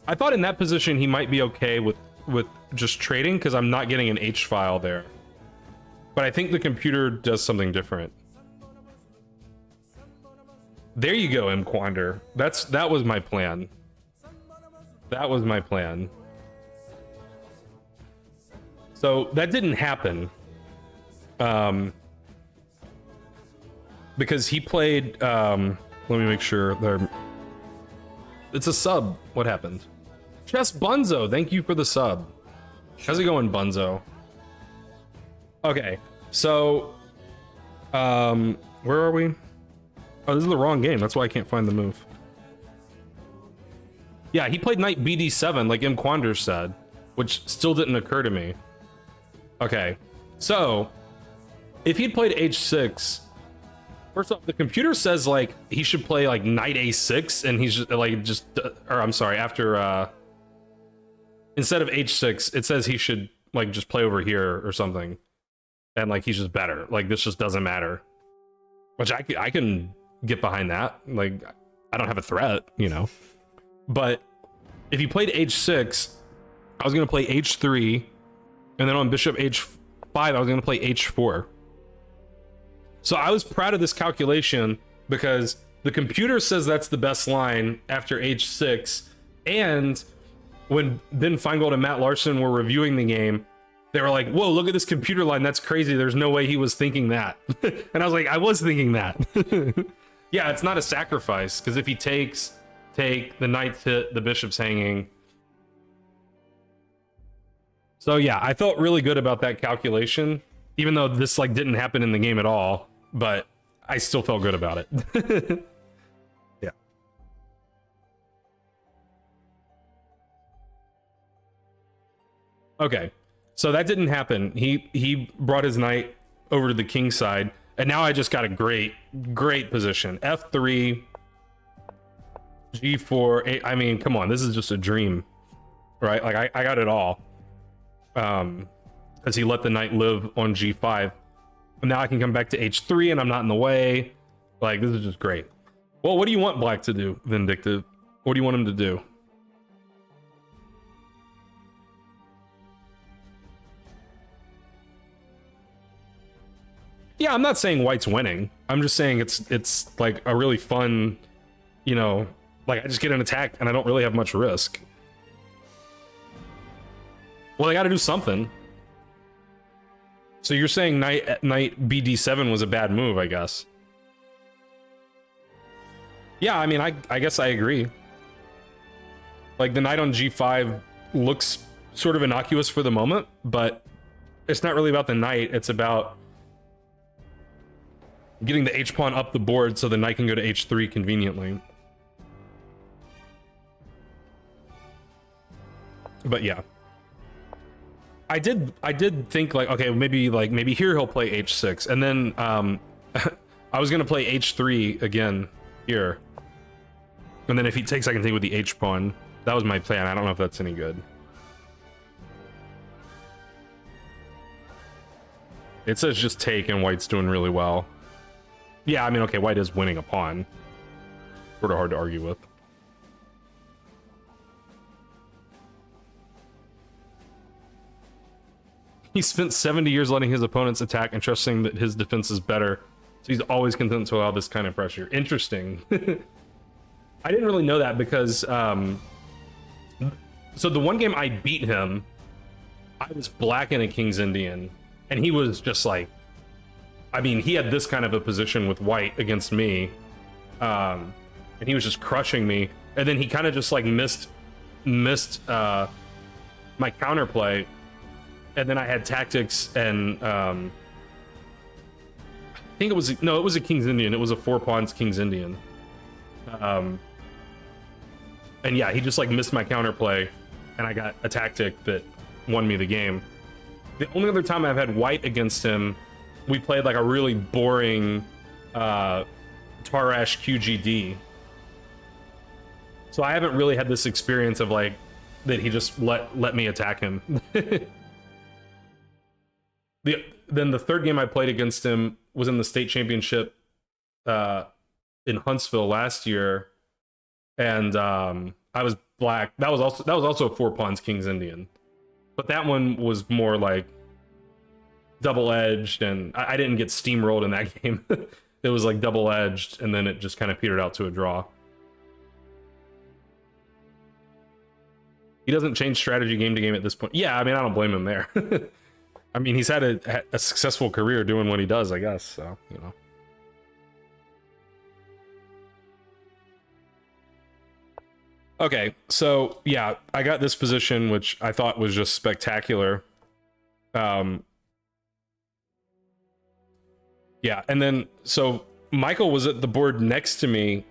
I thought in that position he might be okay with just trading because I'm not getting an H file there. But I think the computer does something different. There you go, Mquander. That was my plan. That was my plan. So that didn't happen. Because he played let me make sure there. It's a sub. What happened? Chess Bunzo, thank you for the sub. How's it going, Bunzo? Okay, so where are we? Oh, this is the wrong game. That's why I can't find the move. Yeah, he played knight bd7 like Mquander said, which still didn't occur to me. Okay, so if he'd played h6, first off, the computer says like he should play like knight a6, and he's just like or I'm sorry, after instead of h6, it says he should like just play over here or something, and like he's just better. Like this just doesn't matter, which I can get behind that. Like I don't have a threat, you know. But if he played h6, I was gonna play h3, and then on bishop h5, I was gonna play h4. So I was proud of this calculation because the computer says that's the best line after h6, and when Ben Feingold and Matt Larson were reviewing the game, they were like, whoa, look at this computer line, that's crazy, there's no way he was thinking that. And I was like, I was thinking that. Yeah, it's not a sacrifice, because if he take, the knight's hit, the bishop's hanging. So yeah, I felt really good about that calculation, Even though this like didn't happen in the game at all, but I still felt good about it. Yeah. Okay, so that didn't happen. He brought his knight over to the king side, and now I just got a great position. F3, G4. I mean, come on, this is just a dream, right? Like I got it all. Because he let the knight live on G5. And now I can come back to H3 and I'm not in the way. Like, this is just great. Well, what do you want Black to do, Vindictive? What do you want him to do? Yeah, I'm not saying White's winning. I'm just saying it's like a really fun, you know, like I just get an attack and I don't really have much risk. Well, they got to do something. So you're saying knight BD7 was a bad move, I guess. Yeah, I mean, I guess I agree. Like, the knight on G5 looks sort of innocuous for the moment, but it's not really about the knight. It's about getting the H-pawn up the board so the knight can go to H3 conveniently. But yeah. I did think like, okay, maybe here he'll play H6, and then I was gonna play H3 again here, and then if he takes, I can take with the H pawn. That was my plan. I don't know if that's any good. It says just take, and White's doing really well. Yeah, I mean, okay, White is winning a pawn. Sort of hard to argue with. He spent 70 years letting his opponents attack and trusting that his defense is better. So he's always content to allow this kind of pressure. Interesting. I didn't really know that because... so the one game I beat him, I was Black in a King's Indian. And he was just like... I mean, he had this kind of a position with White against me. And he was just crushing me. And then he kind of just like missed my counterplay. And then I had tactics, and I think it was it was a King's Indian. It was a 4 pawns King's Indian. And yeah, he just like missed my counterplay, and I got a tactic that won me the game. The only other time I've had White against him, we played like a really boring Tarash QGD. So I haven't really had this experience of like that he just let me attack him. Then the third game I played against him was in the state championship in Huntsville last year, and I was Black. That was also a 4 pawns King's Indian, but that one was more like double-edged, and I didn't get steamrolled in that game. It was like double-edged, and then it just kind of petered out to a draw. He doesn't change strategy game to game at this point. Yeah, I mean, I don't blame him there. I mean, he's had a successful career doing what he does, I guess, so, you know. Okay, so, yeah, I got this position, which I thought was just spectacular. Yeah, and then, so, Michael was at the board next to me,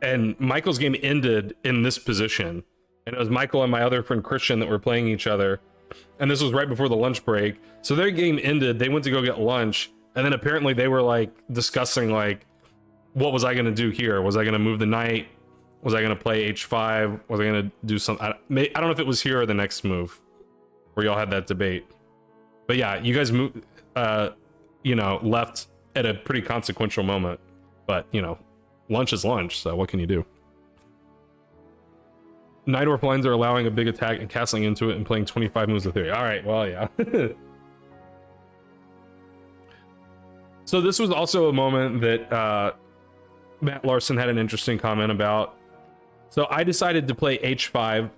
and Michael's game ended in this position. And it was Michael and my other friend Christian that were playing each other. And this was right before the lunch break. So their game ended, they went to go get lunch, and then apparently they were like discussing like, what was I gonna do here? Was I gonna move the knight? Was I gonna play H5? Was I gonna do something? I don't know if it was here or the next move where y'all had that debate. But yeah, you guys moved, you know, left at a pretty consequential moment. But, you know, lunch is lunch, so what can you do? Night lines are allowing a big attack and castling into it and playing 25 moves of theory. All right, well, yeah. So this was also a moment that Matt Larson had an interesting comment about. So I decided to play H5.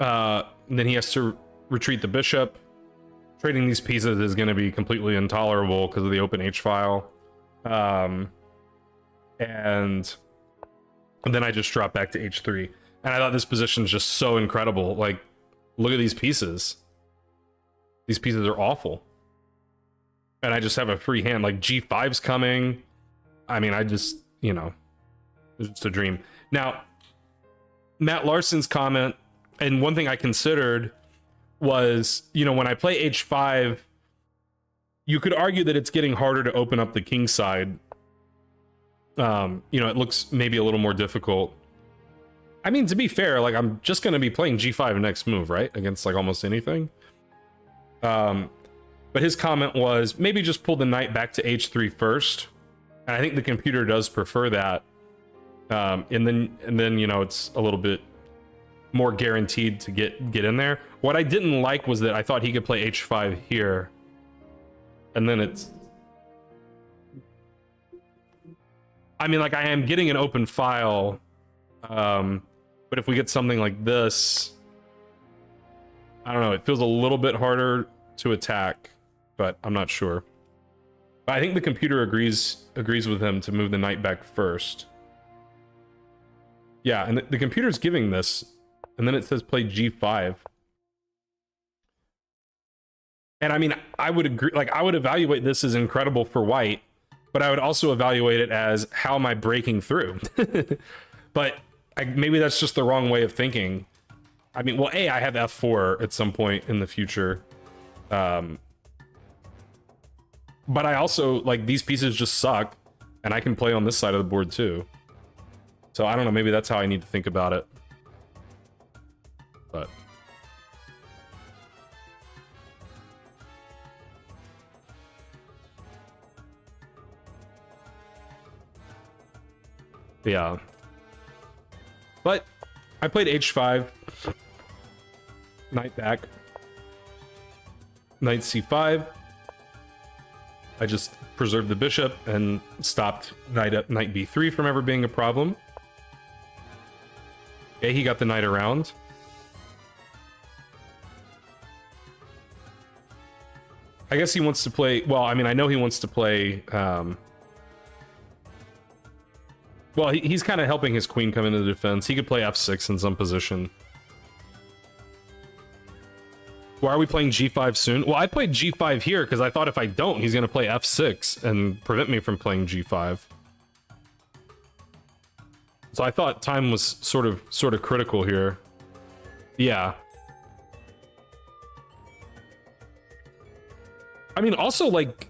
Then he has to retreat the bishop. Trading these pieces is going to be completely intolerable because of the open H file. And then I just dropped back to H3. And I thought this position is just so incredible. Like, look at these pieces. These pieces are awful. And I just have a free hand. Like G5's coming. I mean, I just, you know, it's just a dream. Now, Matt Larson's comment, and one thing I considered was, you know, when I play H5, you could argue that it's getting harder to open up the king side. You know, it looks maybe a little more difficult. I mean, to be fair, like, I'm just going to be playing G5 next move, right? Against, like, almost anything. But his comment was, maybe just pull the knight back to H3 first. And I think the computer does prefer that. And then, you know, it's a little bit more guaranteed to get in there. What I didn't like was that I thought he could play H5 here. And then it's... I mean, like, I am getting an open file. But if we get something like this... I don't know, it feels a little bit harder to attack, but I'm not sure. But I think the computer agrees with him to move the knight back first. Yeah, and the computer's giving this, and then it says play G5. And I mean, I would agree, like, I would evaluate this as incredible for white, but I would also evaluate it as, how am I breaking through? But maybe that's just the wrong way of thinking. I mean, well, I have F4 at some point in the future. But I also, like, these pieces just suck, and I can play on this side of the board too. So I don't know, maybe that's how I need to think about it. But... yeah. But I played H5. Knight back. Knight C5. I just preserved the bishop and stopped knight B3 from ever being a problem. Okay, he got the knight around. I guess he wants to play... well, I mean, I know he wants to play... well, he's kind of helping his queen come into the defense. He could play F6 in some position. Why are we playing G5 soon? Well, I played G5 here because I thought if I don't, he's going to play F6 and prevent me from playing G5. So I thought time was sort of critical here. Yeah. I mean, also, like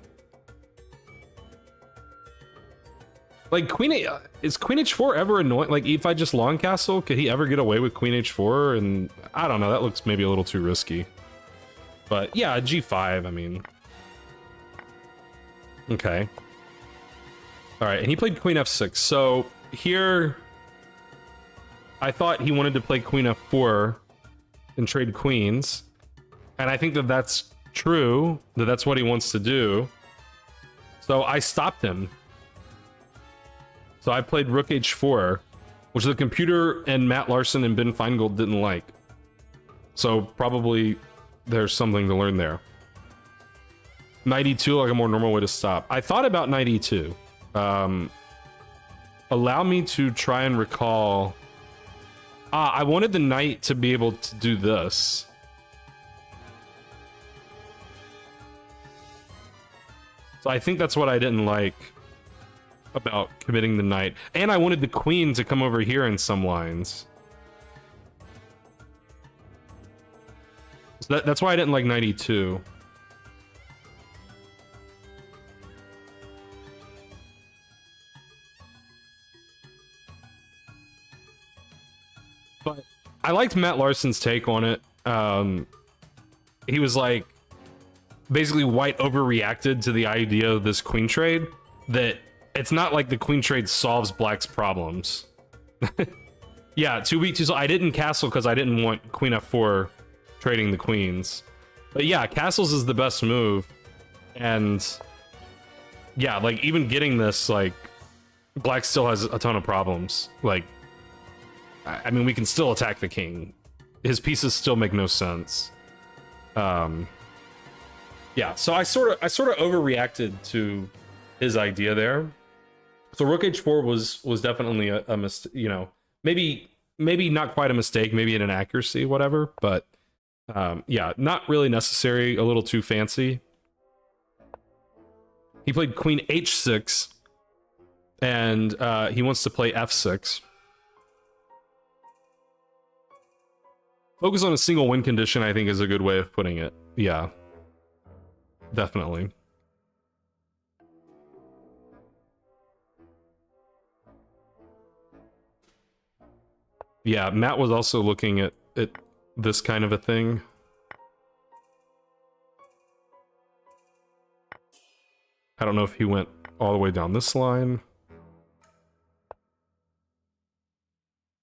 Queen is Queen H4 ever annoying? Like, if I just long castle, could he ever get away with Queen H4? And I don't know, that looks maybe a little too risky. But yeah, G5, I mean. Okay. All right, and he played Queen F6. So here, I thought he wanted to play Queen F4 and trade queens. And I think that that's true, that that's what he wants to do. So I stopped him. So I played Rook H4, which the computer and Matt Larson and Ben Feingold didn't like. So probably there's something to learn there. Knight E2, like a more normal way to stop. I thought about Knight E2. Allow me to try and recall. I wanted the knight to be able to do this. So I think that's what I didn't like about committing the knight. And I wanted the queen to come over here in some lines. So that's why I didn't like Knight E2. But I liked Matt Larson's take on it. He was like, basically white overreacted to the idea of this queen trade, that it's not like the queen trade solves black's problems. Yeah, 2 2. So I didn't castle because I didn't want Queen F4 trading the queens. But yeah, castles is the best move. And yeah, like, even getting this, like, black still has a ton of problems. Like, I mean, we can still attack the king. His pieces still make no sense. Yeah, so I sort of overreacted to his idea there. So Rook H4 was definitely a mistake, you know, maybe not quite a mistake, maybe an inaccuracy, whatever, but Yeah, not really necessary, a little too fancy. He played queen h6, and he wants to play f6. Focus on a single win condition, I think, is a good way of putting it. Yeah, definitely. Yeah, Matt was also looking at this kind of a thing. I don't know if he went all the way down this line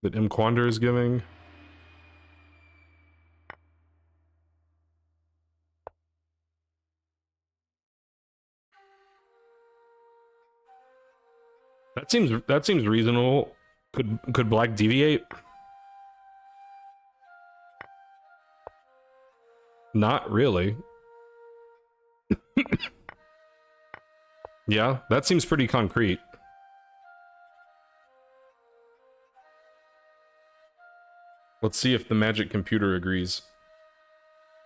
that M. Quander is giving. That seems reasonable. Could black deviate? Not really. Yeah, that seems pretty concrete. Let's see if the magic computer agrees.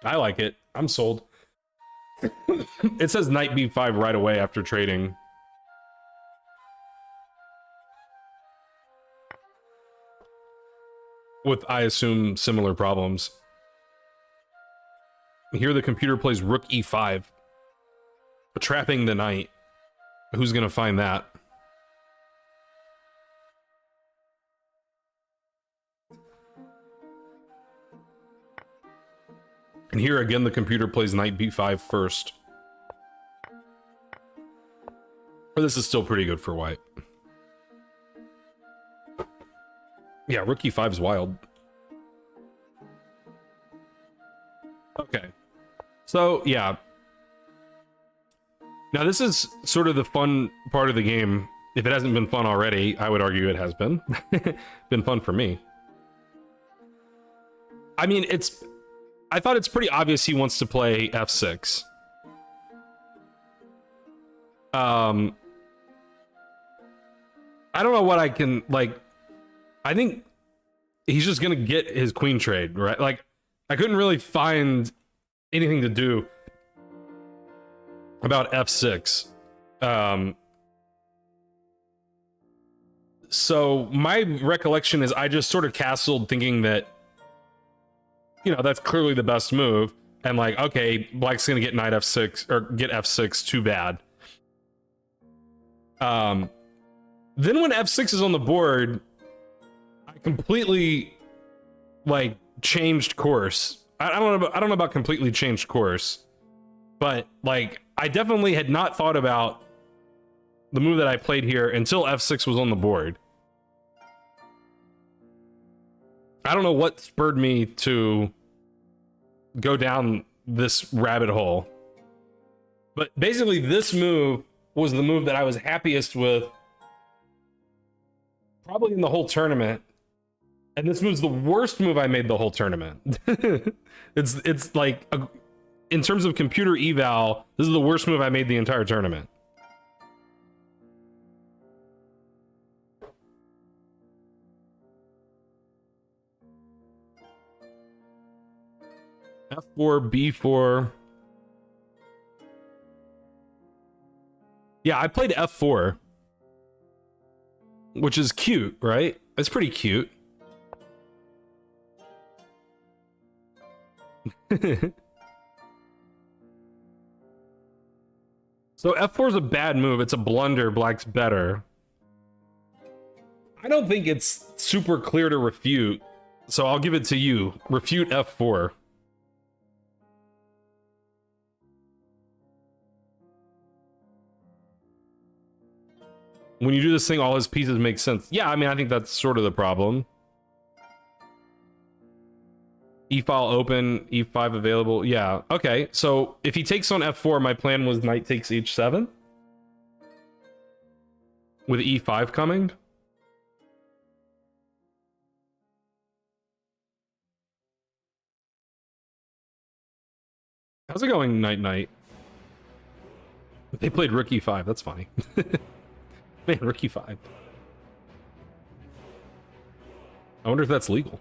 I like it. I'm sold. It says knight b5 right away after trading. With, I assume, similar problems. Here the computer plays rook e5. Trapping the knight. Who's gonna find that? And here again the computer plays knight b5 first. But this is still pretty good for white. Yeah, rook e5 is wild. Okay. So, yeah. Now, this is sort of the fun part of the game. If it hasn't been fun already, I would argue it has been. Been fun for me. I mean, I thought it's pretty obvious he wants to play f6. I don't know what I can, like... I think he's just gonna get his queen trade, right? Like, I couldn't really find anything to do about f6. So my recollection is I just sort of castled thinking that, you know, that's clearly the best move. And like, okay, black's gonna get knight f6, or get f6, too bad. Then when f6 is on the board, I completely, like, changed course. I don't know about completely changed course, but like, I definitely had not thought about the move that I played here until f6 was on the board. I don't know what spurred me to go down this rabbit hole, but basically this move was the move that I was happiest with probably in the whole tournament. And this move's the worst move I made the whole tournament. It's like, in terms of computer eval, this is the worst move I made the entire tournament. F4, B4. Yeah, I played F4. Which is cute, right? It's pretty cute. So F4 is a bad move. It's a blunder. Black's better. I don't think it's super clear to refute, so I'll give it to you. Refute F4. When you do this thing, all his pieces make sense. Yeah, I mean, I think that's sort of the problem. E-file open, E5 available. Yeah, okay. So if he takes on F4, my plan was knight takes H7. With E5 coming. How's it going, knight? They played rook E5. That's funny. Man, rook E5. I wonder if that's legal.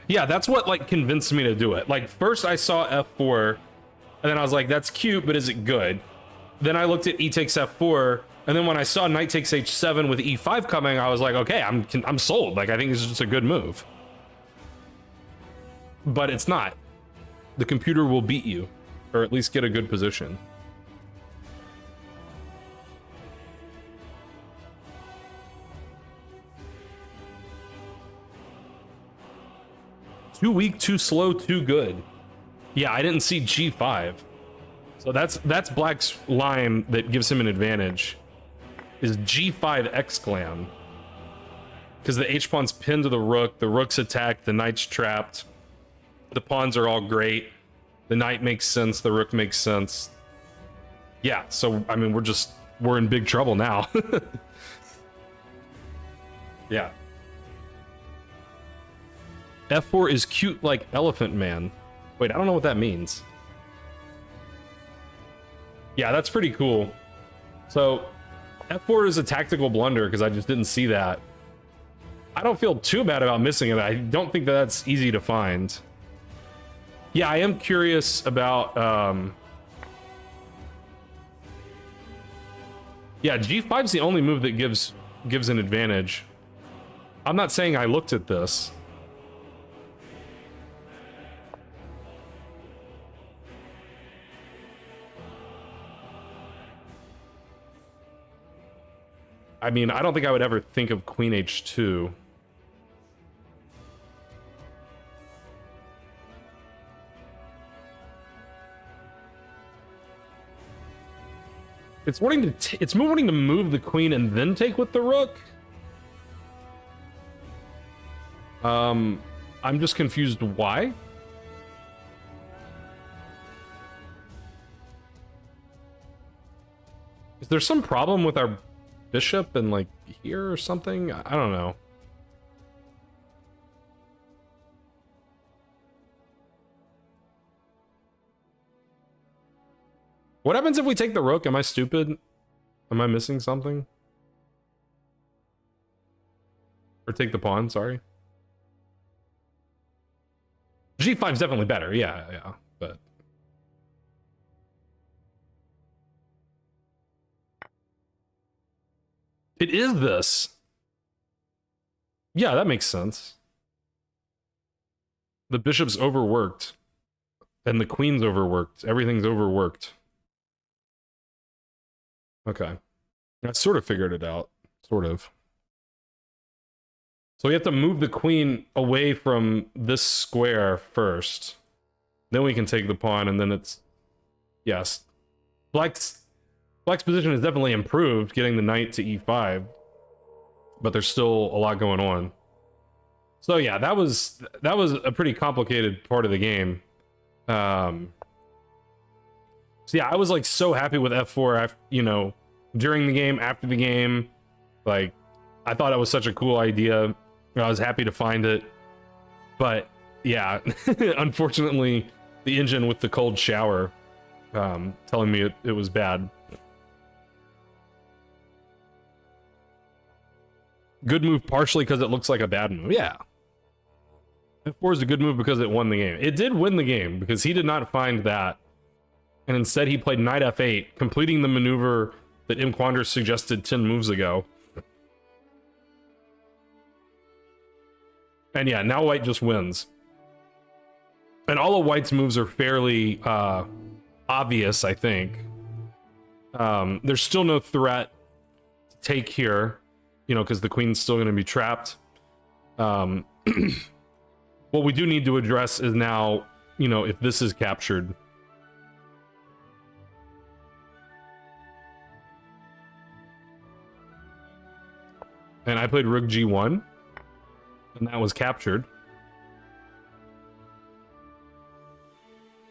Yeah, that's what like convinced me to do it. Like first I saw f4 and then I was like, that's cute, but is it good? Then I looked at e takes f4, and then when I saw knight takes h7 with e5 coming, I was like, okay, I'm sold. Like I think this is just a good move. But it's not. The computer will beat you, or at least get a good position. Too weak, too slow, too good. Yeah, I didn't see g5. So that's Black's line that gives him an advantage. Is g5 exclam. Because the h-pawn's pinned to the rook's attacked, the knight's trapped. The pawns are all great. The knight makes sense, the rook makes sense. Yeah, so I mean we're in big trouble now. Yeah. f4 is cute like Elephant Man. Wait, I don't know what that means. Yeah, that's pretty cool. So f4 is a tactical blunder because I just didn't see that. I don't feel too bad about missing it. I don't think that that's easy to find. Yeah, I am curious about yeah, g5 is the only move that gives an advantage. I'm not saying I looked at this. I mean, I don't think I would ever think of queen h2. It's wanting to move the queen and then take with the rook. I'm just confused why. Is there some problem with our bishop and like here or something? I don't know. What happens if we take the rook? Am I stupid? Am I missing something? Or take the pawn, sorry. g5 is definitely better, yeah, but... It is this. Yeah, that makes sense. The bishop's overworked. And the queen's overworked. Everything's overworked. Okay. I sort of figured it out. Sort of. So we have to move the queen away from this square first. Then we can take the pawn, and then it's... Yes. Black's position is definitely improved, getting the knight to e5. But there's still a lot going on. So yeah, that was a pretty complicated part of the game. So yeah, I was like so happy with f4, you know, during the game, after the game. Like, I thought it was such a cool idea. I was happy to find it. But yeah, unfortunately, the engine with the cold shower telling me it was bad. Good move partially because it looks like a bad move. Yeah. f4 is a good move because it won the game. It did win the game because he did not find that. And instead he played knight f8, completing the maneuver that M. Quander suggested 10 moves ago. And yeah, now white just wins. And all of white's moves are fairly obvious, I think. There's still no threat to take here, you know, because the queen's still going to be trapped. What we do need to address is now, you know, if this is captured. And I played rook g1, and that was captured.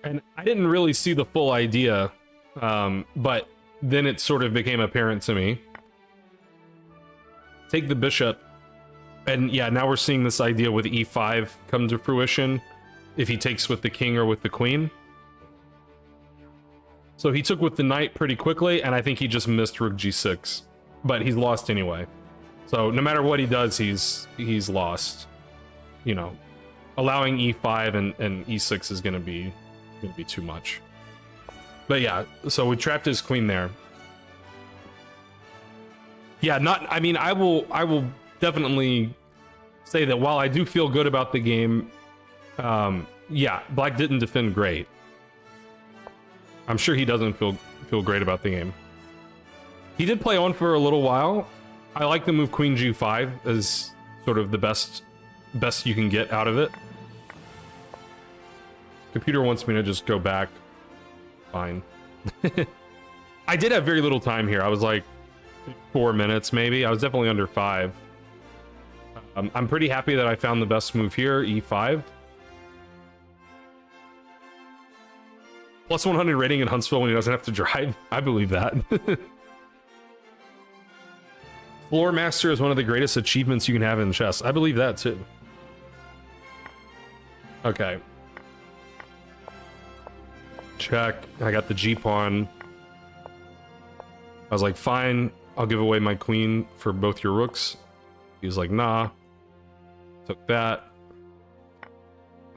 And I didn't really see the full idea, but then it sort of became apparent to me. Take the bishop, and yeah, now we're seeing this idea with e5 come to fruition, if he takes with the king or with the queen. So he took with the knight pretty quickly, and I think he just missed rook g6, but he's lost anyway. So no matter what he does, he's lost, you know. allowing e5 and e6 is gonna be too much. But yeah, so we trapped his queen there. Yeah, I mean, I will definitely say that while I do feel good about the game, yeah, Black didn't defend great. I'm sure he doesn't feel great about the game. He did play on for a little while. I like the move Queen G5 as sort of the best you can get out of it. Computer wants me to just go back. Fine. I did have very little time here. I was like 4 minutes maybe. I was definitely under 5. I'm pretty happy that I found the best move here, E5. Plus 100 rating in Huntsville when he doesn't have to drive. I believe that. Floor Master is one of the greatest achievements you can have in chess. I believe that too. Okay. Check. I got the G-pawn. I was like, fine, I'll give away my queen for both your rooks. He was like, nah. Took that.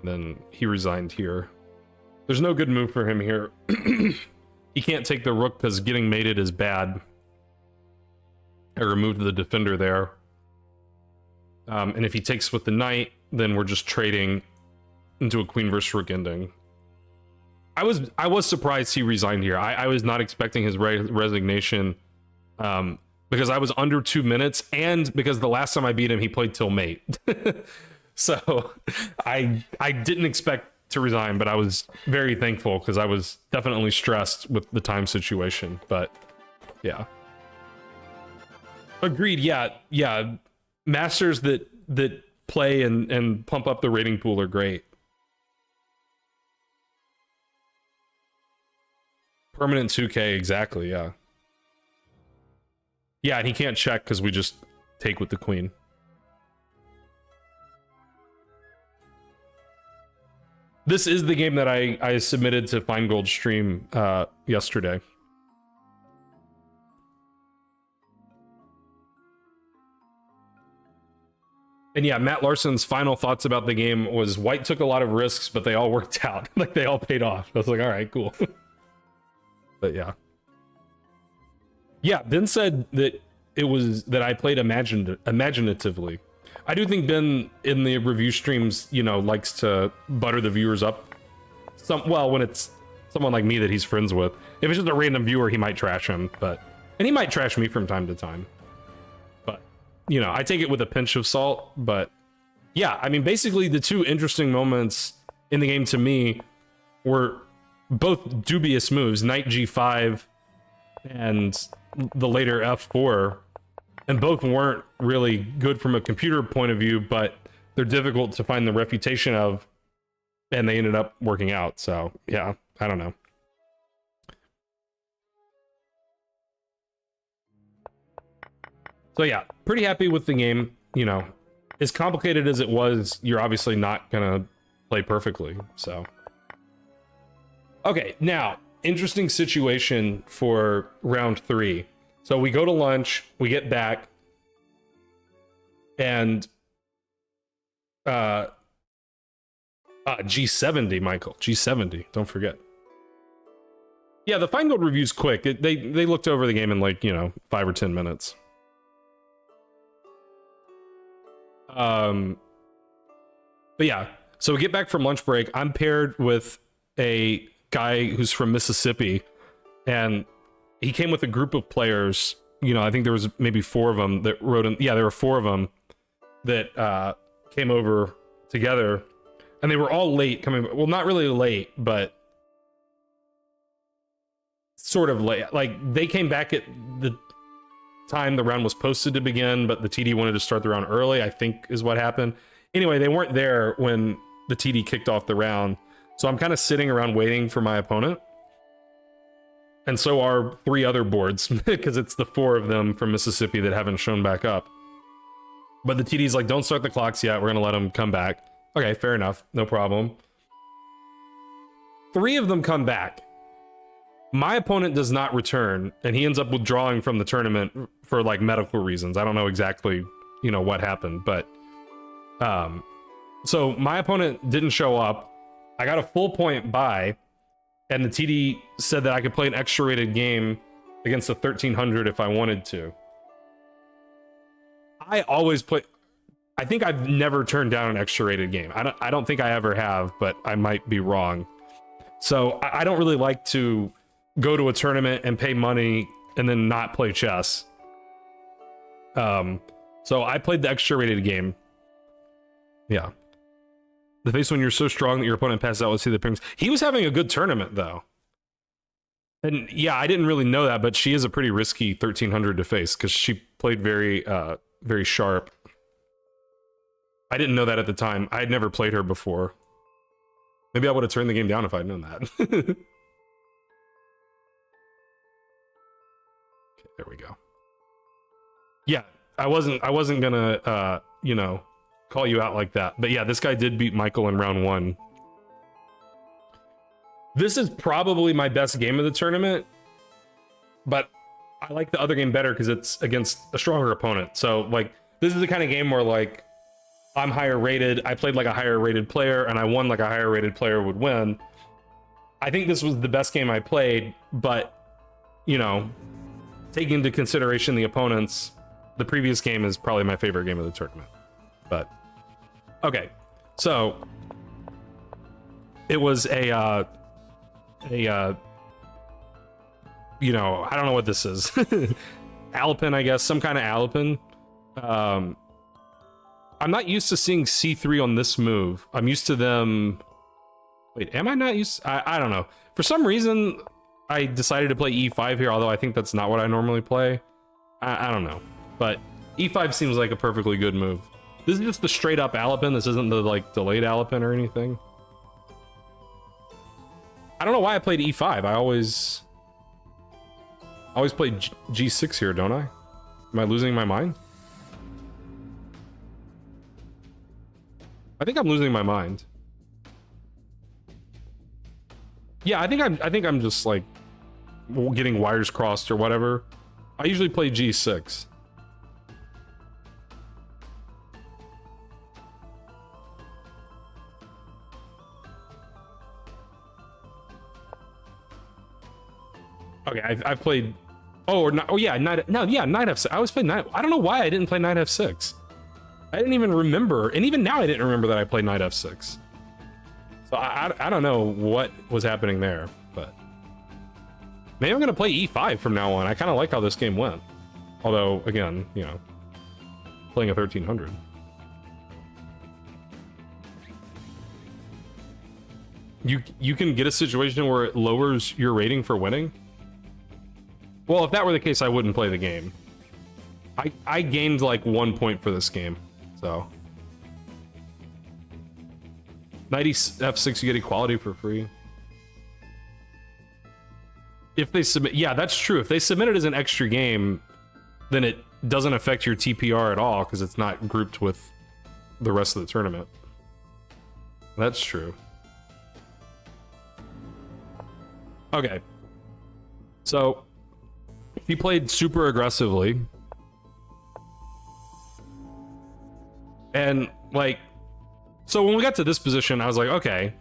And then he resigned here. There's no good move for him here. He can't take the rook because getting mated is bad. I removed the defender there. And if he takes with the knight, then we're just trading into a queen versus rook ending. I was surprised he resigned here. I was not expecting his resignation because I was under 2 minutes, and because the last time I beat him, he played till mate. So I didn't expect to resign, but I was very thankful because I was definitely stressed with the time situation. But yeah, agreed. Yeah. Masters that play and pump up the rating pool are great. Permanent 2K, exactly, yeah. Yeah, and he can't check because we just take with the queen. This is the game that I submitted to Feingold's stream yesterday. And yeah, Matt Larson's final thoughts about the game was White took a lot of risks, but they all worked out. Like, they all paid off. I was like, all right, cool. But yeah. Yeah, Ben said that it was that I played imaginatively. I do think Ben in the review streams, you know, likes to butter the viewers up. Well, when it's someone like me that he's friends with. If it's just a random viewer, he might trash him, and he might trash me from time to time. But, you know, I take it with a pinch of salt, but yeah, I mean, basically the two interesting moments in the game to me were both dubious moves, knight g5 and the later f4, and both weren't really good from a computer point of view, but they're difficult to find the refutation of, and they ended up working out. So yeah, I don't know. So yeah, pretty happy with the game. You know, as complicated as it was, you're obviously not gonna play perfectly, so. Okay, now, interesting situation for round 3. So we go to lunch, we get back, and G70, Michael, G70, don't forget. Yeah, the Feingold review's quick. They looked over the game in like, you know, 5 or 10 minutes. But yeah, so we get back from lunch break. I'm paired with a guy who's from Mississippi, and he came with a group of players. You know, I think there was maybe 4 of them that rode in. Yeah, there were 4 of them that came over together, and they were all late coming. Well, not really late, but sort of late. Like, they came back at the time the round was posted to begin, but the TD wanted to start the round early, I think is what happened. Anyway, they weren't there when the TD kicked off the round. So I'm kind of sitting around waiting for my opponent. And so are 3 other boards, because it's the 4 of them from Mississippi that haven't shown back up. But the TD's like, don't start the clocks yet, we're gonna let them come back. Okay, fair enough, no problem. 3 of them come back. My opponent does not return, and he ends up withdrawing from the tournament for like medical reasons. I don't know exactly, you know, what happened, but So my opponent didn't show up. I got a full point buy, and the TD said that I could play an extra rated game against the 1300 if I wanted to. I always play. I think I've never turned down an extra rated game. I don't think I ever have, but I might be wrong. So I don't really like to go to a tournament and pay money and then not play chess. So I played the extra rated game. Yeah. The face when you're so strong that your opponent passes out, let's see the pings. He was having a good tournament though. And yeah, I didn't really know that, but she is a pretty risky 1300 to face because she played very, very sharp. I didn't know that at the time. I had never played her before. Maybe I would have turned the game down if I'd known that. Okay, there we go. Yeah, I wasn't gonna, you know, call you out like that. But yeah, this guy did beat Michael in round 1. This is probably my best game of the tournament, but I like the other game better because it's against a stronger opponent. So like, this is the kind of game where like, I'm higher rated, I played like a higher rated player, and I won like a higher rated player would win. I think this was the best game I played, but, you know, taking into consideration the opponents, the previous game is probably my favorite game of the tournament. But, okay, so, it was a you know, I don't know what this is. Alpin, I guess, some kind of Alpin. I'm not used to seeing C3 on this move. I'm used to them... Wait, am I not used... I don't know. For some reason, I decided to play E5 here, although I think that's not what I normally play. I don't know. But E5 seems like a perfectly good move. This is just the straight up Alpin. This isn't the, like, delayed Alpin or anything. I don't know why I played E5. I always play G6 here, don't I? Am I losing my mind? I think I'm losing my mind. Yeah, I think I'm just like getting wires crossed or whatever. I usually play G6. Okay, I've played. Oh, or not, oh yeah, knight. No, yeah, knight f6. I always played knight. I don't know why I didn't play knight f6. I didn't even remember, and even now I didn't remember that I played knight f6. So I don't know what was happening there, but maybe I'm gonna play e5 from now on. I kind of like how this game went. Although, again, you know, playing a 1300. You can get a situation where it lowers your rating for winning? Well, if that were the case, I wouldn't play the game. I gained like 1 point for this game, so. Knight f6, you get equality for free. If they submit, yeah, that's true. If they submit it as an extra game, then it doesn't affect your TPR at all because it's not grouped with the rest of the tournament. That's true. Okay. So, he played super aggressively. And, like, so when we got to this position, I was like, okay,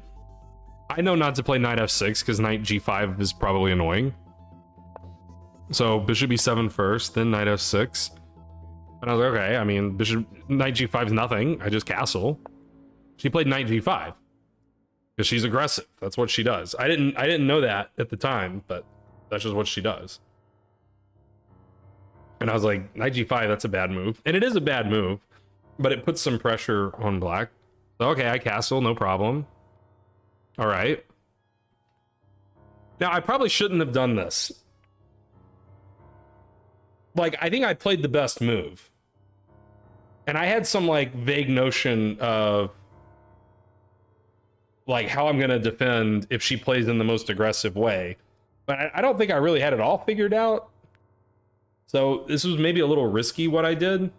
I know not to play knight f6 because knight g5 is probably annoying. So bishop e7 first, then knight f6. And I was like, okay, I mean, knight g5 is nothing. I just castle. She played knight g5 because she's aggressive. That's what she does. I didn't know that at the time, but that's just what she does. And I was like, knight g5, that's a bad move. And it is a bad move, but it puts some pressure on black. So, okay, I castle, no problem. All right. Now, I probably shouldn't have done this. Like, I think I played the best move. And I had some, like, vague notion of, like, how I'm going to defend if she plays in the most aggressive way. But I don't think I really had it all figured out. So this was maybe a little risky what I did.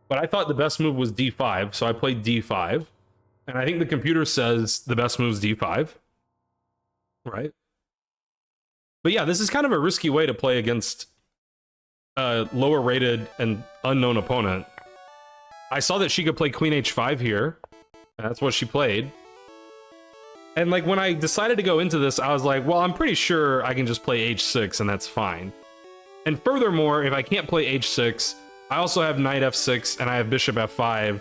But I thought the best move was d5, so I played d5. And I think the computer says the best move is d5. Right? But yeah, this is kind of a risky way to play against a lower rated and unknown opponent. I saw that she could play queen h5 here. And that's what she played. And like when I decided to go into this, I was like, well, I'm pretty sure I can just play h6 and that's fine. And furthermore, if I can't play h6, I also have knight f6 and I have bishop f5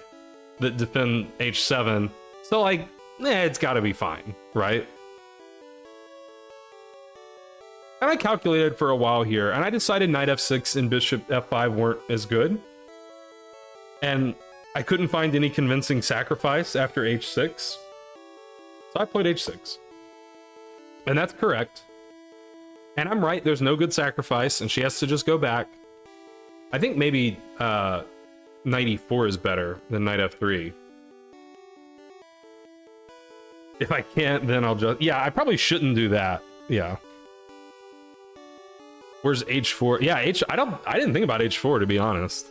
that defend h7. So like, it's gotta be fine, right? And I calculated for a while here, and I decided knight f6 and bishop f5 weren't as good. And I couldn't find any convincing sacrifice after h6. So I played h6. And that's correct. And I'm right, there's no good sacrifice, and she has to just go back. I think maybe knight e4 is better than knight f3. If I can't, then I'll just... Yeah, I probably shouldn't do that. Yeah. Where's h4? Yeah, I didn't think about h4, to be honest.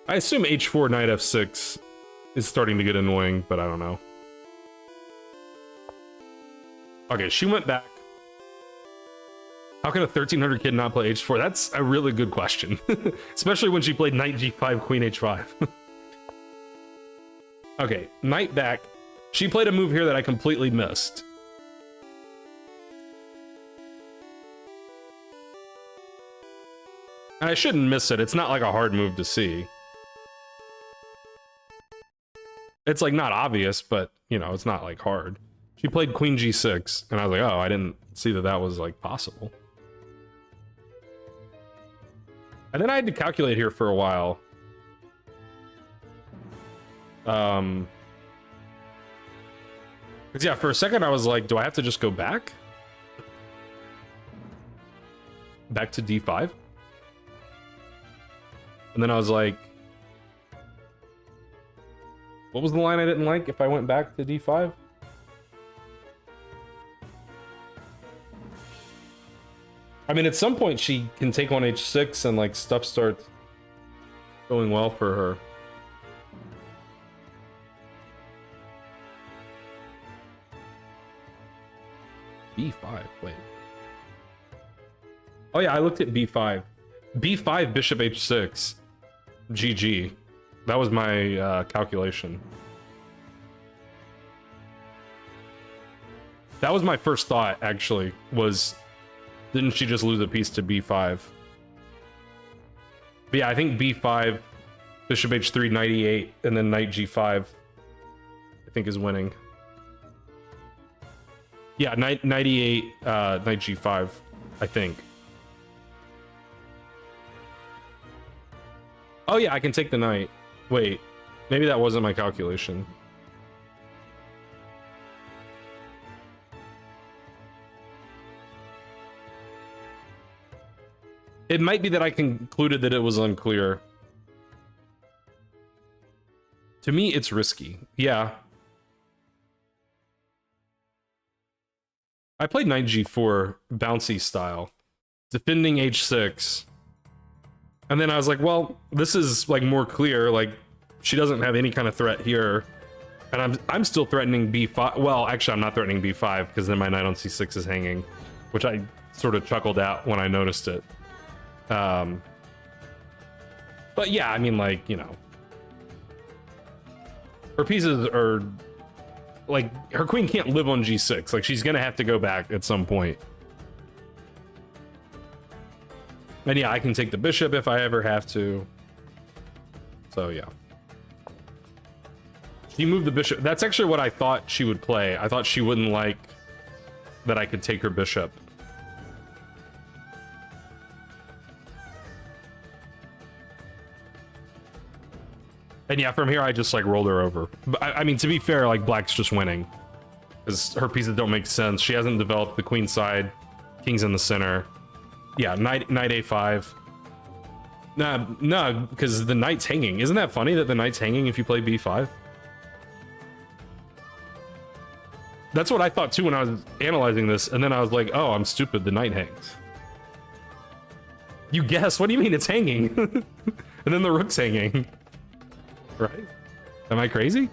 I assume h4 knight f6 is starting to get annoying, but I don't know. Okay, she went back. How can a 1300 kid not play h4? That's a really good question. Especially when she played knight g5, queen h5. Okay, knight back. She played a move here that I completely missed. And I shouldn't miss it. It's not like a hard move to see. It's like not obvious, but you know, it's not like hard. She played queen g6, and I was like, oh, I didn't see that that was like possible. And then I had to calculate here for a while. Because yeah, for a second I was like, do I have to just go back? Back to d5? And then I was like, what was the line I didn't like if I went back to d5? I mean, at some point she can take on h6 and like stuff starts going well for her. b5, wait. Oh yeah, I looked at b5. b5, bishop h6. GG. That was my calculation. That was my first thought, actually, was didn't she just lose a piece to b5? But yeah, I think b5, bishop h3, knight e8, and then knight g5, I think is winning. Yeah, knight e8, knight g5, I think. Oh yeah, I can take the knight. Wait, maybe that wasn't my calculation. It might be that I concluded that it was unclear. To me, it's risky. Yeah. I played knight g4 bouncy style, defending h6. And then I was like, well, this is like more clear, like she doesn't have any kind of threat here. And I'm still threatening b5. Well, actually I'm not threatening b5 because then my knight on c6 is hanging, which I sort of chuckled at when I noticed it. But yeah, I mean, like, you know, her pieces are like, her queen can't live on g6. Like, she's gonna have to go back at some point. And yeah, I can take the bishop if I ever have to. So yeah. She moved the bishop. That's actually what I thought she would play. I thought she wouldn't like that I could take her bishop. And yeah, from here I just like rolled her over. But I mean, to be fair, like black's just winning, because her pieces don't make sense. She hasn't developed the queen side. King's in the center. Yeah, knight a5. Nah, because the knight's hanging. Isn't that funny that the knight's hanging if you play b5? That's what I thought too when I was analyzing this, and then I was like, oh, I'm stupid, the knight hangs. You guess, what do you mean it's hanging? And then the rook's hanging. Right? Am I crazy?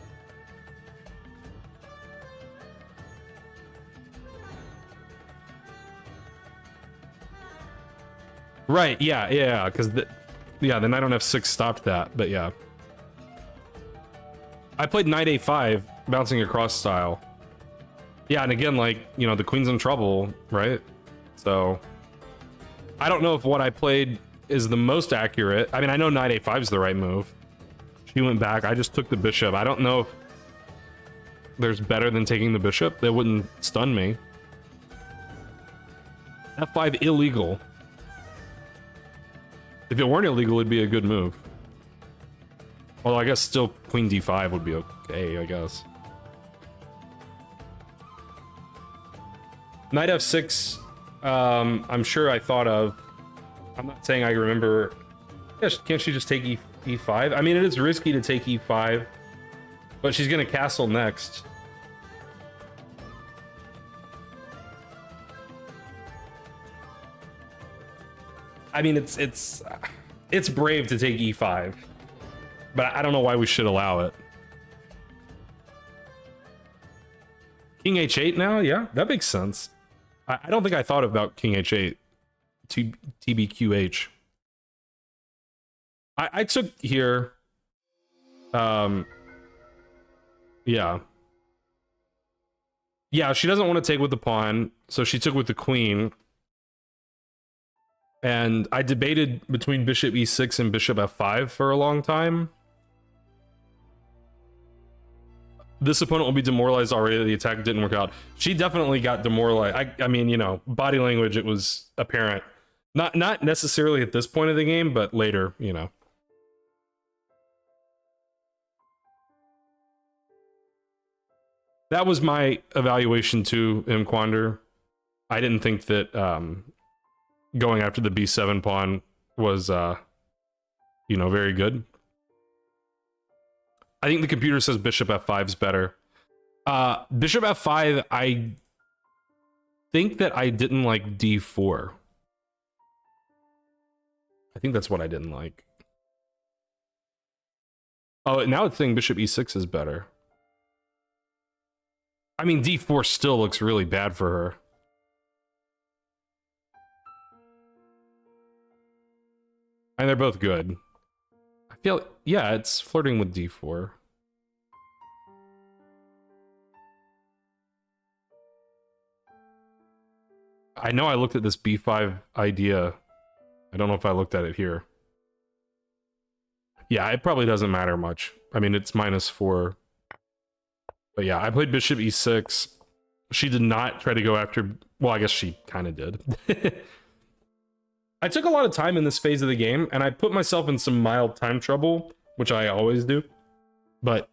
Right, yeah, because the knight on f6 stopped that, but yeah. I played knight a5, bouncing across style. Yeah, and again, like, you know, the queen's in trouble, right? So I don't know if what I played is the most accurate. I mean, I know knight a5 is the right move. She went back. I just took the bishop. I don't know if there's better than taking the bishop. That wouldn't stun me. F5 illegal. If it weren't illegal, it'd be a good move. Although I guess still queen d5 would be okay, I guess. Knight f6, I'm sure I thought of. I'm not saying I remember. Yeah, can't she just take e5? I mean, it is risky to take e5, but she's gonna castle next. I mean, it's brave to take e5, but I don't know why we should allow it. King h8 now? Yeah, that makes sense. I don't think I thought about king h8. TBQH. I took here. Yeah. Yeah, she doesn't want to take with the pawn, so she took with the queen. And I debated between bishop e6 and bishop f5 for a long time. This opponent will be demoralized already that the attack didn't work out. She definitely got demoralized. I mean, you know, body language, it was apparent. Not necessarily at this point of the game, but later, you know. That was my evaluation too, Quander. I didn't think that going after the b7 pawn was, you know, very good. I think the computer says bishop f5 is better. Bishop f5, I think that I didn't like d4. I think that's what I didn't like. Oh, now it's saying bishop e6 is better. I mean, d4 still looks really bad for her. And they're both good. I feel, yeah, it's flirting with d4. I know I looked at this b5 idea. I don't know if I looked at it here. Yeah, it probably doesn't matter much. I mean, it's -4. But yeah, I played bishop e6. She did not try to go after... Well, I guess she kind of did. I took a lot of time in this phase of the game, and I put myself in some mild time trouble, which I always do. But,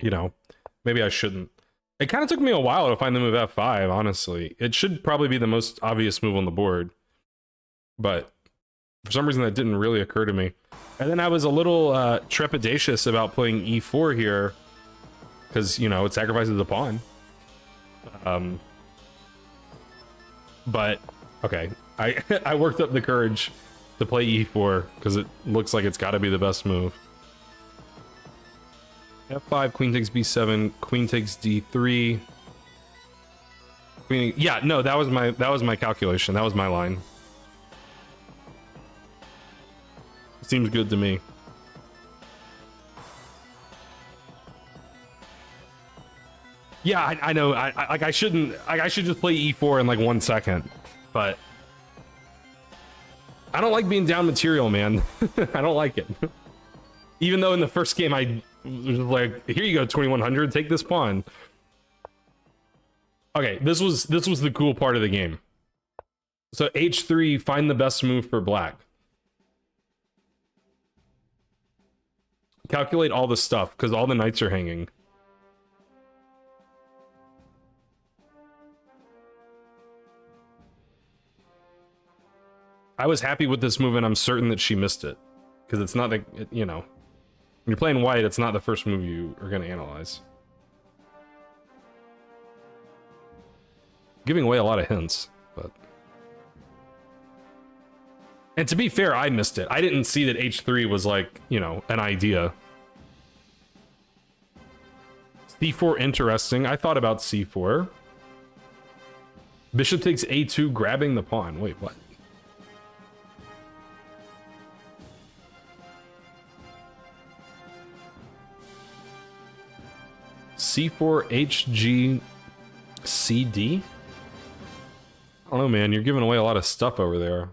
you know, maybe I shouldn't. It kind of took me a while to find the move f5, honestly. It should probably be the most obvious move on the board. But for some reason, that didn't really occur to me. And then I was a little trepidatious about playing e4 here, because, you know, it sacrifices the pawn. But, okay. I worked up the courage to play e4, because it looks like it's got to be the best move. f5, queen takes b7, queen takes d3. Queen, yeah, no, that was my calculation. That was my line. Seems good to me. Yeah, I know. I shouldn't. I should just play e4 in like 1 second, but I don't like being down material, man. I don't like it. Even though in the first game I was like, "Here you go, 2100. Take this pawn." Okay, this was the cool part of the game. So h3, find the best move for black. Calculate all the stuff because all the knights are hanging. I was happy with this move, and I'm certain that she missed it. Because it's not, you know... When you're playing white, it's not the first move you are going to analyze. Giving away a lot of hints, but... And to be fair, I missed it. I didn't see that h3 was like, you know, an idea. c4, interesting. I thought about c4. Bishop takes a2, grabbing the pawn. Wait, what? C4 HG CD. I don't know, man. You're giving away a lot of stuff over there.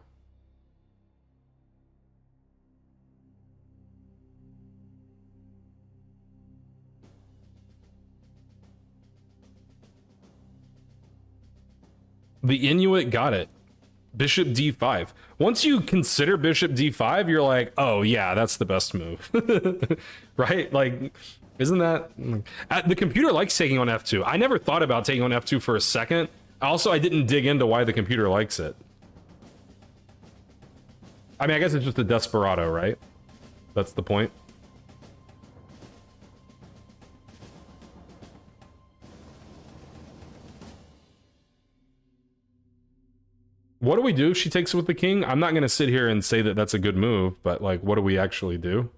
The Inuit got it. Bishop D5. Once you consider Bishop D5, you're like, oh yeah, that's the best move. Right? Like, isn't that... The computer likes taking on F2. I never thought about taking on F2 for a second. Also, I didn't dig into why the computer likes it. I mean, I guess it's just a desperado, right? That's the point. What do we do if she takes it with the king? I'm not going to sit here and say that that's a good move, but like, what do we actually do?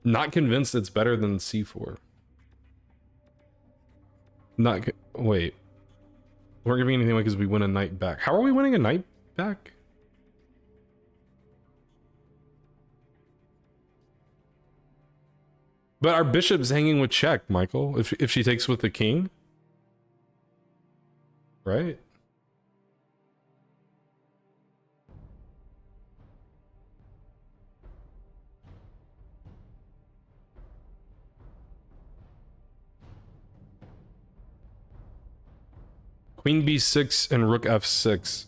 Not convinced it's better than C4. Not... Wait. We weren't giving anything away because we win a knight back. How are we winning a knight back? But our bishop's hanging with check, Michael, if she takes with the king. Right? Queen B6 and Rook F6.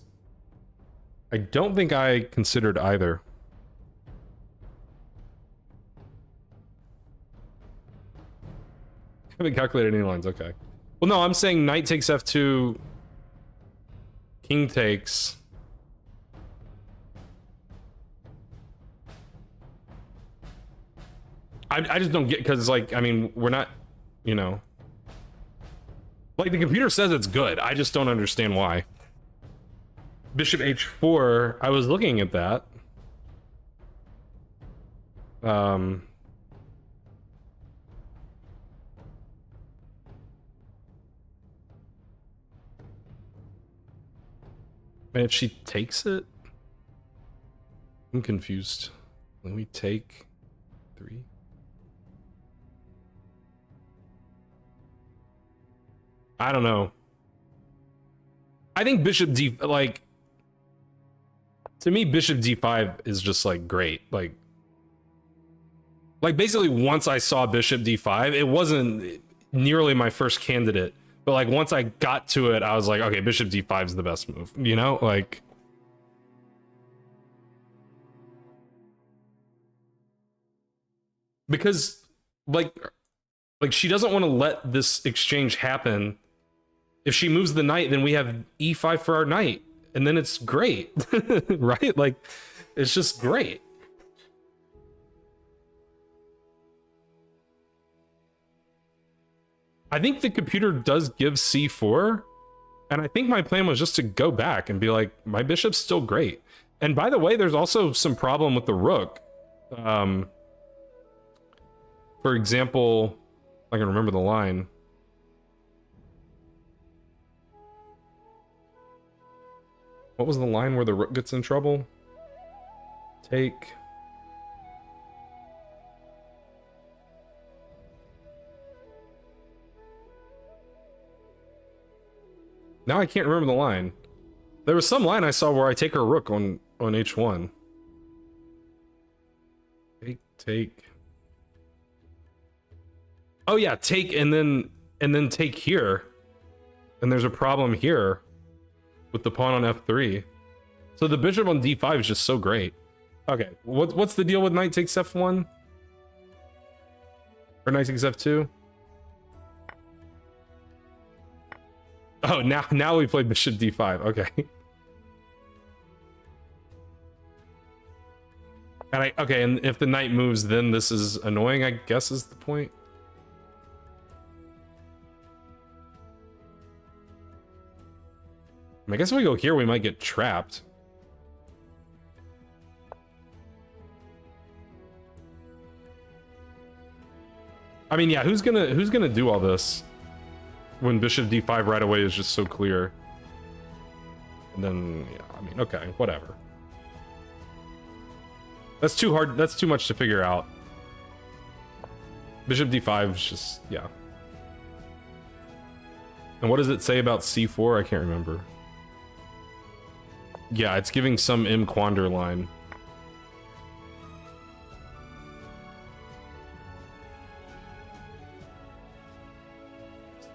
I don't think I considered either. Haven't calculated any lines, okay. Well, no, I'm saying knight takes F2, king takes. I just don't get, because like, I mean, we're not, you know. Like, the computer says it's good, I just don't understand why. Bishop H4, I was looking at that. And if she takes it? I'm confused. Let me take 3. I don't know. I think Bishop D, like, to me, Bishop D5 is just like great. Like basically once I saw Bishop D5, it wasn't nearly my first candidate. But like once I got to it, I was like, okay, Bishop D5 is the best move, you know? Like, because like she doesn't want to let this exchange happen. If she moves the knight, then we have E5 for our knight, and then it's great. Right? Like, it's just great. I think the computer does give C4, and I think my plan was just to go back and be like, my bishop's still great. And by the way, there's also some problem with the rook. For example, I can remember the line. What was the line where the rook gets in trouble? Take... Now I can't remember the line. There was some line I saw where I take her rook on h1. Take. Oh yeah, take and then take here. And there's a problem here with the pawn on f3. So the bishop on d5 is just so great. Okay, what's the deal with knight takes f1? Or knight takes f2? Oh, now we play bishop d5. Okay. And and if the knight moves, then this is annoying, I guess is the point. I guess if we go here, we might get trapped. I mean, yeah, who's gonna do all this when bishop d5 right away is just so clear? And then, yeah, I mean, okay, whatever. That's too hard. That's too much to figure out. Bishop d5 is just, yeah. And what does it say about c4? I can't remember. Yeah, it's giving some M quander line.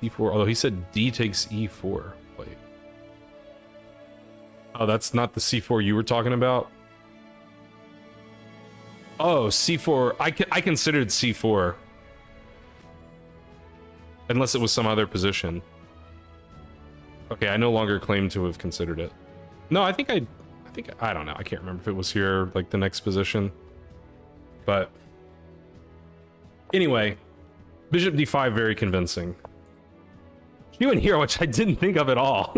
e4, although he said d takes e4. Wait. Oh, that's not the c4 you were talking about? Oh, c4. I considered c4. Unless it was some other position. Okay, I no longer claim to have considered it. No, I think I don't know. I can't remember if it was here, like the next position. But anyway, bishop d5, very convincing. You in here, which I didn't think of at all.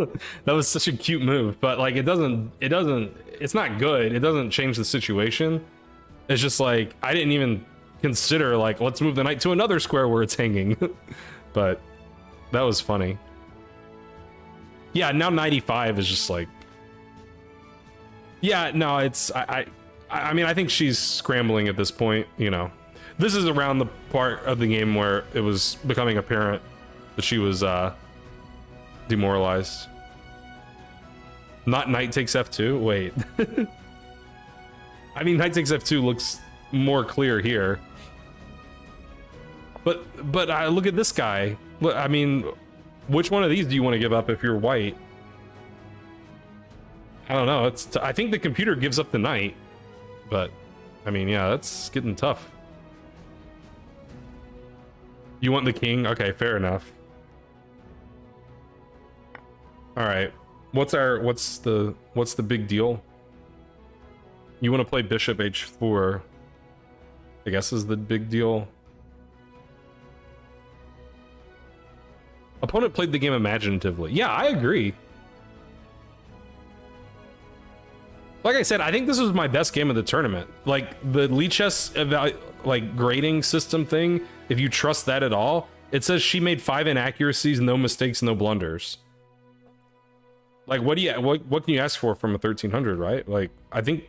That was such a cute move, but like it's not good. It doesn't change the situation. It's just like, I didn't even consider like, let's move the knight to another square where it's hanging. But that was funny. Yeah, now 95 is just like, yeah, no, it's, I mean, I think she's scrambling at this point, you know. This is around the part of the game where it was becoming apparent that she was demoralized. Not knight takes f2? Wait. I mean, knight takes f2 looks more clear here. But look at this guy. Look, I mean, which one of these do you want to give up if you're white? I don't know. I think the computer gives up the knight. But, I mean, yeah, that's getting tough. You want the king? Okay, fair enough. All right. What's the big deal? You want to play bishop h4, I guess, is the big deal. Opponent played the game imaginatively. Yeah, I agree. Like I said, I think this was my best game of the tournament. Like the Lichess grading system thing, if you trust that at all, it says she made 5 inaccuracies, no mistakes, no blunders. Like what can you ask for from a 1300, right? Like I think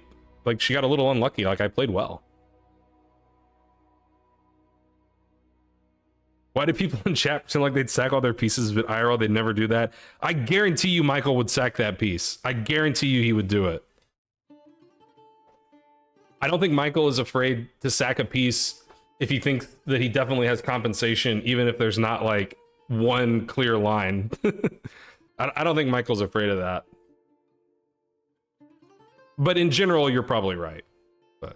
like she got a little unlucky. Like I played well. Why do people in chat pretend like they'd sack all their pieces, but IRL they'd never do that? I guarantee you Michael would sack that piece. I guarantee you he would do it. I don't think Michael is afraid to sack a piece if he thinks that he definitely has compensation, even if there's not like one clear line. I don't think Michael's afraid of that. But in general, you're probably right. But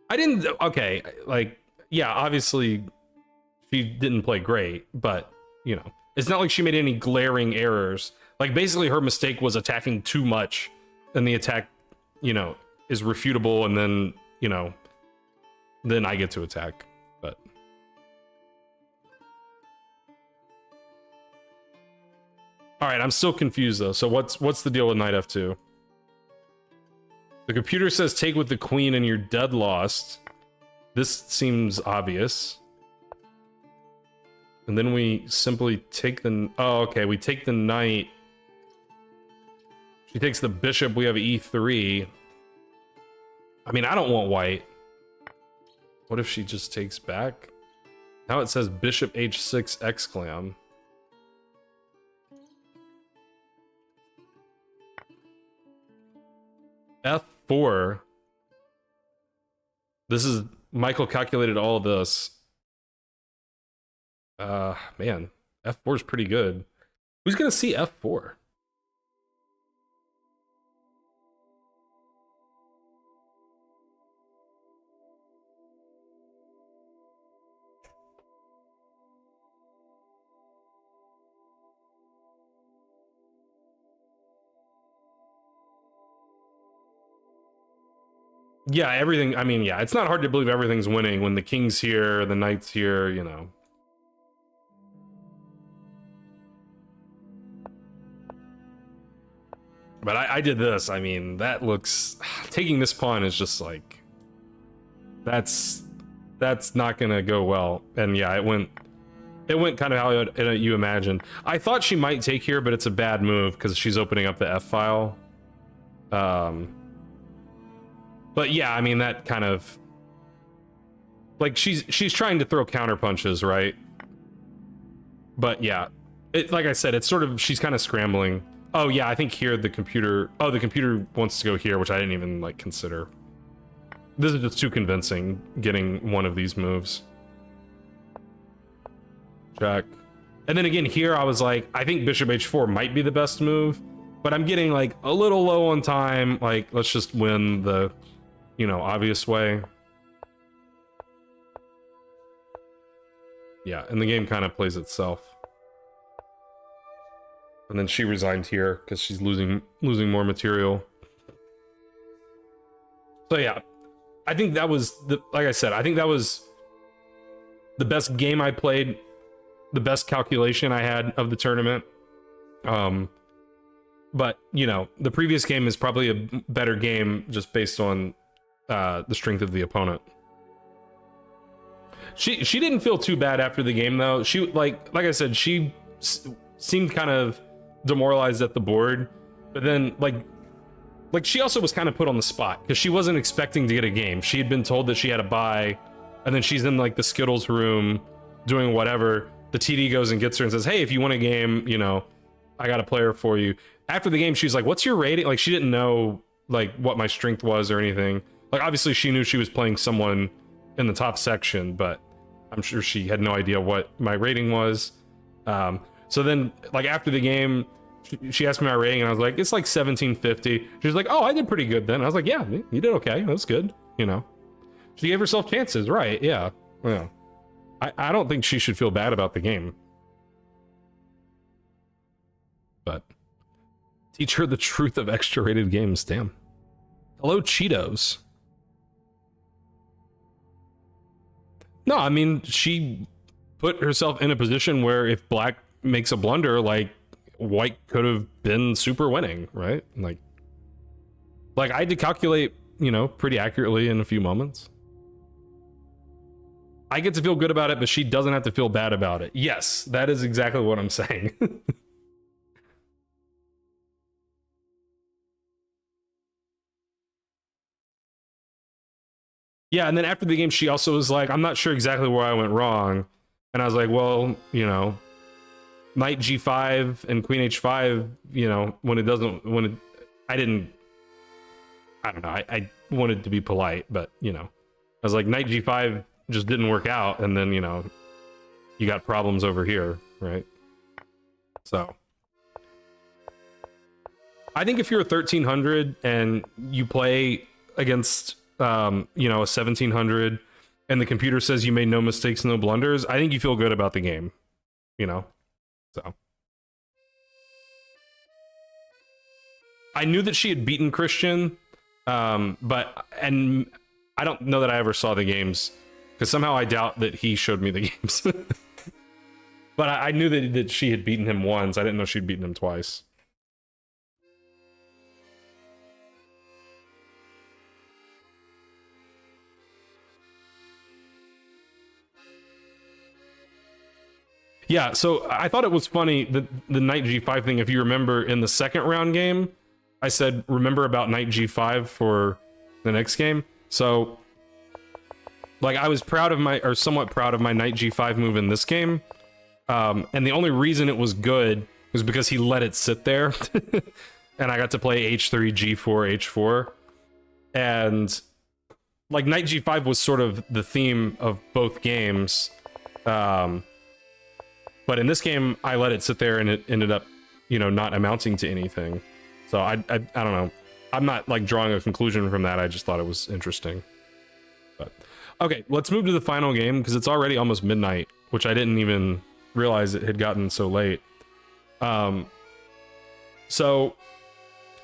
I didn't, okay, like, yeah, obviously she didn't play great, but, you know, it's not like she made any glaring errors. Like, basically her mistake was attacking too much, and the attack, you know, is refutable, and then, you know, then I get to attack, but... Alright, I'm still confused, though. So what's the deal with knight f2? The computer says take with the queen and you're dead lost. This seems obvious. And then we simply take the... Oh, okay, we take the knight. She takes the bishop, we have e3. I mean, I don't want white. What if she just takes back? Now it says bishop h6 exclam. f4. This is... Michael calculated all of this. Man. f4 is pretty good. Who's gonna see f4? Yeah, everything, I mean, yeah, it's not hard to believe everything's winning when the king's here, the knight's here, you know. But I did this, I mean, that looks... Taking this pawn is just like... That's not gonna go well. And yeah, it It went kind of how you imagined. I thought she might take here, but it's a bad move because she's opening up the F file. But yeah, I mean, that kind of... Like, she's trying to throw counter punches, right? But yeah, like I said, it's sort of... She's kind of scrambling. Oh yeah, I think here the computer... Oh, the computer wants to go here, which I didn't even, like, consider. This is just too convincing, getting one of these moves. Check. And then again, here I was like, I think bishop h4 might be the best move, but I'm getting like a little low on time. Like, let's just win the, you know, obvious way. Yeah, and the game kind of plays itself. And then she resigned here because she's losing more material. So yeah, I think that was like I said, I think that was the best game I played. The best calculation I had of the tournament. But, you know, the previous game is probably a better game just based on the strength of the opponent. She didn't feel too bad after the game, though. She, like I said, she seemed kind of demoralized at the board. But then, like she also was kind of put on the spot because she wasn't expecting to get a game. She had been told that she had a bye, and then she's in, like, the Skittles room doing whatever. The TD goes and gets her and says, hey, if you want a game, you know, I got a player for you. After the game, she's like, what's your rating? Like, she didn't know, like, what my strength was or anything. Like, obviously, she knew she was playing someone in the top section, but I'm sure she had no idea what my rating was. So then, like, after the game, she asked me my rating, and I was like, it's like 1750. She was like, oh, I did pretty good then. I was like, yeah, you did okay. That's good, you know. She gave herself chances, right? Yeah, yeah. I don't think she should feel bad about the game. But teach her the truth of extra rated games, damn. Hello, Cheetos. No, I mean, she put herself in a position where if black makes a blunder, like, white could have been super winning, right? Like I had to calculate, you know, pretty accurately in a few moments. I get to feel good about it, but she doesn't have to feel bad about it. Yes, that is exactly what I'm saying. Yeah, and then after the game, she also was like, I'm not sure exactly where I went wrong. And I was like, well, you know, knight g5 and queen h5, you know, I don't know, I wanted to be polite, but, you know, I was like, knight g5 just didn't work out, and then, you know, you got problems over here, right? So I think if you're a 1300 and you play against you know, a 1700 and the computer says you made no mistakes, no blunders, I think you feel good about the game, you know. So I knew that she had beaten Christian, but I don't know that I ever saw the games, because somehow I doubt that he showed me the games. But I knew that she had beaten him once. I didn't know she'd beaten him twice. Yeah, so I thought it was funny that the knight g5 thing, if you remember in the second round game, I said, remember about knight g5 for the next game. So, like, I was proud of or somewhat proud of my knight g5 move in this game. And the only reason it was good was because he let it sit there. And I got to play h3, g4, h4. And, like, knight g5 was sort of the theme of both games. But in this game, I let it sit there and it ended up, you know, not amounting to anything. So I don't know. I'm not, like, drawing a conclusion from that. I just thought it was interesting. But okay, let's move to the final game, because it's already almost midnight, which I didn't even realize it had gotten so late. So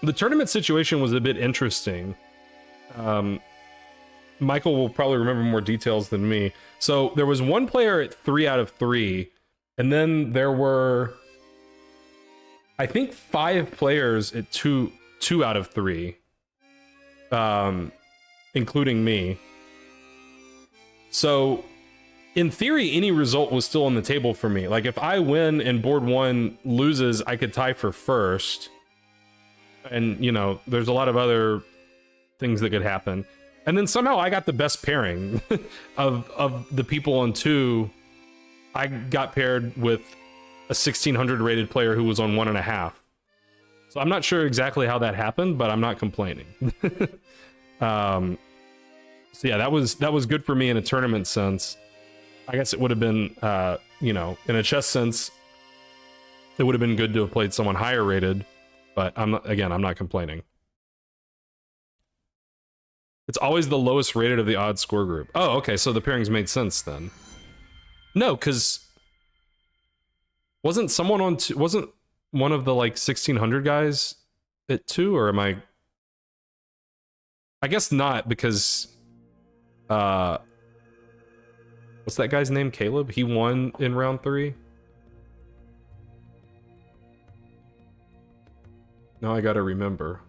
the tournament situation was a bit interesting. Michael will probably remember more details than me. So there was one player at 3 out of 3, and then there were, I think, 5 players at 2 out of 3, including me. So in theory, any result was still on the table for me. Like if I win and board 1 loses, I could tie for first. And, you know, there's a lot of other things that could happen. And then somehow I got the best pairing of the people on 2. I got paired with a 1600 rated player who was on 1.5. So I'm not sure exactly how that happened, but I'm not complaining. So yeah, that was good for me in a tournament sense. I guess it would have been, you know, in a chess sense, it would have been good to have played someone higher rated, but I'm not complaining. It's always the lowest rated of the odd score group. Oh, okay, so the pairings made sense then. No, because wasn't someone on wasn't one of the like 1600 guys at 2, or am I guess not, because what's that guy's name? Caleb? He won in round 3. Now I gotta remember.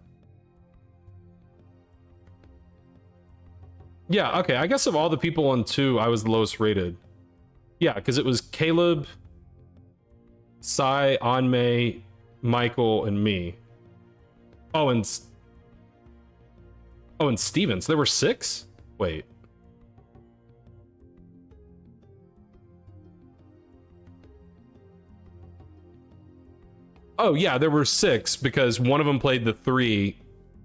Yeah, okay, I guess of all the people on 2, I was the lowest rated. Yeah, because it was Caleb, Sai, Anmei, Michael, and me. Oh, and Steven. So there were 6? Wait. Oh, yeah, there were 6 because one of them played the 3.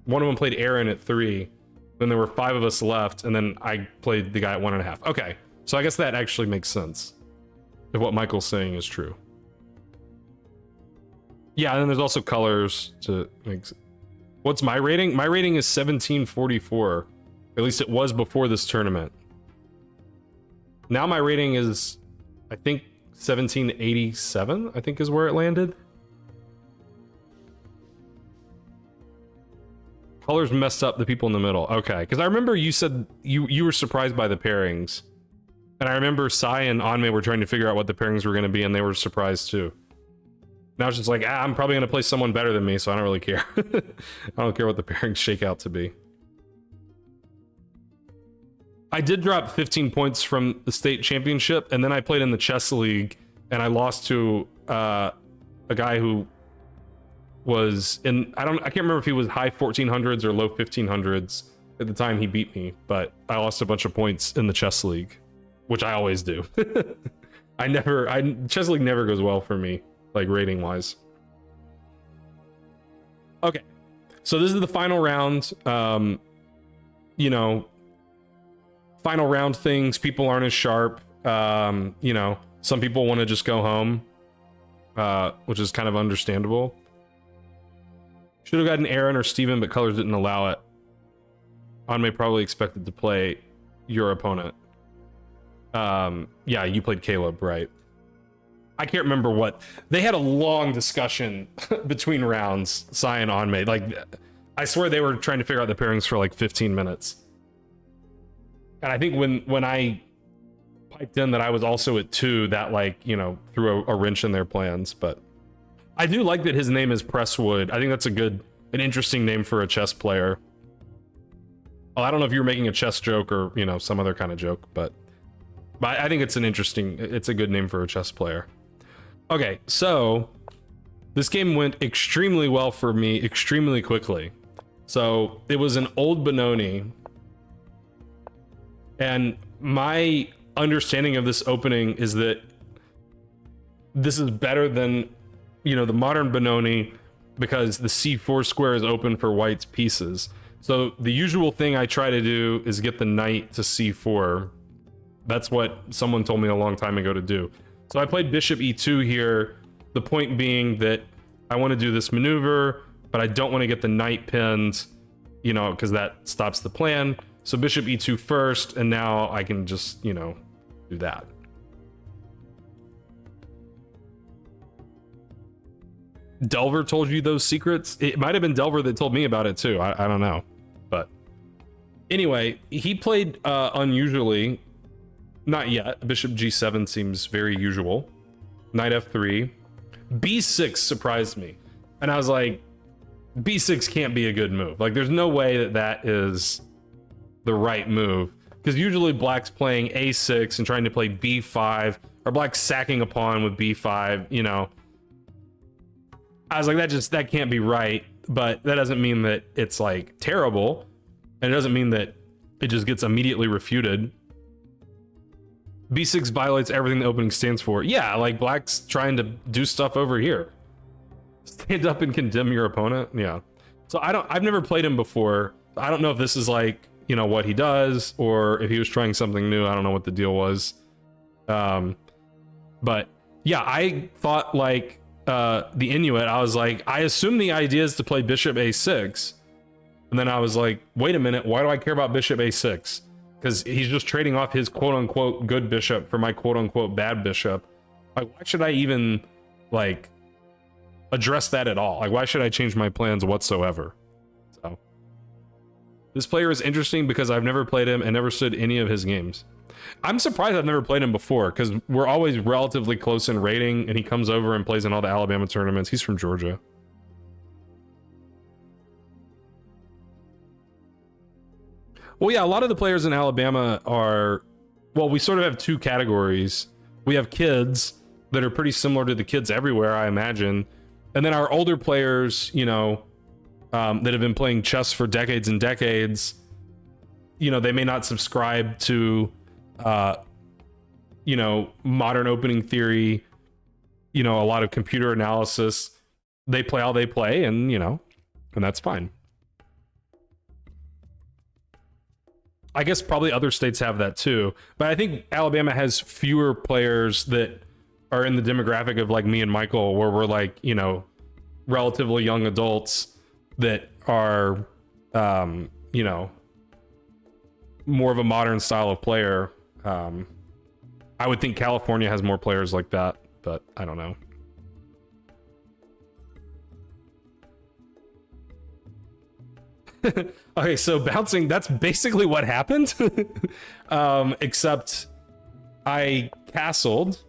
One of them played Aaron at 3. Then there were 5 of us left, and then I played the guy at 1.5. Okay, so I guess that actually makes sense. If what Michael's saying is true. Yeah, and then there's also colors to make... What's my rating? My rating is 1744. At least it was before this tournament. Now my rating is, I think, 1787, I think is where it landed. Colors messed up the people in the middle. Okay, because I remember you said you were surprised by the pairings. And I remember Sai and Anmei were trying to figure out what the pairings were going to be, and they were surprised too. And I was just like, I'm probably going to play someone better than me, so I don't really care. I don't care what the pairings shake out to be. I did drop 15 points from the state championship, and then I played in the chess league, and I lost to a guy who was in, I can't remember if he was high 1400s or low 1500s at the time he beat me, but I lost a bunch of points in the chess league, which I always do. Chess league never goes well for me, like rating wise. Okay, so this is the final round. You know, final round things, people aren't as sharp. You know, some people want to just go home, which is kind of understandable. Should have gotten Aaron or Steven, but colors didn't allow it. Anmei probably expected to play your opponent. Yeah, you played Caleb, right? I can't remember what. They had a long discussion between rounds, Sai and Anmei. Like, I swear they were trying to figure out the pairings for like 15 minutes. And I think when I piped in that I was also at 2, that, like, you know, threw a wrench in their plans. But I do like that his name is Presswood. I think that's an interesting name for a chess player. Well, I don't know if you were making a chess joke or, you know, some other kind of joke, but I think it's it's a good name for a chess player. Okay, so this game went extremely well for me, extremely quickly. So it was an old Benoni, and my understanding of this opening is that this is better than, you know, the modern Benoni, because the c4 square is open for white's pieces. So the usual thing I try to do is get the knight to c4. That's what someone told me a long time ago to do. So I played bishop e2 here, the point being that I want to do this maneuver, but I don't want to get the knight pinned, you know, because that stops the plan. So bishop e2 first, and now I can just, you know, do that. Delver told you those secrets? It might have been Delver that told me about it too. I don't know. But anyway, he played unusually. Not yet. Bishop g7 seems very usual. Knight f3. b6 surprised me. And I was like, b6 can't be a good move. Like, there's no way that is the right move. because usually black's playing a6 and trying to play b5, or black's sacking a pawn with b5, you know. I was like, that can't be right, but that doesn't mean that it's like terrible, and it doesn't mean that it just gets immediately refuted. b6 violates everything the opening stands for. Yeah, like black's trying to do stuff over here. Stand up and condemn your opponent. Yeah. So I've never played him before. I don't know if this is like, you know, what he does, or if he was trying something new. I don't know what the deal was. But yeah, I thought like the Inuit, I was like, I assume the idea is to play bishop a6. And then I was like, wait a minute, why do I care about bishop a6? Because he's just trading off his quote unquote good bishop for my quote unquote bad bishop. Like, why should I even like address that at all? Like, why should I change my plans whatsoever? So this player is interesting because I've never played him and never stood any of his games. I'm surprised I've never played him before, because we're always relatively close in rating, and he comes over and plays in all the Alabama tournaments. He's from Georgia. Well, yeah, a lot of the players in Alabama are, well, we sort of have two categories. We have kids that are pretty similar to the kids everywhere, I imagine. And then our older players, you know, that have been playing chess for decades and decades, you know, they may not subscribe to, you know, modern opening theory, you know, a lot of computer analysis. They play how they play, and, you know, and that's fine. I guess probably other states have that too, but I think Alabama has fewer players that are in the demographic of like me and Michael, where we're like, you know, relatively young adults that are, you know, more of a modern style of player. I would think California has more players like that, but I don't know. Okay, so bouncing, that's basically what happened. Except I castled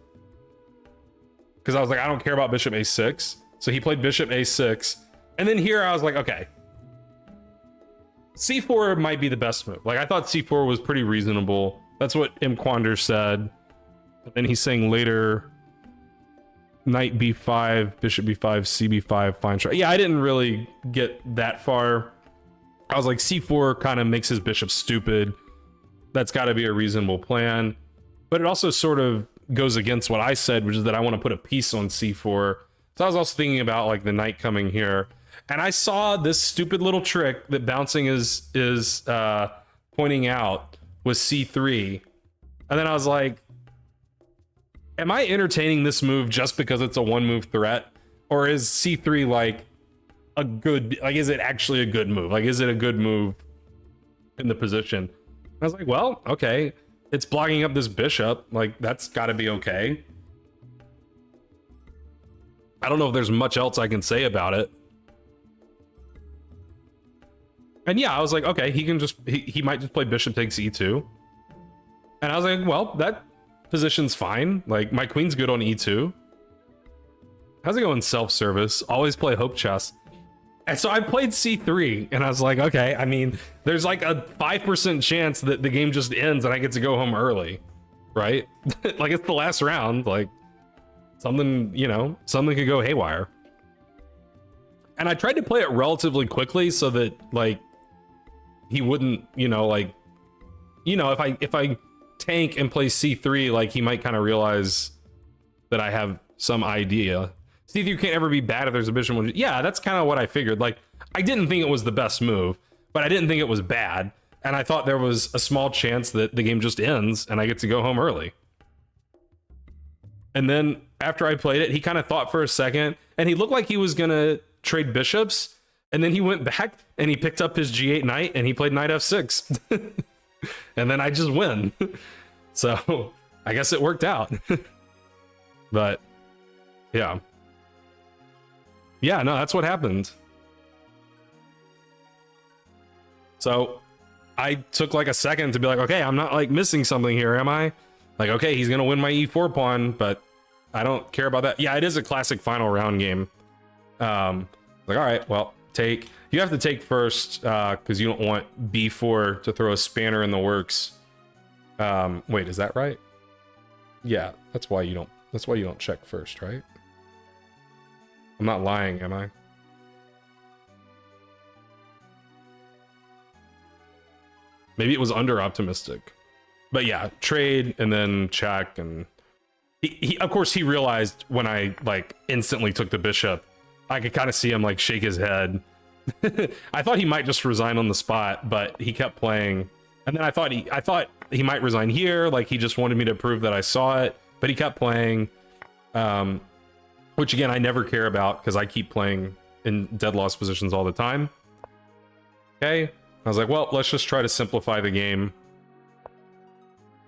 because I was like, I don't care about bishop a6. So he played bishop a6. And then here I was like, okay, c4 might be the best move. Like, I thought c4 was pretty reasonable. That's what M. Quander said. And then he's saying later, knight b5, bishop b5, cb5, fine try. Yeah, I didn't really get that far. I was like, c4 kind of makes his bishop stupid. That's got to be a reasonable plan. But it also sort of goes against what I said, which is that I want to put a piece on c4. So I was also thinking about like the knight coming here. And I saw this stupid little trick that bouncing is pointing out was c3. And then I was like, am I entertaining this move just because it's a one move threat? Or is c3 like a good, like, is it actually a good move? Like, is it a good move in the position? I was like, well, okay, it's blocking up this bishop. Like, that's got to be okay. I don't know if there's much else I can say about it. And yeah, I was like, okay, he can just, he might just play bishop takes e2. And I was like, well, that position's fine. Like, my queen's good on e2. How's it going self-service? Always play hope chess. And so I played c3, and I was like, okay, I mean, there's like a 5% chance that the game just ends and I get to go home early, right? Like, it's the last round, like, something, you know, something could go haywire. And I tried to play it relatively quickly so that, like, he wouldn't, you know, like, you know, if I tank and play c3, like, he might kind of realize that I have some idea. C3 can't ever be bad if there's a bishop. Yeah, that's kind of what I figured. Like, I didn't think it was the best move, but I didn't think it was bad. And I thought there was a small chance that the game just ends and I get to go home early. And then after I played it, he kind of thought for a second, and he looked like he was going to trade bishops. And then he went back and he picked up his g8 knight and he played knight f6. And then I just win. So I guess it worked out. But yeah. Yeah, no, that's what happened. So I took like a second to be like, okay, I'm not like missing something here, am I? Like, okay, he's gonna win my e4 pawn, but I don't care about that. Yeah, it is a classic final round game. Like, all right, well, take. You have to take first because you don't want b4 to throw a spanner in the works Wait, is that right? Yeah, that's why you don't check first, right? I'm not lying, am I? Maybe it was under optimistic. But yeah, trade and then check, and he of course he realized when I like instantly took the bishop. I could kind of see him like shake his head. I thought he might just resign on the spot, but he kept playing. And then I thought he might resign here, like he just wanted me to prove that I saw it, but he kept playing. Which again, I never care about because I keep playing in dead loss positions all the time. Okay. I was like, well, let's just try to simplify the game.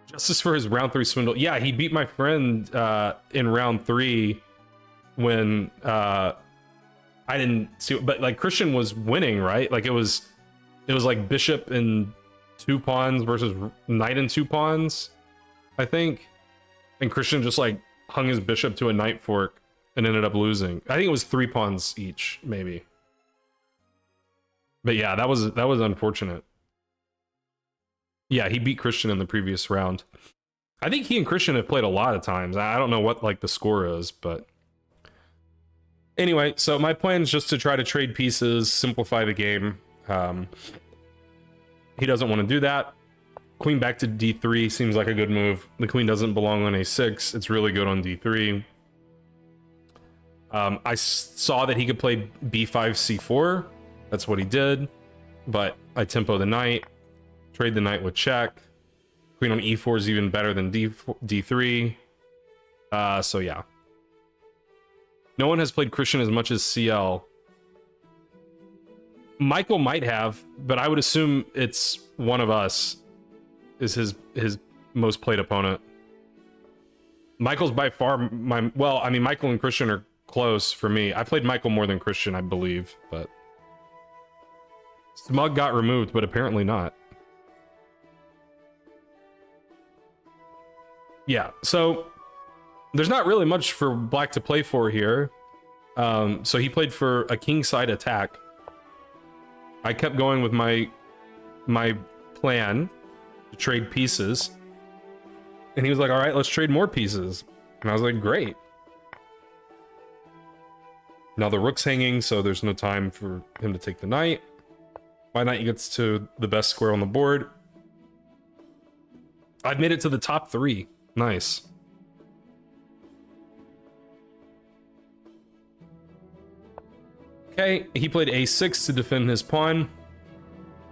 Justice for his round 3 swindle. Yeah, he beat my friend in round 3 when I didn't see, but like Christian was winning, right? Like it was like bishop and 2 pawns versus knight and 2 pawns, I think. And Christian just like hung his bishop to a knight fork and ended up losing. I think it was 3 pawns each, maybe. But yeah, that was unfortunate. Yeah, he beat Christian in the previous round. I think he and Christian have played a lot of times. I don't know what like the score is, but anyway, so my plan is just to try to trade pieces, simplify the game. He doesn't want to do that. Queen back to d3 seems like a good move. The queen doesn't belong on a6. It's really good on d3. I saw that he could play b5 c4. That's what he did, but I tempo the knight, trade the knight with check. Queen on e4 is even better than d3. So yeah. No one has played Christian as much as CL. Michael might have, but I would assume it's one of us is his most played opponent. Michael's by far my, well, I mean, Michael and Christian are close for me. I played Michael more than Christian, I believe, but Smug got removed, but apparently not. Yeah, so there's not really much for black to play for here. So he played for a kingside attack. I kept going with my plan to trade pieces. And he was like, all right, let's trade more pieces. And I was like, great. Now the rook's hanging, so there's no time for him to take the knight. My knight gets to the best square on the board. I've made it to the top 3. Nice. Okay, he played a6 to defend his pawn.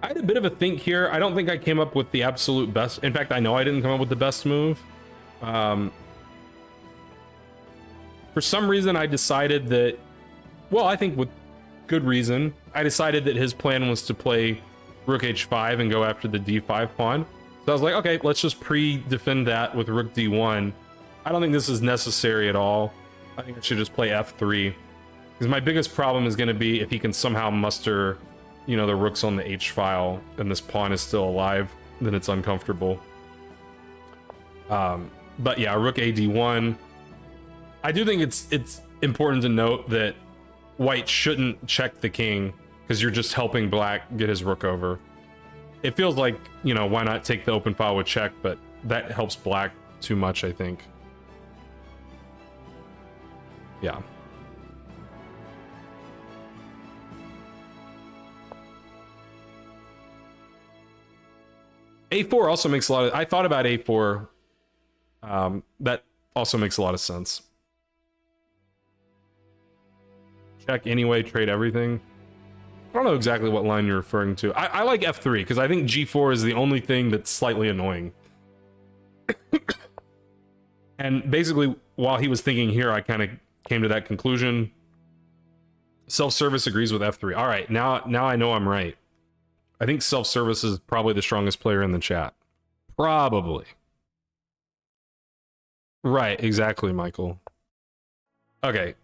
I had a bit of a think here. I don't think I came up with the absolute best. In fact, I know I didn't come up with the best move. For some reason, I decided that, well, I think with good reason, I decided that his plan was to play rook h5 and go after the d5 pawn. So I was like, okay, let's just pre-defend that with rook d1. I don't think this is necessary at all. I think I should just play f3. Because my biggest problem is going to be if he can somehow muster, you know, the rooks on the h file and this pawn is still alive, then it's uncomfortable. But yeah, rook a d1. I do think it's important to note that white shouldn't check the king because you're just helping black get his rook over. It feels like, you know, why not take the open file with check, but that helps black too much, I think. Yeah. a4 also makes a lot of, I thought about a4. That also makes a lot of sense. Check anyway, trade everything. I don't know exactly what line you're referring to. I like f3 because I think g4 is the only thing that's slightly annoying. And basically, while he was thinking here, I kind of came to that conclusion. Self-service agrees with f3. All right, now I know I'm right. I think self-service is probably the strongest player in the chat. Probably. Right, exactly, Michael. Okay.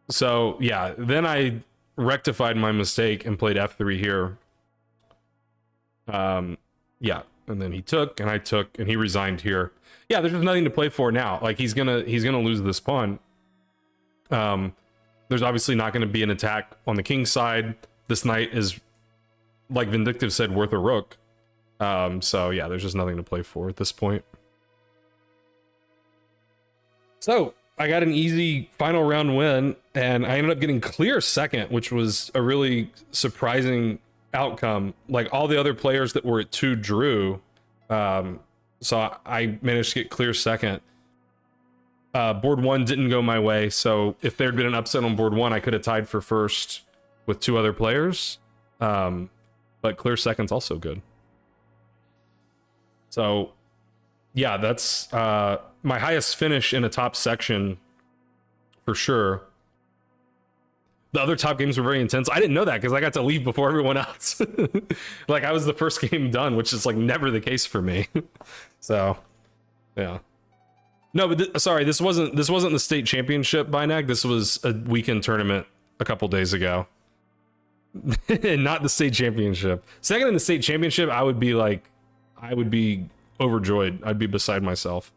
So, yeah, then I rectified my mistake and played f3 here. Yeah, and then he took, and I took, and he resigned here. Yeah, there's just nothing to play for now. Like, he's gonna lose this pawn. There's obviously not gonna be an attack on the king side. This knight is, like Vindictive said, worth a rook. So yeah, there's just nothing to play for at this point. So I got an easy final round win, and I ended up getting clear second, which was a really surprising outcome. Like, all the other players that were at 2 drew. So I managed to get clear second. Board 1 didn't go my way, so if there had been an upset on board 1, I could have tied for first with 2 other players. But clear second's also good. So yeah, that's my highest finish in a top section for sure. The other top games were very intense. I didn't know that because I got to leave before everyone else. Like, I was the first game done, which is like never the case for me. So yeah. No, but sorry, this wasn't the state championship by Nag. This was a weekend tournament a couple days ago. Not the state championship. Second in the state championship, I would be overjoyed. I'd be beside myself.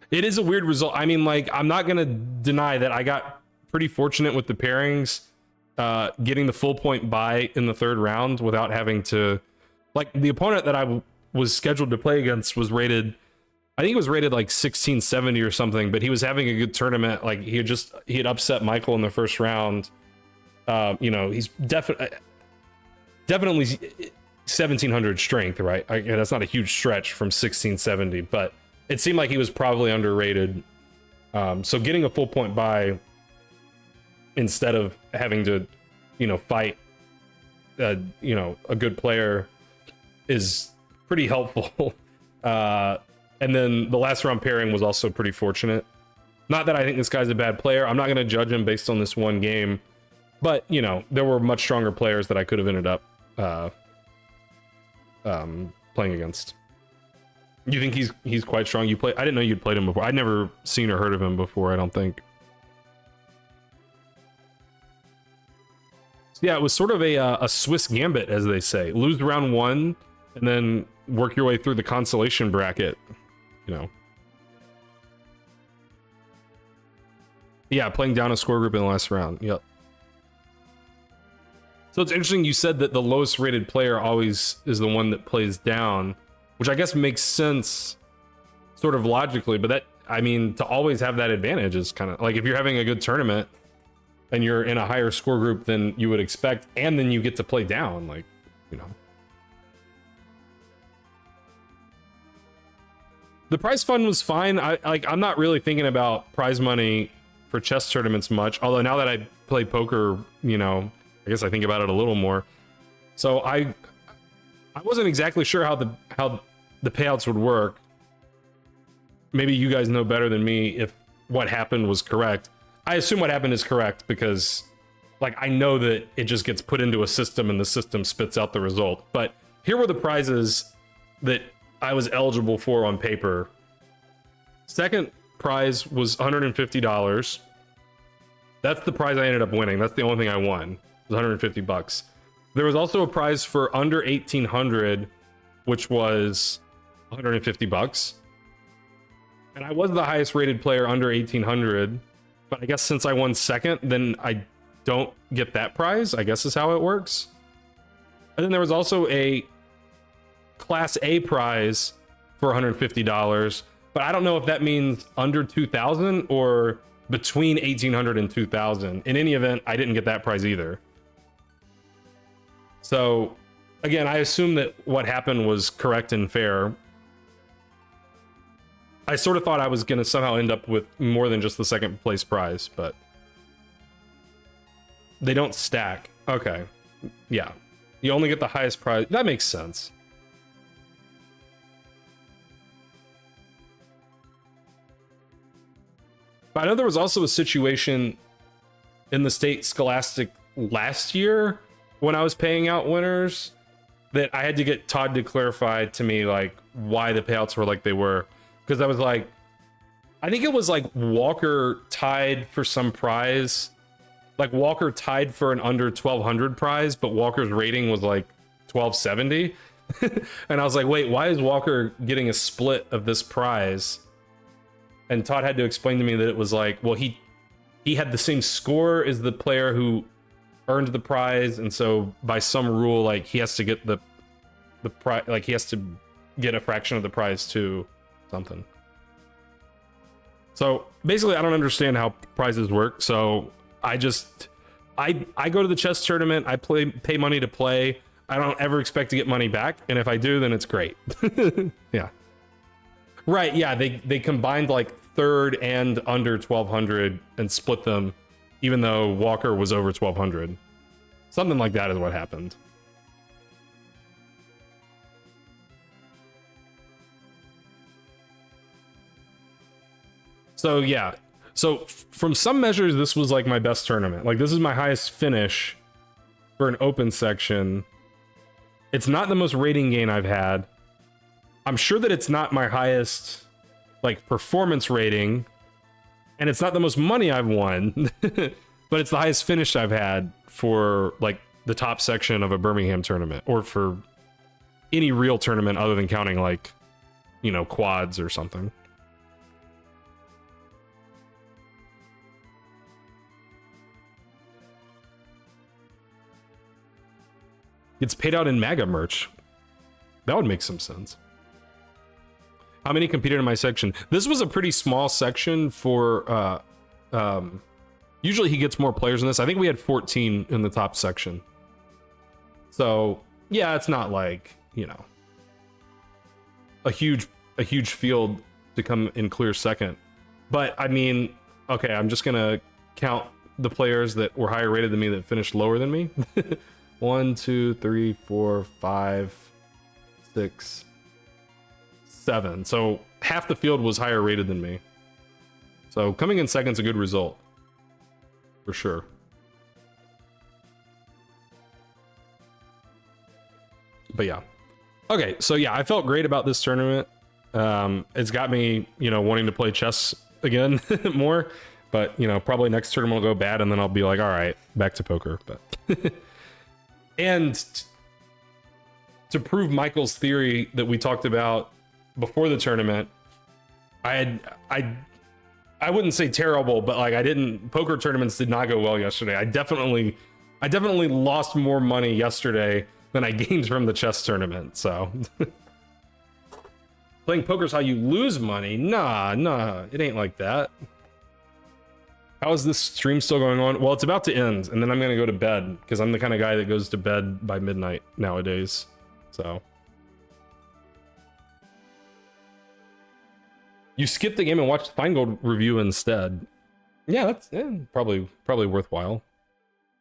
It is a weird result. I mean, like, I'm not gonna deny that I got pretty fortunate with the pairings, getting the full point buy in the 3rd round without having to, like, the opponent that I was scheduled to play against was rated, I think it was rated like 1670 or something, but he was having a good tournament. Like, he had upset Michael in the 1st round. You know, he's definitely 1700 strength, right? That's not a huge stretch from 1670, but it seemed like he was probably underrated. So getting a full point buy instead of having to, you know, fight, you know, a good player is pretty helpful. And then the last round pairing was also pretty fortunate. Not that I think this guy's a bad player. I'm not going to judge him based on this one game, but, you know, there were much stronger players that I could have ended up playing against. You think he's quite strong? I didn't know you'd played him before. I'd never seen or heard of him before, I don't think. So yeah, it was sort of a Swiss gambit, as they say. Lose round 1 and then work your way through the consolation bracket, you know. Yeah, playing down a score group in the last round. Yep. So it's interesting you said that the lowest rated player always is the one that plays down, which I guess makes sense sort of logically, but that, I mean, to always have that advantage is kind of like, if you're having a good tournament and you're in a higher score group than you would expect, and then you get to play down, like, you know. The prize fund was fine. I'm not really thinking about prize money for chess tournaments much, although now that I play poker, you know, I guess I think about it a little more. So I wasn't exactly sure how the payouts would work. Maybe you guys know better than me if what happened was correct. I assume what happened is correct because, like, I know that it just gets put into a system and the system spits out the result. But here were the prizes that I was eligible for on paper. Second prize was $150. That's the prize I ended up winning. That's the only thing I won. It was 150 bucks. There was also a prize for under 1800, which was 150 bucks. And I was the highest rated player under 1800, but I guess since I won second, then I don't get that prize, I guess is how it works. And then there was also a Class A prize for $150, but I don't know if that means under 2000 or between 1800 and 2000. In any event, I didn't get that prize either. So again, I assume that what happened was correct and fair. I sort of thought I was going to somehow end up with more than just the second place prize, but they don't stack. Okay. Yeah. You only get the highest prize. That makes sense. But I know there was also a situation in the state Scholastic last year when I was paying out winners that I had to get Todd to clarify to me, like, why the payouts were like they were. Because I was like, I think it was like Walker tied for some prize. Like, Walker tied for an under 1200 prize, but Walker's rating was like 1270. And I was like, wait, why is Walker getting a split of this prize? And Todd had to explain to me that it was like, well, he had the same score as the player who earned the prize, and so by some rule, like he has to get the prize, like he has to get a fraction of the prize to something. So basically, I don't understand how prizes work. So I go to the chess tournament. I pay money to play. I don't ever expect to get money back, and if I do, then it's great. Yeah. Right, yeah, they combined like third and under 1200 and split them, even though Walker was over 1200. Something like that is what happened. So yeah, so from some measures, this was like my best tournament. Like this is my highest finish for an open section. It's not the most rating gain I've had. I'm sure that it's not my highest like performance rating, and it's not the most money I've won, but it's the highest finish I've had for like the top section of a Birmingham tournament, or for any real tournament other than counting like, you know, quads or something. Gets paid out in MAGA merch. That would make some sense. How many competed in my section? This was a pretty small section for, usually he gets more players in this. I think we had 14 in the top section. So yeah, it's not like, you know, a huge field to come in clear second. But I mean, okay, I'm just gonna count the players that were higher rated than me that finished lower than me. 1, 2, 3, 4, 5, 6, 7. So half the field was higher rated than me. So coming in second's a good result, for sure. But yeah. Okay, so yeah, I felt great about this tournament. It's got me, you know, wanting to play chess again more. But, you know, probably next tournament will go bad, and then I'll be like, all right, back to poker. But and to prove Michael's theory that we talked about before the tournament, I wouldn't say terrible, but like poker tournaments did not go well yesterday. I definitely lost more money yesterday than I gained from the chess tournament. So playing poker's how you lose money. Nah, it ain't like that. How is this stream still going on? Well, it's about to end, and then I'm gonna go to bed, because I'm the kind of guy that goes to bed by midnight nowadays. So you skip the game and watch the Feingold review instead. Yeah, that's probably worthwhile.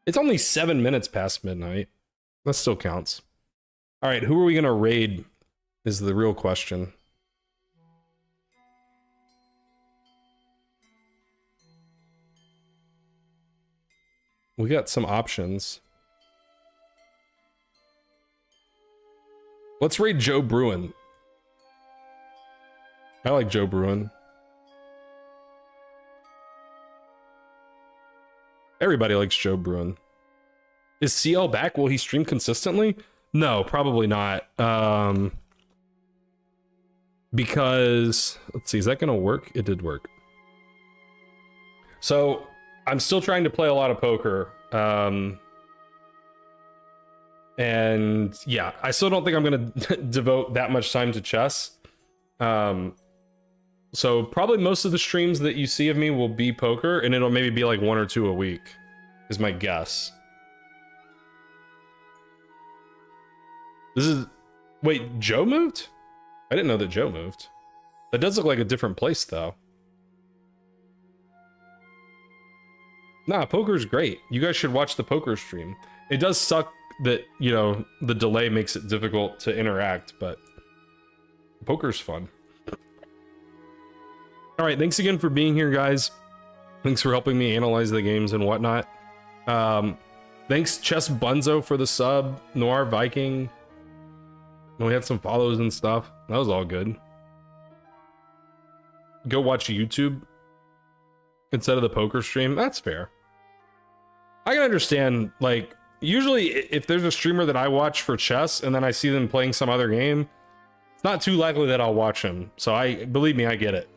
It's only 7 minutes past midnight. That still counts. All right, who are we gonna raid is the real question. We got some options. Let's raid Joe Bruin. I like Joe Bruin. Everybody likes Joe Bruin. Is CL back? Will he stream consistently? No, probably not. Because, let's see, is that gonna work? It did work. So, I'm still trying to play a lot of poker. And yeah, I still don't think I'm gonna devote that much time to chess. So probably most of the streams that you see of me will be poker, and it'll maybe be like 1 or 2 a week, is my guess. Wait, Joe moved? I didn't know that Joe moved. That does look like a different place though. Nah, poker's great. You guys should watch the poker stream. It does suck that, you know, the delay makes it difficult to interact, but poker's fun. All right, thanks again for being here, guys. Thanks for helping me analyze the games and whatnot. Thanks, Chess Bunzo, for the sub. Noir Viking. We had some follows and stuff. That was all good. Go watch YouTube instead of the poker stream. That's fair. I can understand, like, usually if there's a streamer that I watch for chess and then I see them playing some other game, it's not too likely that I'll watch him. So believe me, I get it.